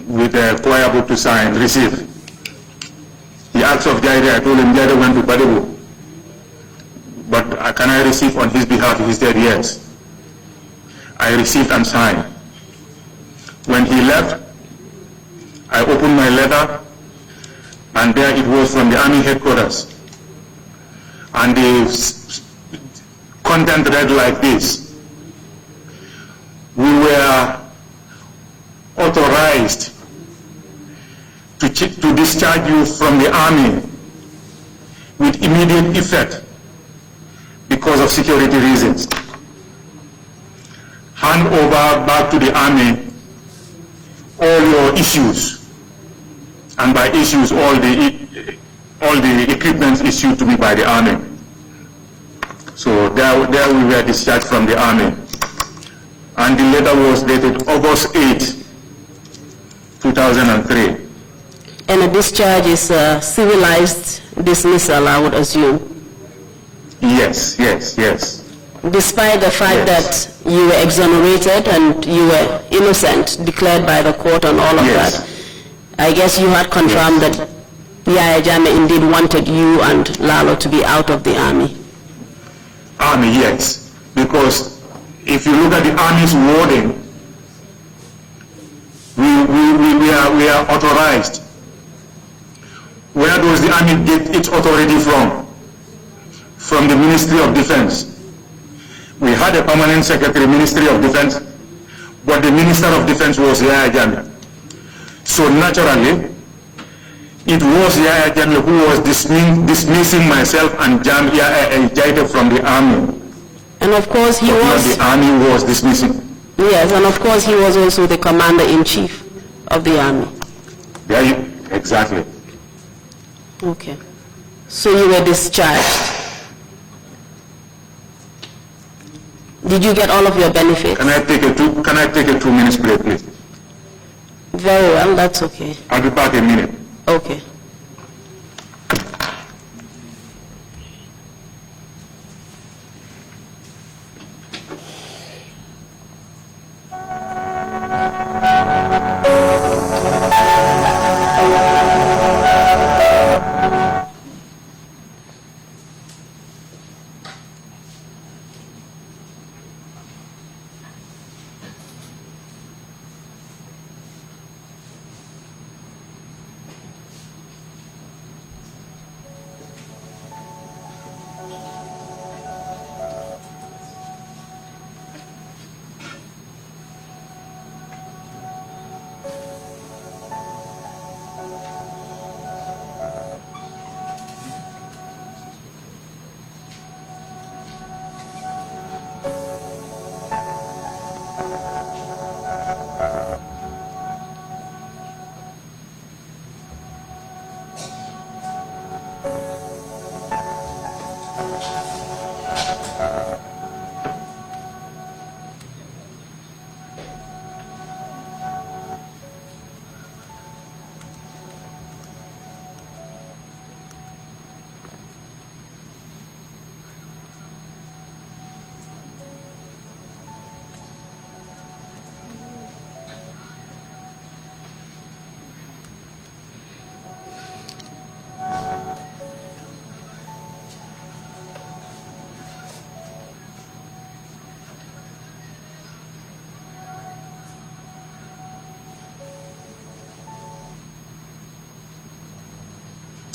with a choir book to sign, receive. He asked of Jaide, I told him Jaide went to Badibu, but can I receive on his behalf? He said yes. I received and signed. When he left, I opened my letter, and there it was from the army headquarters. And the content read like this: we were authorized to discharge you from the army with immediate effect because of security reasons. Hand over back to the army all your issues, and by issues all the equipment issued to me by the army. So there we were discharged from the army, and the letter was dated August 8, 2003. And a discharge is a civilized dismissal, I would assume. Yes. Despite the fact Yes. that you were exonerated and you were innocent, declared by the court and all of Yes. that, I guess you had confirmed Yes. that Yahya Jammeh indeed wanted you and Lalo to be out of the army? Army, yes. Because if you look at the army's wording, we are authorized. Where does the army get its authority from? From the Ministry of Defense. We had a permanent secretary, Ministry of Defense, but the Minister of Defense was Yahya Jammeh. So naturally, it was Yahya Jammeh who was dismissing myself and Jaita from the army. And of course he was... The army was dismissing. Yes, and of course he was also the commander-in-chief of the army. Yeah, exactly. Okay. So you were discharged. Did you get all of your benefits? Can I take a 2 minutes break, please? Very well, that's okay. I'll be back in a minute. Okay.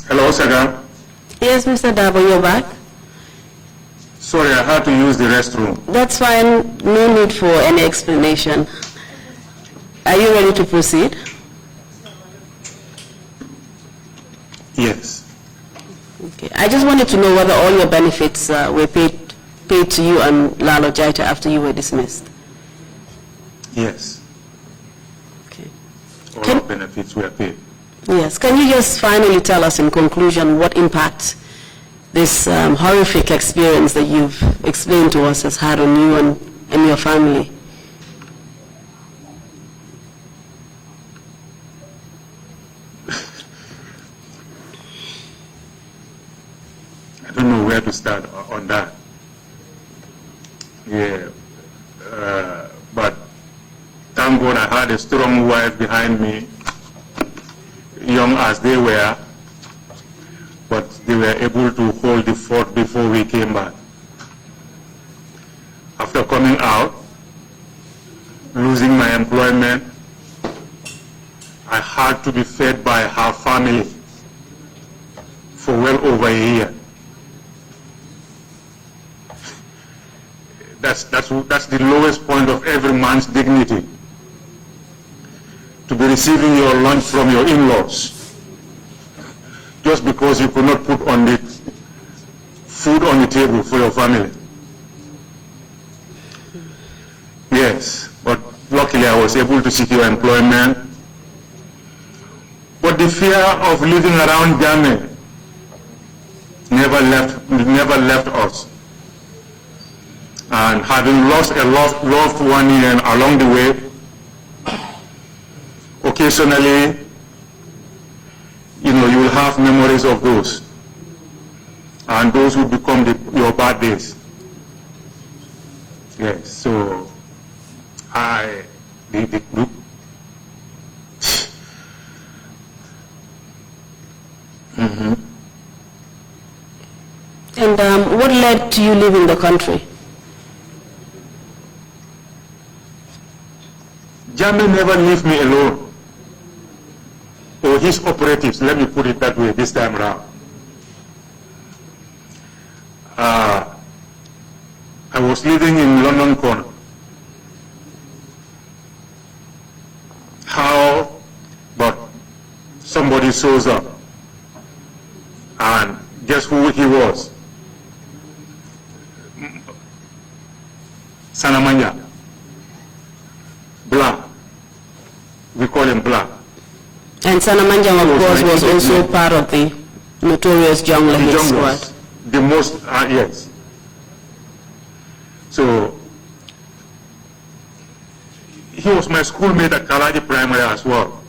Hello, Saga. Yes, Mr. Darboe, you're back. Sorry, I had to use the restroom. That's fine. No need for any explanation. Are you ready to proceed? Yes. Okay. I just wanted to know whether all your benefits were paid to you and Lalo Jaita after you were dismissed. Yes. Okay. All our benefits were paid. Yes. Can you just finally tell us in conclusion what impact this horrific experience that you've explained to us has had on you and your family? I don't know where to start on that. Yeah. But thank God I had a strong wife behind me, young as they were, but they were able to hold the fort before we came back. After coming out, losing my employment, I had to be fed by her family for well over a year. That's the lowest point of every man's dignity. To be receiving your lunch from your in-laws just because you could not put on the food on the table for your family. Yes, but luckily I was able to secure employment. But the fear of living around Jammeh never left us. And having lost a loved one along the way, occasionally, you will have memories of those. And those will become your bad days. Yes, so the group, And what led to you leaving the country? Jammeh never leave me alone, or his operatives, let me put it that way this time around. I was living in London Corner. How, but somebody shows up, and guess who he was? Sanamanya, Black. We call him Black. And Sanamanja, of course, was also part of the notorious Jungle Squad. The most, yes. So, he was my schoolmate at Kalaji Primary as well.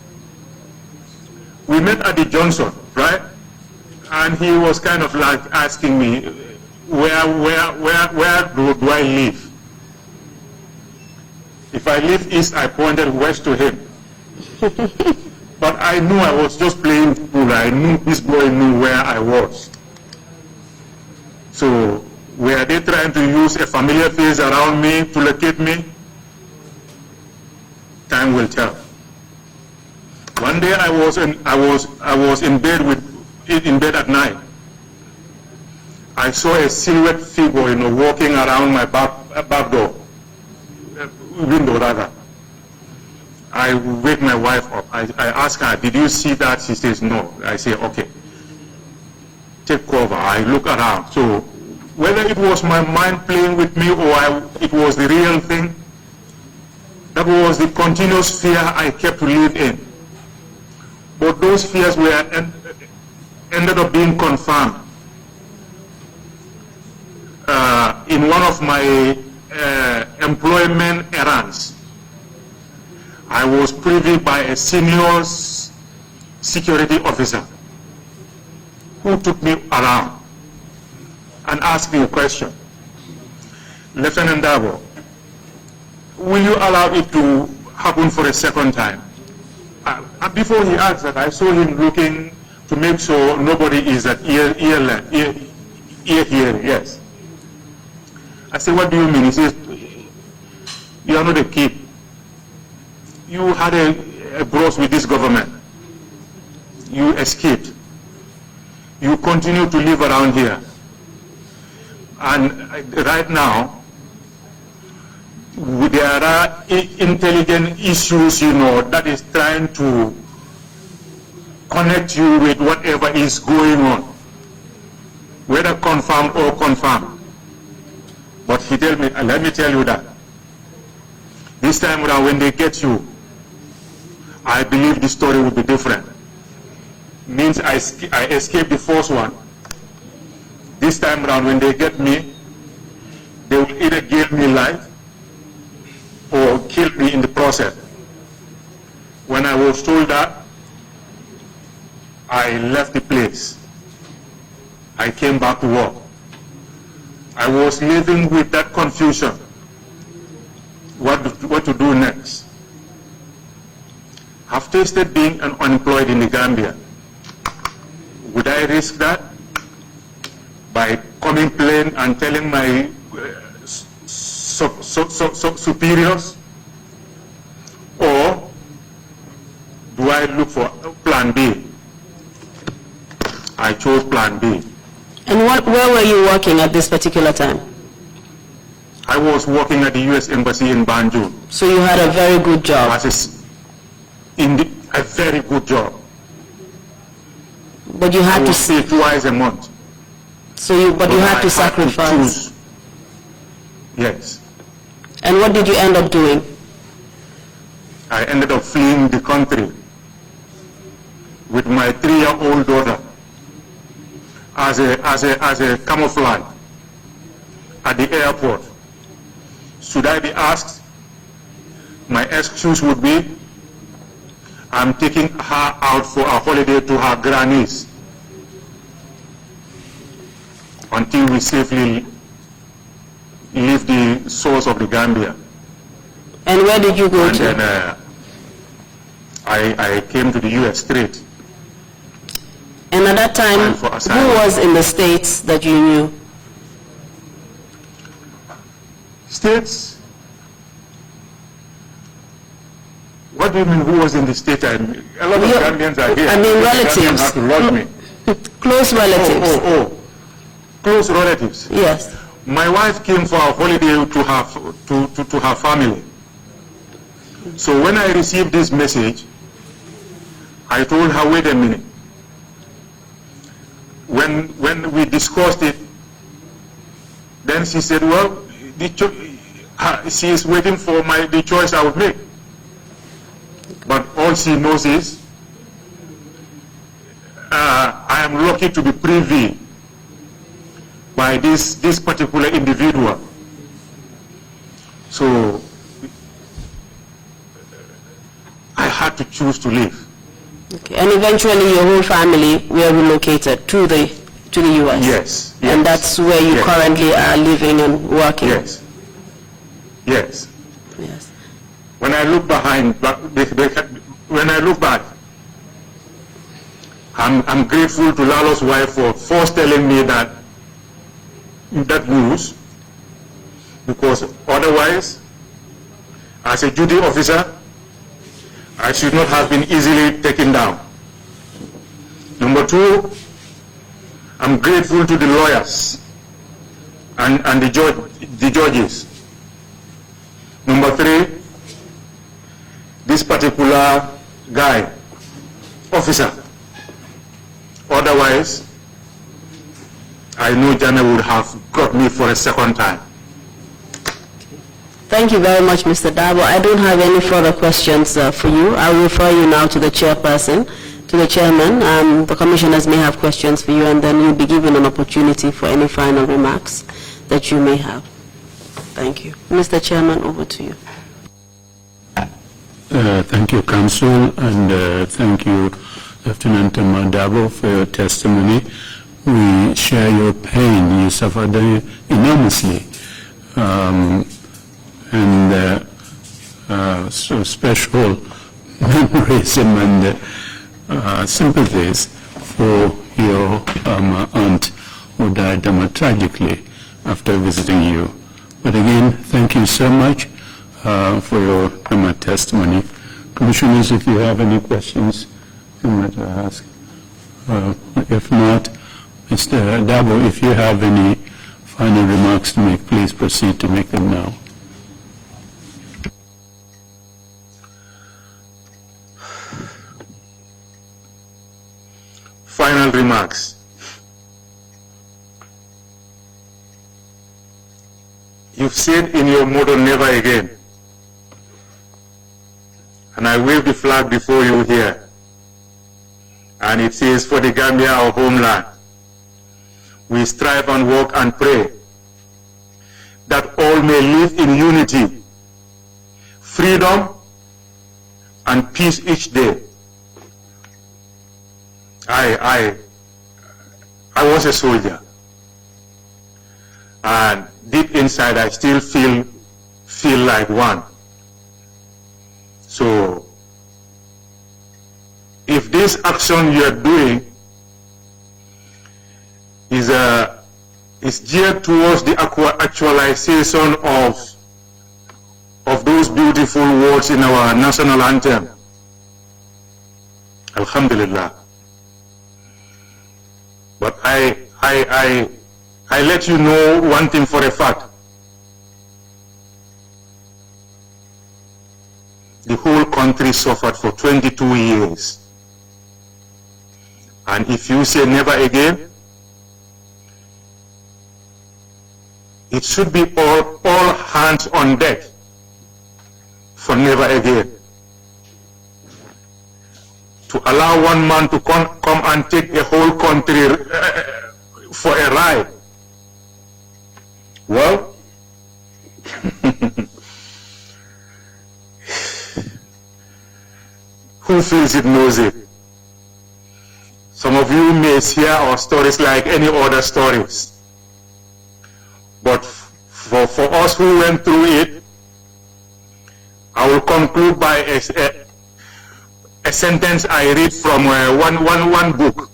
We met at the Johnson, right? And he was kind of like asking me, where do I live? If I live east, I pointed west to him. But I knew I was just playing pool. I knew this boy knew where I was. So, were they trying to use a familiar face around me to locate me? Time will tell. One day I was in bed at night. I saw a silhouette figure, walking around my back door, window rather. I wake my wife up. I ask her, did you see that? She says no. I say, okay, take cover. I look around. So whether it was my mind playing with me or it was the real thing, that was the continuous fear I kept to live in. But those fears ended up being confirmed. In one of my employment errands, I was privy by a senior security officer who took me around and asked me a question. Lieutenant DARBOE, will you allow it to happen for a second time? Before he asked that, I saw him looking to make sure nobody is at ear hearing, yes. I said, what do you mean? He says, you are not a kid. You had a brush with this government. You escaped. You continue to live around here. And right now, there are intelligent issues, that is trying to connect you with whatever is going on, whether confirmed or confirmed. But he told me, let me tell you that this time around, when they get you, I believe the story will be different. Means I escaped the first one. This time around, when they get me, they will either give me life or kill me in the process. When I was told that, I left the place. I came back to work. I was living with that confusion. What to do next? I've tasted being unemployed in the Gambia. Would I risk that by coming plain and telling my superiors? Or do I look for plan B? I chose plan B. And where were you working at this particular time? I was working at the U.S. Embassy in Banjul. So you had a very good job. A very good job. But you had to stay twice a month. So you had to sacrifice. Yes. And what did you end up doing? I ended up fleeing the country with my 3-year-old daughter as a camouflage at the airport. Should I be asked? My excuse would be, I'm taking her out for a holiday to her grannies until we safely leave the shores of the Gambia. And where did you go to? And then I came to the U.S. straight. And at that time, who was in the States that you knew? States? What do you mean, who was in the state? A lot of Gambians are here. I mean, relatives. Have to lodge me. Close relatives. Close relatives. Yes. My wife came for a holiday to her family. So when I received this message, I told her, wait a minute. When we discussed it, then she said, well, she is waiting for the choice I would make. But all she knows is, I am lucky to be privy by this particular individual. So I had to choose to leave. Okay. And eventually your whole family were relocated to the US? Yes. And that's where you currently are living and working? Yes. Yes. Yes. When I look back, I'm grateful to Lalo's wife for first telling me that news, because otherwise, as a duty officer, I should not have been easily taken down. Number two, I'm grateful to the lawyers and the judges. Number three, this particular guy, officer. Otherwise, I know Jana would have got me for a second time. Thank you very much, Mr. Darboe. I don't have any further questions for you. I'll refer you now to the chairperson, to the chairman. The commissioners may have questions for you, and then you'll be given an opportunity for any final remarks that you may have. Thank you. Mr. Chairman, over to you. Thank you, Council, and thank you, Lieutenant Omar Darboe, for your testimony. We share your pain. You suffered enormously. So special memories and sympathies for your aunt who died tragically after visiting you. But again, thank you so much for your testimony. Commissioners, if you have any questions you might ask. If not, Mr. Darboe, if you have any final remarks to make, please proceed to make them now. Final remarks. You've said in your motto, never again. And I wave the flag before you here. And it says, for the Gambia, our homeland, we strive and work and pray that all may live in unity, freedom, and peace each day. I was a soldier, and deep inside I still feel like one. So if this action you are doing is geared towards the actualization of those beautiful words in our national anthem, Alhamdulillah. But I let you know one thing for a fact. The whole country suffered for 22 years. And if you say never again, it should be all hands on deck for never again. To allow one man to come and take a whole country for a ride. Well, who feels it knows it. Some of you may hear our stories like any other stories. But for us who went through it, I will conclude by a sentence I read from one book.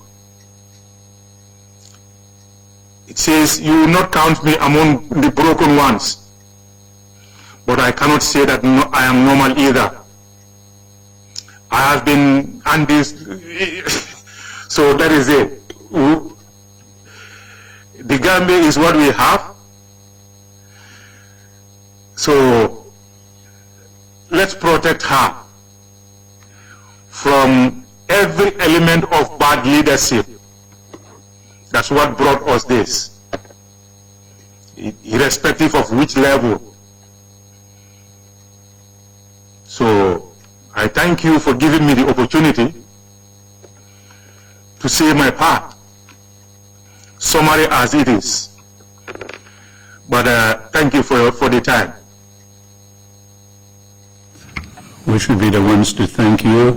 It says, you will not count me among the broken ones. but I cannot say that I am normal either. I have been, and this, so that is it. The Gambia is what we have. So let's protect her from every element of bad leadership. That's what brought us this, irrespective of which level. So I thank you for giving me the opportunity to say my part, summary as it is. But thank you for the time. We should be the ones to thank you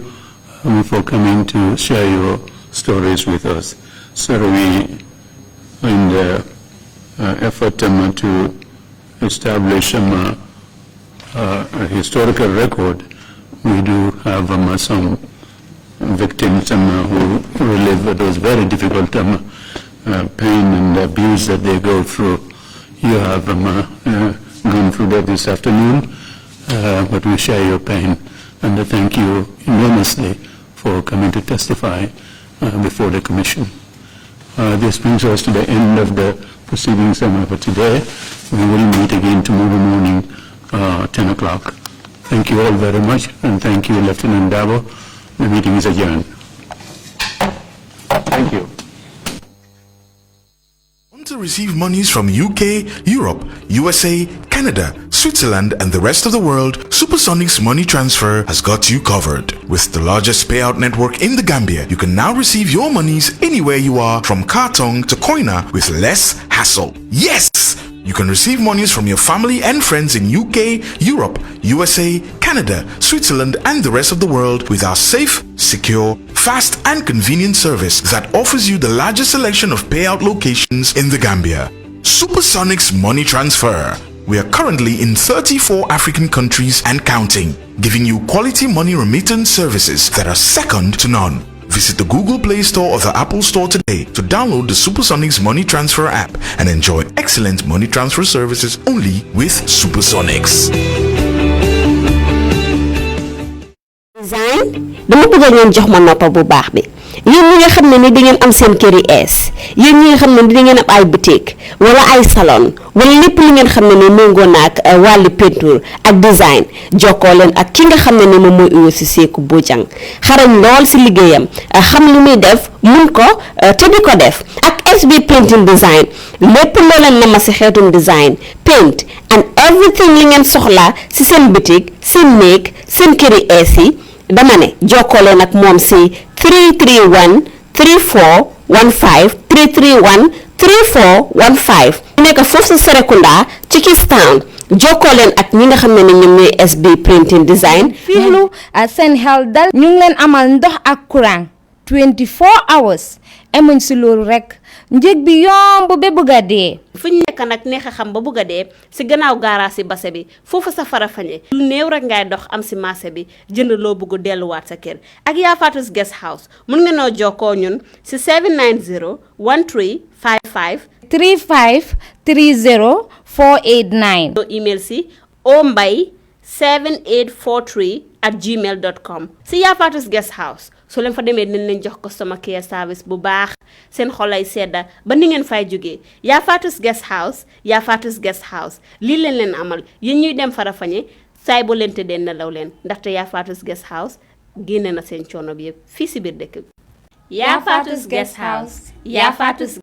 for coming to share your stories with us. So we, in the effort to establish a historical record, we do have some victims who relive those very difficult pain and abuse that they go through. You have gone through that this afternoon, but we share your pain, and thank you enormously for coming to testify before the Commission. This brings us to the end of the proceedings for today. We will meet again tomorrow morning, 10 o'clock. Thank you all very much, and thank you, Lieutenant Darboe. The meeting is adjourned. Thank you. Want to receive monies from UK, Europe, USA, Canada, Switzerland, and the rest of the world? Supersonic's money transfer has got you covered. With the largest payout network in the Gambia, you can now receive your monies anywhere you are, from Kartong to Koina, with less hassle. Yes! You can receive monies from your family and friends in UK, Europe, USA, Canada, Switzerland, and the rest of the world with our safe, secure, fast, and convenient service that offers you the largest selection of payout locations in the Gambia. Supersonic's money transfer. We are currently in 34 African countries and counting, giving you quality money remittance services that are second to none. Visit the Google Play Store or the Apple Store today to download the Supersonics Money Transfer app and enjoy excellent money transfer services only with Supersonics. Design dama bëgg ngeen jox ma noppa bu baax bi. Yéen ñi nga xam ne ni da ngeen am seen kër yi ees, yéen ñi nga xam ne da ngeen am ay boutique wala ay salon wala lépp li ngeen xam ne ni méngoo na ak wàllu peinture ak design, jokkoo leen ak ki nga xam ne ni moom mooy Uyo Seku Bojang. Xarañ lool si liggéeyam, xam li muy def, mun ko te di ko def ak SB printing design. Lépp loo leen nama si xeetum design, paint and everything li ngeen soxla si seen boutique, seen néeg, seen kër yi ees yi, dama ne jokkoo leen ak moom si 331 3415 331 3415. ñu nekk foofu sa Serekunda ci Kistown. jokkoo leen ak ñi nga xam ne ñoom ñooy SB printing design. fiilu seen xel dal ñu ngi leen amal ndox ak courant 24 hours. emuñ si loolu rek njëg bi yomb ba bëgg a dee. fu ñu nekk nag neex a xam ba bëgg a dee si gannaaw gaaraas si base bi foofu sa Farafenni lu néew rek ngay dox am si marché bi jënd loo bëgg delluwaat sa kër ak Yaa Faatu's Guest House mun nga noo jokkoo ñun si 790 1355 35 30 489. no email si ombay7843@gmail.com. si Yaa Faatu's Guest House so leen fa demee dinañ leen jox customer care service bu baax seen xolay sedda ba ni ngeen fay jógee. Yaa Faatu's Guest House, Yaa Faatu's Guest House lii leen amal yéen ñuy dem Farafenni saay boo leen tëddee nelaw leen ndaxte Yaa Faatu's Guest House génne na seen coono bi yëpp fii si biir dëkk bi. Yaa Faatu's Guest House, Yaa Faatu's